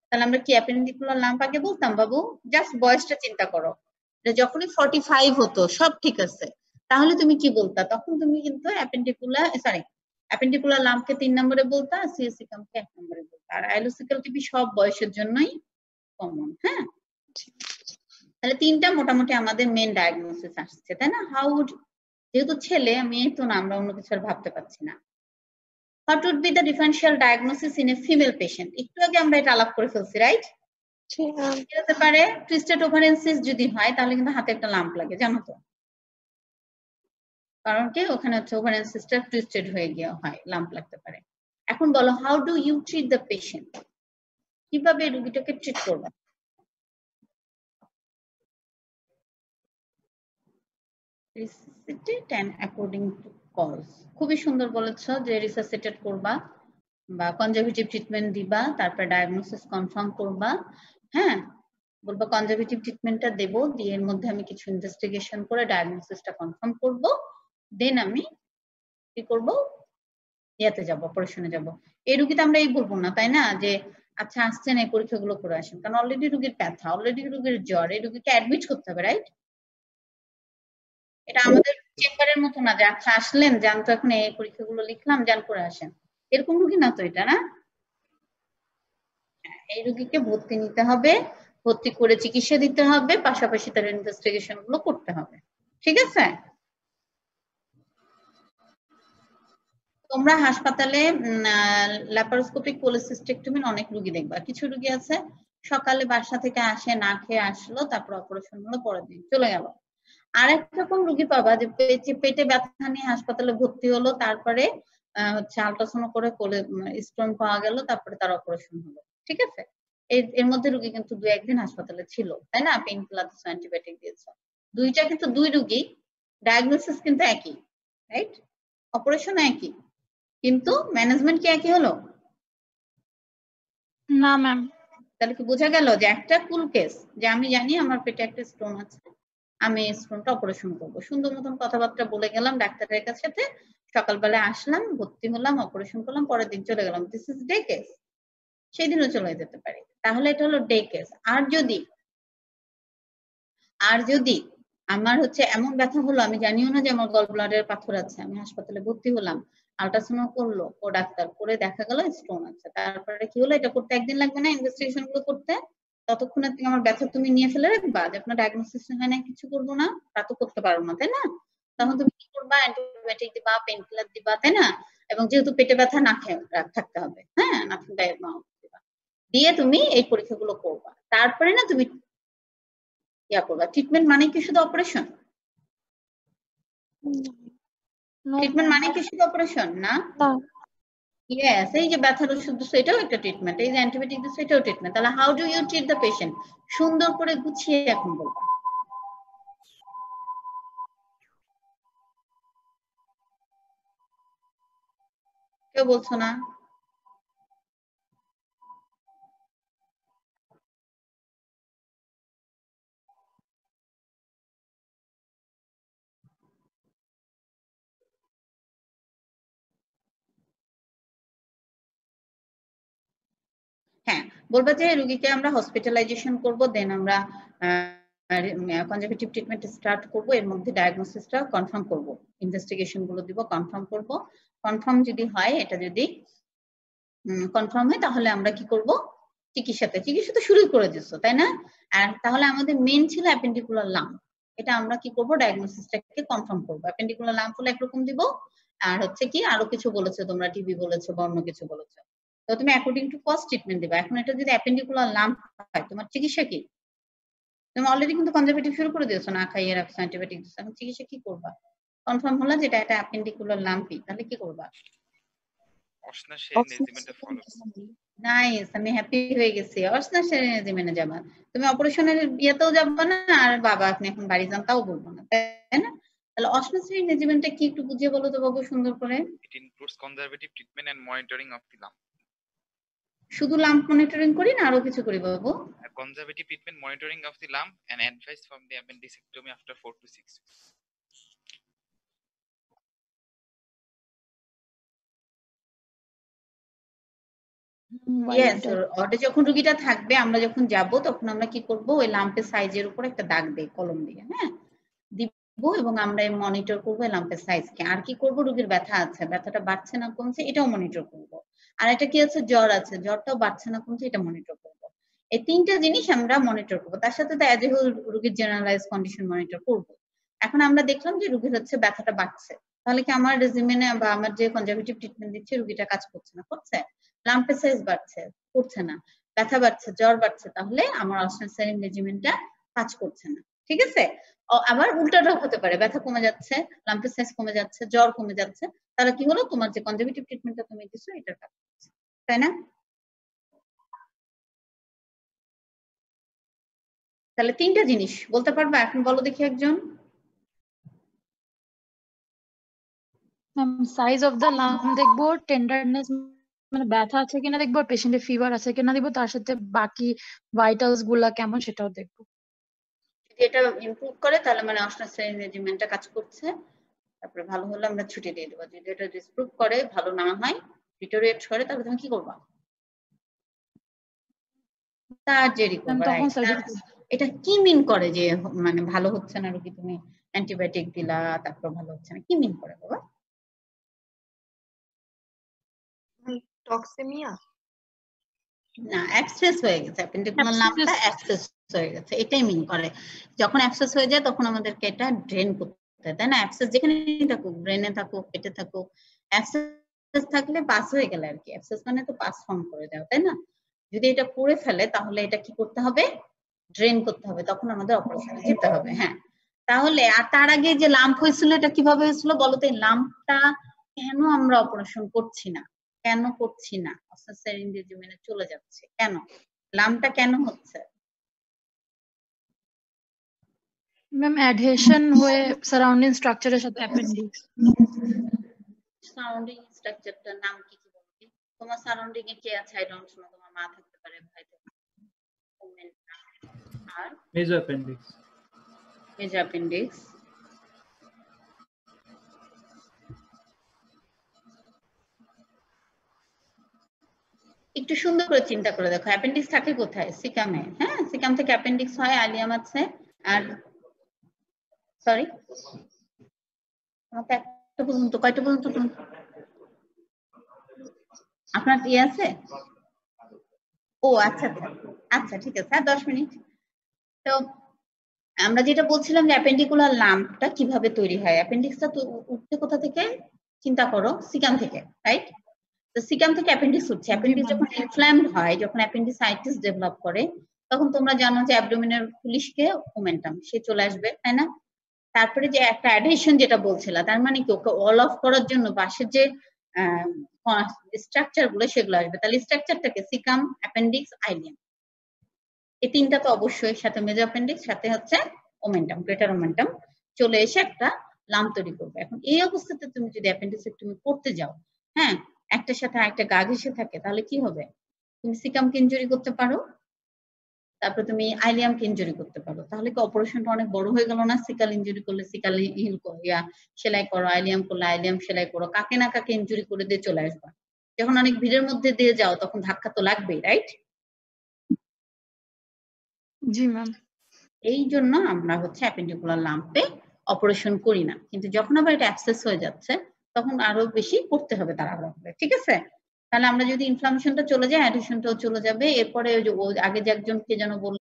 তাহলে আমরা কি অ্যাপেন্ডিকুলার লাম্প আগে বলতাম বাবু? জাস্ট বয়সটা চিন্তা করো, এটা যখনই 45 হতো সব ঠিক আছে, তাহলে তুমি কি বলতা? তখন তুমি কিন্তু অ্যাপেন্ডিকুলার লাম্পকে 3 নম্বরে বলতা, সিকামকে 1 নম্বরে বলতা। আর আইলোসিক্যাল টিবি সব বয়সের জন্যই কমন। হ্যাঁ, তাহলে 3টা মোটামুটি আমাদের মেন ডায়াগনোসিস আসছে, তাই না? যেহেতু ছেলে, মেয়ে তো না, আমরা অন্য কিছু আর ভাবতে পারছি না। What would be the differential diagnosis in a female patient? একটু আগে আমরা এটা আলাপ করে ফেলছি, রাইট? কি হতে পারে? টুইস্টেড ওভারেনসিস যদি হয় তাহলে কিন্তু হাতে একটা লাম্প লাগে, জানো তো? কারণ কি, ওখানে হচ্ছে ওভারেনসিসটা টুইস্টেড হয়ে গিয়ে হয়, লাম্প লাগতে পারে। এখন বলো, how do you treat the patient? কিভাবে রোগীটাকে ট্রিট করবে? Resuscitate and according to cause. খুবই সুন্দর বলেছো যে রিসাসিটেট করবা বা কনজারভেটিভ ট্রিটমেন্ট দিবা, তারপর ডায়াগনোসিস কনফার্ম করবা। হ্যাঁ, বলবা কনজারভেটিভ ট্রিটমেন্টটা দেব, দিয়ে এর মধ্যে আমি কিছু ইনভেস্টিগেশন করে ডায়াগনোসিসটা কনফার্ম করব, দেন আমি কি করব? ইয়াতে যাব, অপারেশনে যাব। এই রোগীতে আমরা এই বলবো না, তাই না, যে আচ্ছা আসছেন এই পরীক্ষাগুলো করে আসেন, কারণ অলরেডি রোগীর ব্যথা, অলরেডি রোগীর জ্বর, এই রোগীকে অ্যাডমিট করতে হবে, রাইট? এটা আমাদের চেম্বারের মতো না যে আচ্ছা আসলেন, যান তো এখন এই পরীক্ষাগুলো লিখলাম, যান করে আসেন, এরকম রোগী না তো এটা, না? এই রোগীকে ভর্তি নিতে হবে, ভর্তি করে চিকিৎসা দিতে হবে, পাশাপাশি তার ইনভেস্টিগেশন গুলো করতে হবে, ঠিক আছে? তোমরা হাসপাতালে ল্যাপারোস্কোপিক কোলেসিস্টেকটমি অনেক রোগী দেখবা, কিছু রোগী আছে সকালে বাসা থেকে আসে, না খেয়ে আসলো, তারপর অপারেশন হলো, পরের দিন চলে গেল। আরেক রকম রুগী পাবা যে পেটে ব্যথা নিয়ে হাসপাতালে ভর্তি হলো, তারপরে হচ্ছে আল্ট্রাসাউন্ড করে কোলে স্টোন পাওয়া গেল, তারপরে তার অপারেশন হলো। ঠিক আছে, এর মধ্যে রুগী কিন্তু 2-1 দিন হাসপাতালে ছিল, তাই না? পেইন কিলার দিয়েছে, অ্যান্টিবায়োটিক দিয়েছে, দুইটা কিন্তু দুই রুগী, ডায়াগনোসিস কিন্তু একই, রাইট? অপারেশন একই, কিন্তু ম্যানেজমেন্ট কি একই হলো? না ম্যাম। তাহলে কি বোঝা গেল যে একটা কুল কেস, যে আমি জানি আমার পেটে একটা স্টোন আছে, আমি স্টোনটা অপারেশন করবো, সুন্দর মতন কথাবার্তা বলে গেলাম ডাক্তারের কাছে, সকালবেলা আসলাম, ভর্তি হলাম, অপারেশন করলাম, পরের দিন চলে গেলাম, দিস ইজ ডে কেস। সেই দিনও চলে যেতে পারে, তাহলে এটা হলো ডে কেস। আর যদি আমার হচ্ছে এমন ব্যথা হলো, আমি জানিও না যে আমার গল ব্লাডারের পাথর আছে, আমি হাসপাতালে ভর্তি হলাম, আল্ট্রাসাউন্ড করলো ও ডাক্তার, করে দেখা গেল স্টোন আছে, তারপরে কি হলো? এটা করতে একদিন লাগবে না ইনভেস্টিগেশন গুলো করতে? ততক্ষণে তুমি আমার ব্যথা তুমি নিয়ে ফেলে রাখবা যে আপনার ডায়াগনোসিস হয় না, কিছু করবো না, তা তো করতে পারবো না, তাই না? তখন তুমি কি করবা? অ্যান্টিবায়োটিক দিবা, পেইন কিলার দিবা, তাই না? এবং যেহেতু পেটে ব্যথা না খেয়ে থাকতে হবে, হ্যাঁ, না দিবা, দিয়ে তুমি এই পরীক্ষাগুলো করবা, তারপরে না তুমি ইয়া করবা। ট্রিটমেন্ট মানে কি শুধু অপারেশন? ট্রিটমেন্ট মানে কি শুধু অপারেশন না? ইয়েস, এই যে ব্যথার ওষুধ দিচ্ছ এটাও একটা ট্রিটমেন্ট, এই যে অ্যান্টিবায়োটিক দিচ্ছ এটাও ট্রিটমেন্ট। তাহলে how do you treat the patient? সুন্দর করে গুছিয়ে এখন বলবা। কেউ বলছো না? হ্যাঁ, বলবা যে রোগীকে আমরা হসপিটালাইজেশন করব, দেন আমরা কনজারভেটিভ ট্রিটমেন্ট স্টার্ট করব, এর মধ্যে ডায়াগনোসিসটা কনফার্ম করব, ইনভেস্টিগেশন গুলো দিব, কনফার্ম করব। কনফার্ম যদি হয়, এটা যদি কনফার্ম হয়, তাহলে আমরা কি করব? চিকিৎসা তো শুরু করে দিচ্ছ, তাই না? আর তাহলে আমাদের মেন ছিল অ্যাপেন্ডিকুলার লাম্প, এটা আমরা কি করব? ডায়াগনোসিসটাকে কনফার্ম করব। অ্যাপেন্ডিকুলার লাম্প হলে একরকম দিব, আর হচ্ছে কি আরো কিছু বলেছো তোমরা, টিবি বলেছো বা অন্য কিছু বলেছো, তো তুমি অ্যাকর্ডিং টু কস্ট ট্রিটমেন্ট দিবা। এখন এটা যদি অ্যাপেন্ডিকুলার লাম্প হয়, তোমার চিকিৎসা কি? তুমি অলরেডি কিন্তু কনজারভেটিভ শুরু করে দিয়েছো, না খাইয়ে রাখছো, অ্যান্টিবায়োটিক দিচ্ছ, এখন চিকিৎসা কি করবা? কনফার্ম হলো যেটা এটা অ্যাপেন্ডিকুলার লাম্পই, তাহলে কি করবা? নাইস, আমি হ্যাপি হয়ে গেছি। অর্সনা রেজিমেনে যাবা, তুমি অপারেশনের ইয়েতেও যাবা না, আর বাবা আপনি এখন বাড়ি যান তাও বলবো না, তাই না? তাহলে অর্সনা রেজিমেন্টটা কি একটু বুঝিয়ে বলো তো বাবু সুন্দর করে। It includes conservative treatment and monitoring of the lump. শুধু লাম্প মনিটরিং করি না আরো কিছু করি বাবু? Conservative treatment, monitoring of the lump, and advice from the appendectomy after 4 to 6 weeks. Yes, ওটা যখন রোগীটা থাকবে, আমরা যখন যাব তখন আমরা কি করব? ওই লাম্পের সাইজের উপর একটা দাগ দেই কলম দিয়ে, হ্যাঁ, দিব, এবং আমরা মনিটর করবো লাম্পের সাইজকে। আর কি করব? রোগীর ব্যথা আছে, ব্যথাটা বাড়ছে না কমছে, এটাও মনিটর করব। আর এটা কি আছে? জ্বর আছে, জ্বরটাও বাড়ছে না কমছে, এটা মনিটর করব। এই তিনটা জিনিস আমরা মনিটর করব, তার সাথে তো অ্যাজ এ হোল রোগীর জেনারেলাইজ কন্ডিশন মনিটর করব। এখন আমরা দেখলাম যে রোগীর হচ্ছে ব্যথাটা বাড়ছে, তাহলে কি আমার রেজিমেনে বা আমার যে কনজারভেটিভ ট্রিটমেন্ট দিচ্ছি রোগীটা কাজ করছে না? করছে। লাম্পের সাইজ বাড়ছে, করছে না। ব্যথা বাড়ছে, জ্বর বাড়ছে, তাহলে আমার অস্ট্রাসাইন রেজিমেন্টটা কাজ করছে না। ঠিক আছে? আবার উল্টাটাও হতে পারে, ব্যথা কমে যাচ্ছে, লাম্পের সাইজ কমে যাচ্ছে, জ্বর কমে যাচ্ছে, তাহলে কি হলো? তোমার যে কনজারভেটিভ ট্রিটমেন্টটা তুমি দিচ্ছ এটার কাজ করছে, তাই না? তাহলে তিনটা জিনিস বলতে পারবা, এখন বলো দেখি একজন। সাইজ অফ দ্য লাম্প দেখবো, টেন্ডারনেস মানে ব্যথা আছে কিনা দেখবো, পেশেন্টের ফিভার আছে কিনা দেখবো, তার সাথে বাকি ভাইটালস গুলা কেমন সেটাও দেখবো। যদি এটা ইমপ্রুভ করে তাহলে মানে অস্ট্রাসাইন রেজিমেন্টটা কাজ করছে, তারপরে ভালো হলে আমরা ছুটি দিয়ে দেবো। যদি এটা ডিসপ্রুভ করে, ভালো না হয়, ডিটোরিয়েট করে, তাহলে তুমি কি করবা? সার্জারি করবা। এটা কি মিন করে যে মানে ভালো হচ্ছে না রোগী, তুমি অ্যান্টিবায়োটিক দিলা তারপর ভালো হচ্ছে না, কি মিন করে বাবা? টক্সেমিয়া না, অ্যাবসেস হয়ে গেছে, অ্যাপেন্ডিকুলার লাম্পটা অ্যাবসেস হয়ে গেছে, এটাই মিন করে। যখন অ্যাবসেস হয়ে যায় তখন আমাদেরকে এটা ড্রেন করতে হয়, তাই না? অ্যাবসেস যেখানে থাকুক, ব্রেনে থাকুক, পেটে থাকুক, অ্যাবসেস থাকলে পাস হয়ে গেলে আর কি, অ্যাবসেস মানে তো পাস ফর্ম করে দেওয়া, তাই না? যদি এটা করে ফেলে তাহলে এটা কি করতে হবে, ড্রেন করতে হবে, তখন আমাদের অপারেশনে যেতে হবে। হ্যাঁ, তাহলে আর তার আগে যে লাম্প হয়েছিল এটা কিভাবে হয়েছিল বলো তো? এই লাম্পটা কেন আমরা অপারেশন করছি না, কেন করছি না, সেরিনডিজিমেনে চলে যাচ্ছে কেন, লাম্পটা কেন হচ্ছে? ম্যাম অ্যাডহেশন হয়ে সারাউন্ডিং স্ট্রাকচারের সাথে অ্যাপেন্ডিক্স। সারাউন্ডিং স্ট্রাকচারটার নাম কি কি বলবি? তোমার সারাউন্ডিং এ কে আছে? I don't know. তোমার মা থাকতে পারে, ভাই থাকতে পারে, আর মেজর অ্যাপেন্ডিক্স। মেজর অ্যাপেন্ডিক্স, একটু সুন্দর করে চিন্তা করে দেখো, অ্যাপেন্ডিক্স থাকে কোথায়? সিকামে। হ্যাঁ, সিকাম থেকে অ্যাপেন্ডিক্স হয়, আলিয়াম আছে। আর সরি, একটা পর্যন্ত, কয়টা পর্যন্ত আপনার ইয়ে আছে? ও আচ্ছা আচ্ছা আচ্ছা, ঠিক আছে, আর 10 মিনিট। তো আমরা যেটা বলছিলাম যে অ্যাপেন্ডিকুলার লাম্পটা কিভাবে তৈরি হয়। অ্যাপেন্ডিক্সটা তো উঠতে কোথা থেকে? চিন্তা করো, সিকাম থেকে, রাইট? তো সিকাম থেকে অ্যাপেন্ডিক্স হচ্ছে। অ্যাপেন্ডিক্স যখন ইনফ্ল্যামড হয়, যখন অ্যাপেন্ডিসাইটিস ডেভেলপ করে, তখন তোমরা জানো যে অ্যাবডোমিনের পুলিশকে ওমেন্টাম সে চলে আসবে, তাই না? তারপরে যে একটা অ্যাডহেশন যেটা বলছিলা, তার মানে কি ওকে অল অফ করার জন্য পাশের যে স্ট্রাকচার গুলো সেগুলো আসবে। তাহলে স্ট্রাকচারটাকে সিকাম, অ্যাপেন্ডিক্স, আইলিয়াম, এই তিনটা তো অবশ্যই, সাথে মেজর অ্যাপেন্ডিক্স, সাথে হচ্ছে ওমেন্টাম, গ্রেটার ওমেন্টাম চলে এসে একটা লাম্প তৈরি করবে। এখন এই অবস্থাতে তুমি যদি অ্যাপেন্ডিসেক্টমি করতে যাও, হ্যাঁ, একটার সাথে আরেকটা গা ঘেঁষে থাকে, তাহলে কি হবে? তুমি সিকামকে ইনজুরি করতে পারো, তারপর তুমি আইলিয়ামকে ইনজুরি করতে পারো। তাহলে কি অপারেশনটা অনেক বড় হয়ে গেল না? সিকাল ইনজুরি করলে সিকাল হিল সেলাই করো, আইলিয়াম করলে আইলিয়াম সেলাই করো, কাকে না কাকে ইনজুরি করে দিয়ে চলে আসবা। যখন অনেক ভিড়ের মধ্যে দিয়ে যাও তখন ধাক্কা তো লাগবেই, রাইট? জি ম্যাম। এই জন্য আমরা হচ্ছে অ্যাপেন্ডিকুলার লাম্পে অপারেশন করি না, কিন্তু যখন আবার এটা অ্যাক্সেস হয়ে যাচ্ছে তখন আরো বেশি করতে হবে তাড়াহুড়া করে, ঠিক আছে? তাহলে আমরা যদি ইনফ্লামেশনটা চলে যায়, অ্যাডহেশনটাও চলে যাবে। এরপরে ওই যে আগে যে একজন কে যেন বলল,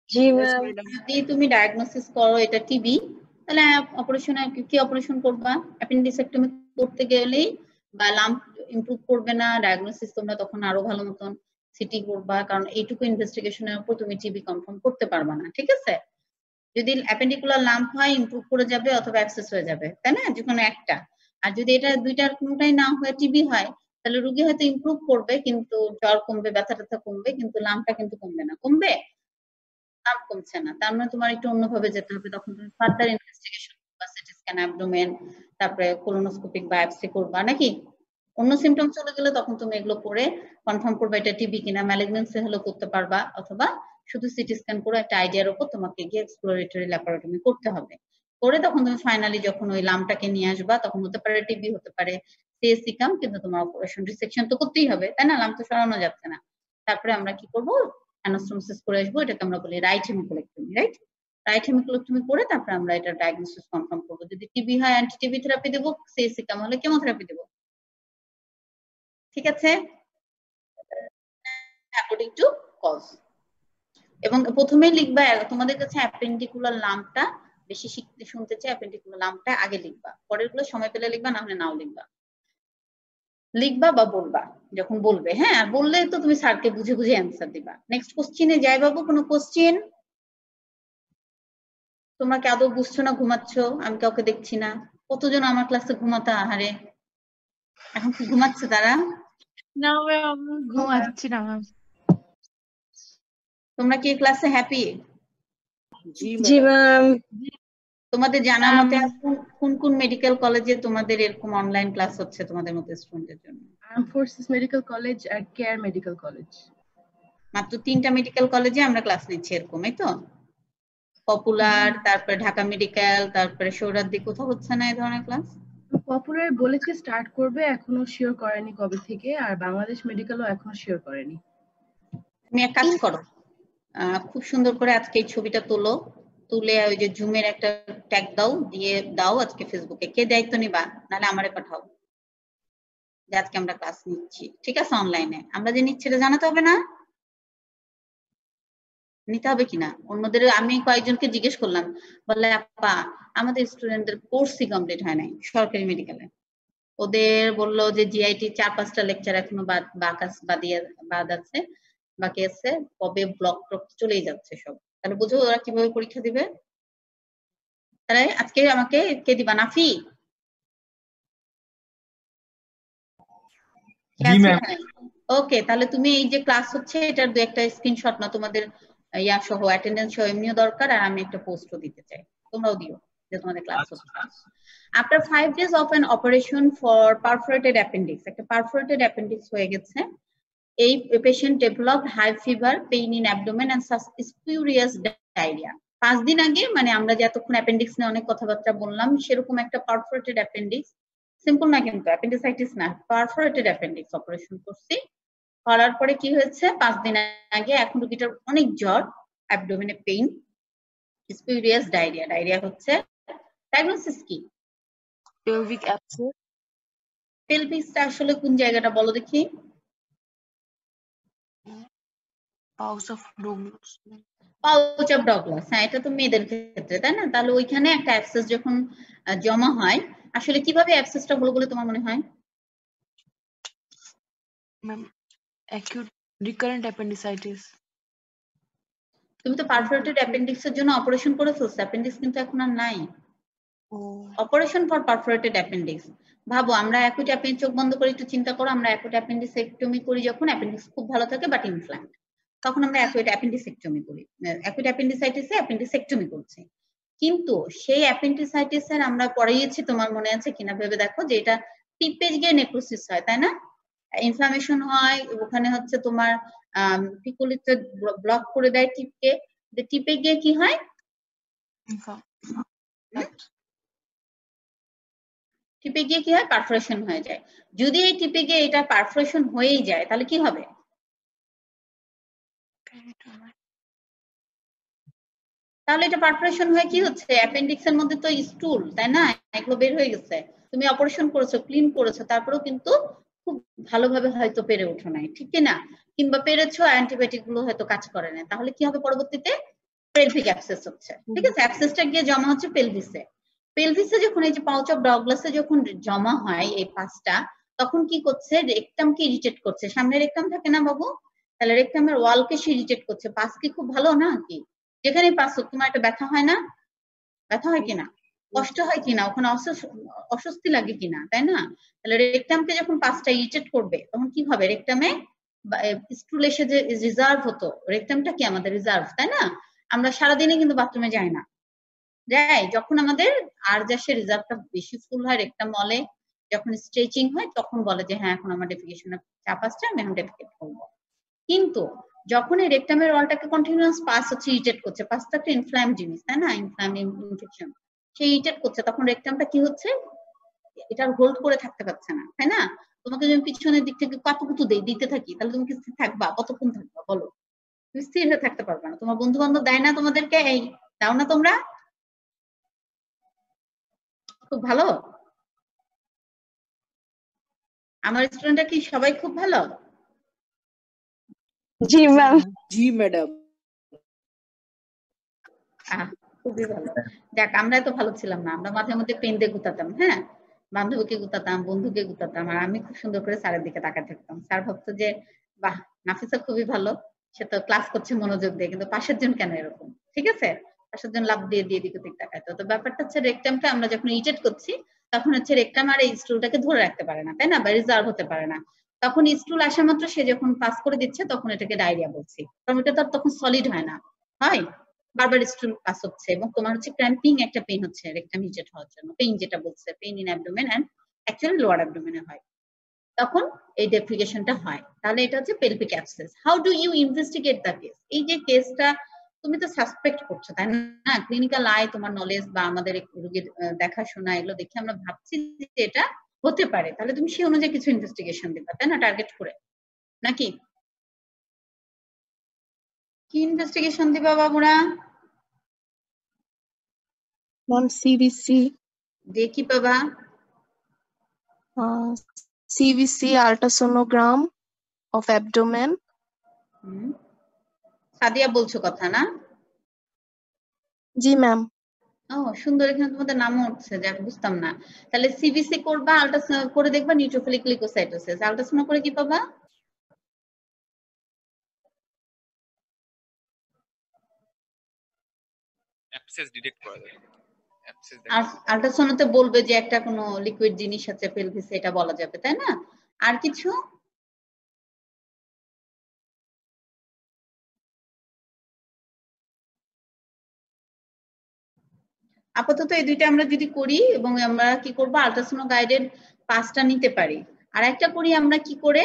জি ম্যাম। যদি তুমি ডায়াগনোসিস করো এটা টিবি, তাহলে অপারেশন, কি অপারেশন করবা? অ্যাপেন্ডিসেক্টমি করতে গেলেই বা লাম্প ইমপ্রুভ করবে না, ডায়াগনোসিস তোমরা তখন আরো ভালো মতন সিটি করবা, কারণ এইটুকু ইনভেস্টিগেশনের উপর তুমি টিবি কনফার্ম করতে পারবা না, ঠিক আছে? যদি অ্যাপেন্ডিকুলার লাম্প হয়, ইমপ্রুভ করে যাবে অথবা অ্যাক্সেস হয়ে যাবে, তাই না? যে কোনো একটা। আর যদি এটা দুইটার কোনোটাই না হয়ে টিবি হয়, তাহলে রোগী হয়তো ইমপ্রুভ করবে, কিন্তু জ্বর কমবে, ব্যথা ট্যাথা কমবে, কিন্তু লাম্পটা কিন্তু কমবে না। কমবে? লাম্প কমছে না, তার মানে তোমার একটু অন্যভাবে যেতে হবে। তখন তুমি ফার্দার ইনভেস্টিগেশন করবা, সিটি স্ক্যান, অ্যাবডোমেন, তারপরে কোলোনোস্কোপিক বায়োপসি করবা, নাকি? অন্য সিমটম চলে গেলে তখন তুমি এগুলো করে কনফার্ম করবা এটা টিবি কিনা, ম্যালিগন্যান্সি হলেও করতে পারবা, অথবা শুধু সিটি স্ক্যান করে একটা আইডিয়ার উপর তোমাকে গিয়ে এক্সপ্লোরেটরি ল্যাপারেটমি করতে হবে। করে তখন তুমি ফাইনালি যখন ওই লাম্পটাকে নিয়ে আসবা, তখন হতে পারে টিবি, হতে পারে সিএসিকাম, কিন্তু তোমার অপারেশন রিসেকশন তো করতেই হবে, তাই না? লাম্প তো সরানো যাচ্ছে না। তারপরে আমরা কি করব? অ্যানাস্টোমোসিস করে আসবো, এটাকে আমরা বলি রাইট হেমিকোলেক্টমি, রাইট? রাইট হেমিকোলেক্টমি করে তারপরে আমরা এটা ডায়াগনোসিস কনফার্ম করব। যদি টিবি হয় অ্যান্টি টিবি থেরাপি দেবো, সিএসিকাম হলে কেমোথেরাপি দেবো, ঠিক আছে? According to cause. এবং প্রথমেই লিখবা, তোমাদের কাছে অ্যাপেন্ডিকুলার লাম্পটা বেশি শিখতে শুনতে চাই, অ্যাপেন্ডিকুলার লাম্পটা আগে লিখবা, পরের গুলো সময় পেলে লিখবা, না হলে নাও লিখবা। লিখবা বা বলবা যখন বলবে, হ্যাঁ, বললে তো তুমি স্যারকে বুঝে বুঝে অ্যান্সার দিবা। নেক্সট কোশ্চেনে যাই বাবু, কোনো কোশ্চেন? তোমরা কি আদৌ বুঝছো না ঘুমাচ্ছ? আমি কাউকে দেখছি না। কতজন আমার ক্লাসে ঘুমাতে? আহারে, এখন কি ঘুমাচ্ছে তারা? না ম্যাম, ঘুমাচ্ছি না ম্যাম। তোমরা কি ক্লাসে হ্যাপি? জি ম্যাম। তোমাদের জানা মতে কোন কোন মেডিকেল কলেজে তোমাদের এরকম অনলাইন ক্লাস হচ্ছে তোমাদের মতো স্টুডেন্টদের জন্য? আর্ম ফোর্সেস মেডিকেল কলেজ আর কেয়ার মেডিকেল কলেজ। মাত্র 3টা মেডিকেল কলেজে আমরা ক্লাস নিচ্ছি এরকম, এই তো? পপুলার, তারপরে ঢাকা মেডিকেল, তারপরে সৌরাদ্দি, কোথাও হচ্ছে না এই ধরনের ক্লাস? পপুলার বলেছে স্টার্ট করবে, এখনো শিওর করেনি কবে থেকে, আর বাংলাদেশ মেডিকেলও এখনো শিওর করেনি। তুমি এক কাজ করো, খুব সুন্দর করে আজকে এই ছবিটা তোলো, তুলে ওই যে জুমের একটা ট্যাগ দাও, দিয়ে দাও আজকে ফেসবুকে। কে দায়িত্ব নিবা? নাহলে আমারে পাঠাও যে আজকে আমরা ক্লাস নিচ্ছি, ঠিক আছে? অনলাইনে আমরা যে নিচ্ছি এটা জানাতে হবে না? নিতে হবে কিনা? অন্যদের আমি কয়েকজনকে জিজ্ঞেস করলাম, বললে আপা আমাদের স্টুডেন্টদের কোর্সই কমপ্লিট হয় নাই সরকারি মেডিকেলে। ওদের বললো যে জিআইটি 4-5টা লেকচার এখনো বাদ আছে, বাকি আছে, কবে ব্লক টক চলেই যাচ্ছে সব। তাহলে বুঝো ওরা কিভাবে পরীক্ষা দিবে। তাহলে আজকে আমাকে কে দিবা? নাফি? জি ম্যাম। ওকে, তাহলে তুমি এই যে ক্লাস হচ্ছে এটার দু একটা স্ক্রিনশট না তোমাদের ইয়া সহ অ্যাটেন্ডেন্স সহ এমনিও দরকার, আর আমি একটা পোস্টও দিতে চাই, তোমরাও দিও যে তোমাদের ক্লাস হচ্ছে। আফটার 5 days of an operation for perforated appendix, একটা পারফোরেটেড অ্যাপেন্ডিক্স হয়ে গেছে, এই patient develop high fever, pain in abdomen and spurious diarrhoea. 5 দিন আগে, মানে আমরা যে এতক্ষণ অ্যাপেন্ডিক্স নিয়ে অনেক কথাবার্তা বললাম, সেরকম একটা পারফোরেটেড অ্যাপেন্ডিক্স, সিম্পল না কিন্তু, অ্যাপেন্ডিসাইটিস না, পারফোরেটেড অ্যাপেন্ডিক্স অপারেশন করছি। করার পরে কি হয়েছে 5 দিন আগে, এখন রোগীটার অনেক জ্বর, অ্যাবডোমেনে পেইন, স্পিউরিয়াস ডায়রিয়া। ডায়রিয়া হচ্ছে, ডায়াগনোসিস কি? Pelvic abscess. পেলভিসটা আসলে কোন জায়গাটা বলো দেখি? Pouch of Douglas. Pouch of Douglas, হ্যাঁ, এটা তো মেয়েদের ক্ষেত্রে, তাই না? তাহলে ওইখানে একটা অ্যাবসেস যখন জমা হয়, আসলে কিভাবে অ্যাবসেসটা হলো বলে তোমার মনে হয়? Ma'am acute recurrent appendicitis. তুমি তো পারফোরেটেড অ্যাপেন্ডিক্সের জন্য অপারেশন করে ফেলছো, অ্যাপেন্ডিক্স কিন্তু এখন আর নাই। অপারেশন ফর পারফোরেটেড অ্যাপেন্ডিক্স, ভাবো আমরা অ্যাকুট অ্যাপেন্ডিক্স, চোখ বন্ধ করে একটু চিন্তা করো, আমরা অ্যাকুট অ্যাপেন্ডিসেক্টমি করি যখন অ্যাপেন্ডিক্স খুব ভালো থাকে বাট ইনফ্ল্যামড, তখন আমরা অ্যাকুট অ্যাপেন্ডিসেক্টমি করি, অ্যাকুট অ্যাপেন্ডিসাইটিসে অ্যাপেন্ডিসেক্টমি করছি। কিন্তু সেই অ্যাপেন্ডিসাইটিসের আমরা পড়িয়েছি, তোমার মনে আছে কিনা ভেবে দেখো, যে এটা টিপে গিয়ে নেক্রোসিস হয়, তাই না? ইনফ্লামেশন হয়, ওখানে হচ্ছে তোমার পিকুলিতে ব্লক করে দেয় টিপকে, টিপে গিয়ে কি হয়? টিপে গিয়ে কি হয়? পারফোরেশন হয়ে যায়। যদি এই টিপে গিয়ে এটা পারফোরেশন হয়েই যায়, তাহলে কি হবে? তাহলে এটা পারফোরেশন হয়ে কি হচ্ছে? অ্যাপেন্ডিক্স এর মধ্যে তো স্টুল, তাই না? এগুলো বের হয়ে গেছে, তুমি অপারেশন করেছো, ক্লিন করেছো, তারপরেও কিন্তু খুব ভালোভাবে হয়তো পেরে ওঠো নাই, ঠিক না? কিংবা পেরেছো, অ্যান্টিবায়োটিক গুলো হয়তো কাজ করে না, তাহলে কি হবে? পরবর্তীতে পেলভিক অ্যাবসেস হচ্ছে, ঠিক আছে? অ্যাবসেসটা গিয়ে জমা হচ্ছে পেলভিসে। পেলভিসে যখন এই যে পাউচ অফ ডগলাসে যখন জমা হয় এই পাঁচটা, তখন কি করছে? রেকটামকে ইরিটেট করছে। সামনে রেকটাম থাকে না বাবু? তাহলে রেকটামের ওয়ালকে সে ইরিটেট করছে। পাস কি খুব ভালো না কি? যেখানে পাস হোক, তোমার একটা ব্যথা হয় না? ব্যথা হয় কিনা? কষ্ট হয় কিনা? ওখানে অস্বস্তি লাগে কিনা, তাই না? তাহলে রেকটামকে যখন পাসটা ইরিটেট করবে, তখন কি হবে? রেকটামে স্টুল এসে যে রিজার্ভ হতো, রেকটামটা কি আমাদের রিজার্ভ, তাই না? আমরা সারাদিনে কিন্তু বাথরুমে যাই না, যাই যখন আমাদের আরজাসে রিজার্ভটা বেশি ফুল হয়, রেকটাম মলে যখন স্ট্রেচিং হয়, তখন বলে যে হ্যাঁ এখন আমার ডেফিকেশনের চাপ আসছে, আমি এখন ডেফিকেট করবো। কিন্তু যখন এই রেকটামের ওয়ালটাকে কন্টিনিউয়াস পাস হচ্ছে, ইরিটেট করছে, পাস তো একটা ইনফ্ল্যাম জিনিস, তাই না? ইনফেকশন, সেই ইরিটেট করছে, তখন রেকটামটা কি হচ্ছে? এটা হোল্ড করে থাকতে পারছে না, তাই না? তোমাকে যদি পিছনের দিক থেকে কাতুকুতু দিতে থাকি, তাহলে তুমি কি স্থির থাকবা? কতক্ষণ থাকবা বলো? তুমি স্থির হয়ে থাকতে পারবে না। তোমার বন্ধু বান্ধব দেয় না তোমাদেরকে? এই দাও না তোমরা? খুব ভালো। আমার স্টুডেন্টরা কি সবাই খুব ভালো? জি ম্যাম। জি ম্যাডাম। খুবই ভালো। যাক, আমরা এত ভালো ছিলাম না, আমরা মাঝে মধ্যে পেন দিয়ে গুতাতাম, হ্যাঁ, বান্ধবীকে গুতাতাম, বন্ধুকে গুতাতাম, আর আমি খুব সুন্দর করে স্যারের দিকে তাকায় থাকতাম। স্যার ভাবতো যে বাহ, নাফিসা খুবই ভালো, সে তো ক্লাস করছে মনোযোগ দিয়ে, কিন্তু পাশের জন কেন এরকম? ঠিক আছে, পাশের জন লাভ দিয়ে দিয়ে দিকে দিক তাকায়। তো ব্যাপারটা হচ্ছে রেকটামটা আমরা যখন ইরিটেট করছি, তখন হচ্ছে রেকটাম আর এই স্টুলটাকে ধরে রাখতে পারে না, তাই না? বা রিজার্ভ হতে পারে না। তখন স্টুল আসা মাত্র সে যখন পাস করে দিচ্ছে, তখন এটাকে ডায়রিয়া বলছি, কারণ এটা তো তখন সলিড হয় না, হয় বারবার স্টুল পাস হচ্ছে, এবং তোমার হচ্ছে ক্র্যাম্পিং একটা পেইন হচ্ছে রেকটাম ইরিটেট হওয়ার জন্য। পেইন যেটা বলছে, pain in abdomen and actually lower অ্যাবডোমেনে হয়, তখন এই ডেফিকেশনটা হয়। তাহলে এটা হচ্ছে pelvic abscess. How do you investigate the case? এই যে কেসটা তুমি তো সাসপেক্ট করছো, তাই না? ক্লিনিক্যাল আই, তোমার নলেজ বা আমাদের রোগীর দেখাশোনা, এগুলো দেখে আমরা ভাবছি যে এটা হতে পারে, তাহলে তুমি সেই অনুযায়ী কিছু ইনভেস্টিগেশন দিবা, তাই না? টার্গেট করে, নাকি? কি ইনভেস্টিগেশন দিবা বাবুরা? Ma'am CBC. দিয়ে কি পাবা? CBC, ultrasonogram of abdomen. Sadia বলছো কথা না? জি ম্যাম। ও সুন্দর, এখানে তোমাদের নামও উঠছে, যাক বুঝতাম না। তাহলে সিবিসি করবা, আল্ট্রাসাউন্ড করে দেখবা নিউট্রোফিলিক লিউকোসাইটোসিস, আল্ট্রাসাউন্ড করে কি পাবা? অ্যাবসেস ডিটেক্ট করা যায়, অ্যাবসেস আর আল্ট্রাসাউন্ডে বলবে যে একটা কোনো লিকুইড জিনিস আছে পেলভিসে, এটা বলা যাবে, তাই না? আর কিছু? আপাতত এই দুইটা আমরা যদি করি, এবং আমরা কি করব, আল্ট্রাসাউন্ড গাইডেড পাসটা নিতে পারি। আর একটা করি আমরা কি করে,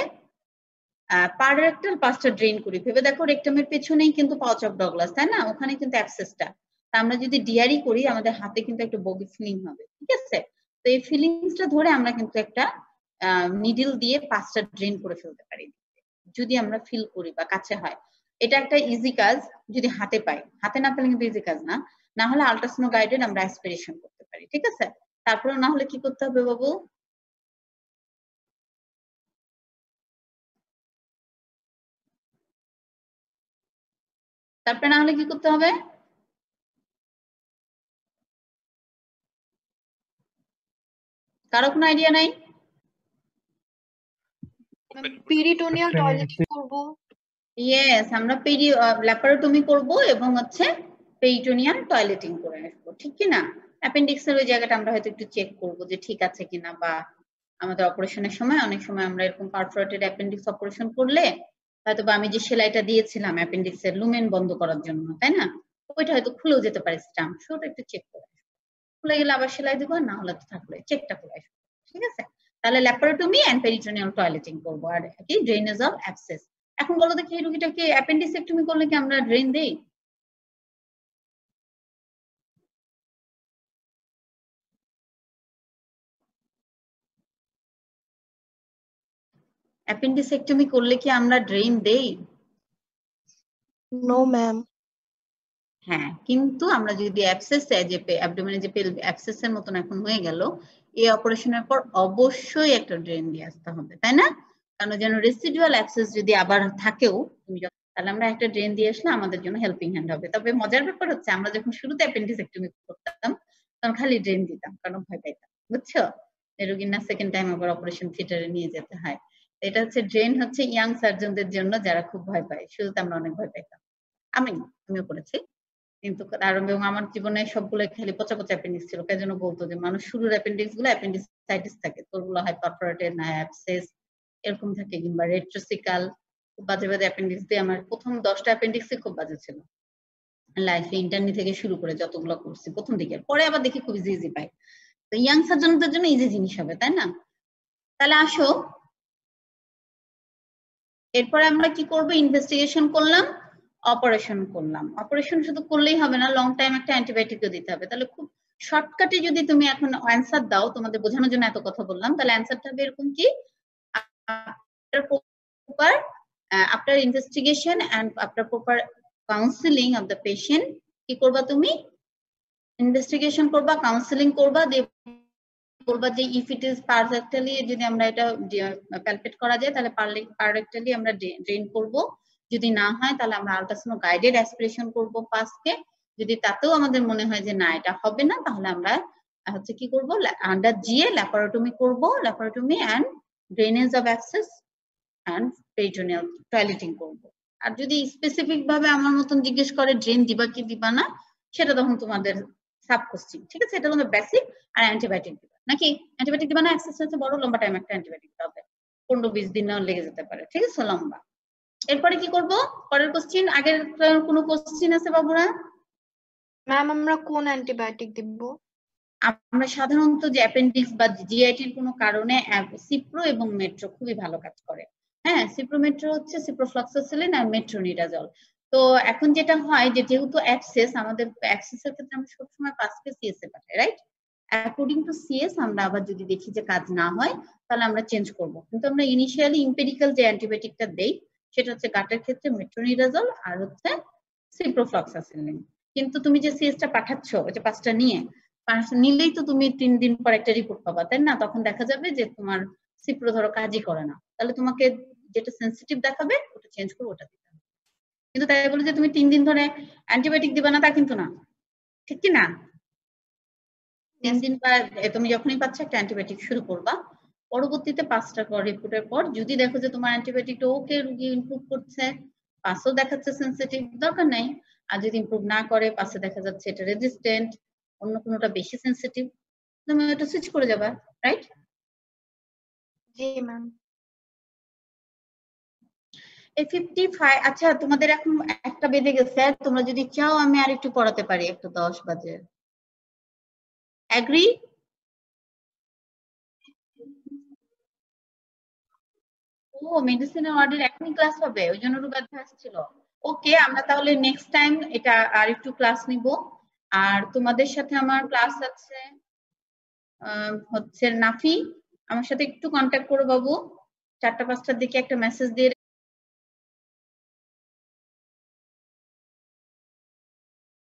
পাররেক্টাল পাসটা ড্রেন করি। ভেবে দেখো রেকটামের পেছনেই কিন্তু পাউচ অফ ডগলাস, তাই না? ওখানে কিন্তু অ্যাবসেসটা। তা আমরা যদি ডিআরই করি, আমাদের হাতে কিন্তু একটা বগি ফিলিং হবে, ঠিক আছে? তো এই ফিলিংসটা ধরে আমরা কিন্তু একটা নিডল দিয়ে পাসটা ড্রেন করে ফেলতে পারি, যদি আমরা ফিল করি বা কাছে হয়। এটা একটা ইজি কাজ যদি হাতে পাই, হাতে না পেলে কিন্তু ইজি কাজ না। না হলে আল্ট্রাসাউন্ড গাইডেড আমরা অ্যাসপিরেশন করতে পারি, ঠিক আছে? তারপরে না হলে কি করতে হবে বাবু? তারপরে না হলে কি করতে হবে? কারো কোনো আইডিয়া নাই? পেরিটোনিয়াল টয়লেটিং করব। ইয়েস, আমরা ল্যাপারোটমি করব এবং হচ্ছে পেরিটোনিয়াল টয়লেটিং করে আসবো, ঠিক কি না? অ্যাপেন্ডিক্সের ওই জায়গাটা আমরা হয়তো একটু চেক করব যে ঠিক আছে কিনা, বা আমাদের অপারেশনের সময় অনেক সময় আমরা এরকম পারফোরেটেড অ্যাপেন্ডিক্স অপারেশন করলে হয়তো বা আমি যে সেলাইটা দিয়েছিলাম অ্যাপেন্ডিক্সের লুমেন বন্ধ করার জন্য, তাই না? ওইটা হয়তো খুলেও যেতে পারে স্টাম্প, ওটা একটু চেক করে আসবো। খুলে গেলে আবার সেলাই দেবো, না হলে তো থাকলে চেকটা করে আসবো, ঠিক আছে? তাহলে ল্যাপারোটমি এন্ড পেরিটোনিয়াল টয়লেটিং করবো, আর কি ড্রেনেজ অফ অ্যাবসেস। এখন বলো দেখি এই রোগীটাকে অ্যাপেন্ডিসেক্টমি করলে কি আমরা ড্রেন দেই? অ্যাপেন্ডিসেক্টমি করলে কি আমরা ড্রেন দেই? No ma'am. হ্যাঁ, কিন্তু আমরা যদি অ্যাবসেস যে অ্যাবডোমেনে যে অ্যাবসেসের মতন এখন হয়ে গেল, এই অপারেশনের পর অবশ্যই একটা ড্রেন দিয়ে আসতে হবে, তাই না? কারণ যেন রেসিডুয়াল অ্যাবসেস যদি আবার থাকেও, তুমি তাহলে আমরা একটা ড্রেন দিয়ে আসলে আমাদের জন্য হেল্পিং হ্যান্ড হবে। তবে মজার ব্যাপার হচ্ছে আমরা যখন শুরুতে অ্যাপেন্ডিসেক্টমি করতাম তখন খালি ড্রেন দিতাম, কারণ ভয় পাইতাম, বুঝছো? রোগীর না সেকেন্ড টাইম আবার অপারেশন থিয়েটারে নিয়ে যেতে হয়। এটা হচ্ছে ড্রেন হচ্ছে ইয়াং সার্জনদের জন্য, যারা খুব ভয় পায়। শুরুতে আমরা অনেক ভয় পাইতাম, আমিও করেছি, কিন্তু এবং আমার জীবনে সবগুলো খালি পচা পচা অ্যাপেন্ডিক্স ছিল। কে যেন বলতো যে মানুষ শুরুর অ্যাপেন্ডিক্স গুলো অ্যাপেন্ডিসাইটিস থাকে, তোরগুলো হয় পারফোরেটেড না অ্যাবসেস এরকম থাকে, কিংবা রেট্রোসিকাল। বাজে বাজে অ্যাপেন্ডিক্স দিয়ে আমার প্রথম 10টা অ্যাপেন্ডিক্সই খুব বাজে ছিল লাইফে, ইন্টারনি থেকে শুরু করে যতগুলো করছি প্রথম দিকে। পরে আবার দেখি খুব ইজি ইজি পাই। তো ইয়াং সার্জনদের জন্য ইজি জিনিস হবে, তাই না? তাহলে আসো, এরপরে আমরা কি করব, ইনভেস্টিগেশন করলাম, অপারেশন করলাম। অপারেশন শুধু করলেই হবে না, লং টাইম একটা অ্যান্টিবায়োটিকও দিতে হবে। তাহলে খুব শর্টকাটে যদি তুমি এখন অ্যান্সার দাও, তোমাদের বোঝানোর জন্য এত কথা বললাম, তাহলে অ্যান্সারটা হবে এরকম কি, after investigation and after proper counselling of the patient, কি করবা তুমি? ইনভেস্টিগেশন করবা, কাউন্সিলিং করবা, দিয়ে বলবা যে ইফ ইট ইজ পারফেক্টলি, যদি আমরা এটা প্যালপেট করা যায় তাহলে পারফেক্টলি আমরা ড্রেন করব। যদি না হয় তাহলে আমরা আল্ট্রাসাউন্ড গাইডেড অ্যাসপিরেশন করব পাসকে। যদি তাতেও আমাদের মনে হয় যে না এটা হবে না, তাহলে আমরা হচ্ছে কি করব, আন্ডার জিএ ল্যাপারোটমি করব, laparotomy and drainage of abscess and peritoneal toileting করব। আর যদি স্পেসিফিক ভাবে আমার মতন জিজ্ঞেস করে ড্রেন দিবা কি দিবা না, সেটা তখন তোমাদের সাব কোশ্চেন, ঠিক আছে? এটা তোমাদের বেসিক। আর অ্যান্টিবায়োটিক দিবা নাকি? অ্যান্টিবায়োটিক দিবা না? অ্যাক্সেস হচ্ছে বড় লম্বা টাইম একটা অ্যান্টিবায়োটিক দিতে হবে, 15-20 দিন লেগে যেতে পারে, ঠিক আছে? লম্বা। এরপরে কি করব? পরের কোশ্চেন, আগের কোনো কোশ্চেন আছে বাবুরা? ম্যাম আমরা কোন অ্যান্টিবায়োটিক দিব? আমরা সাধারণত যে অ্যাপেন্ডিক্স বা জিআইটির কোনো কারণে সিপ্রো এবং মেট্রো খুবই ভালো কাজ করে। হ্যাঁ, সিপ্রোমেট্রো হচ্ছে সিপ্রোফ্লক্সাসিলিন আর মেট্রোনিডাজল। তো এখন যেটা হয় যে যেহেতু অ্যাবসেস, আমাদের অ্যাবসেসের ক্ষেত্রে আমরা সবসময় পাসকে সিএস এ পাঠাই, রাইট? অ্যাকর্ডিং টু সিএস আমরা আবার যদি দেখি যে কাজ না হয় তাহলে আমরা চেঞ্জ করব। কিন্তু আমরা ইনিশিয়ালি ইম্পেরিক্যাল যে অ্যান্টিবায়োটিকটা দেই সেটা হচ্ছে গাটের ক্ষেত্রে মেট্রোনিডাজল আর হচ্ছে সিপ্রোফ্লক্সাসিলিন। কিন্তু তুমি যে সিএসটা পাঠাচ্ছ, ওই যে 5টা নিলেই তো তুমি 3 দিন পর একটা রিপোর্ট পাবা, তাই না? তখন দেখা যাবে যে তোমার সিপ্রো ধরো কাজই করে না, তাহলে তোমাকে যেটা সেন্সিটিভ দেখাবে ওটা চেঞ্জ করে ওটা দিতে হবে। কিন্তু তাই বলে যে তুমি 3 দিন ধরে অ্যান্টিবায়োটিক দিবা না তা কিন্তু না, ঠিক কি না? 3 দিন বা তুমি যখনই পাচ্ছ একটা অ্যান্টিবায়োটিক শুরু করবা, পরবর্তীতে 5টা রিপোর্টের পর যদি দেখো যে তোমার অ্যান্টিবায়োটিকটা ওকে, রোগী ইমপ্রুভ করছে, 5ও দেখাচ্ছে সেনসিটিভ, দরকার নাই। আর যদি ইমপ্রুভ না করে, 5এ দেখা যাচ্ছে এটা রেজিস্ট্যান্ট, অন্য কোনোটা বেশি সেনসিটিভ, তুমি এটা সুইচ করে যাবা, রাইট? জি ম্যাম। এই 55, আচ্ছা তোমাদের এখন একটা বেজে গেছে, তোমরা যদি চাও আমি আর একটু পড়াতে পারি, একটু 10 বাজে। এগ্রি? ও মেডিসিনের ওয়ার্ডের এখনই ক্লাস হবে, ওই জন্য রুবাদ আসছিল। ওকে, আমরা তাহলে নেক্সট টাইম এটা আর একটু ক্লাস নিব। আর তোমাদের সাথে আমার ক্লাস আছে হচ্ছে নাফি, আমার সাথে একটু কন্ট্যাক্ট করো বাবু, 4টা 5টার দিকে একটা মেসেজ দিয়ে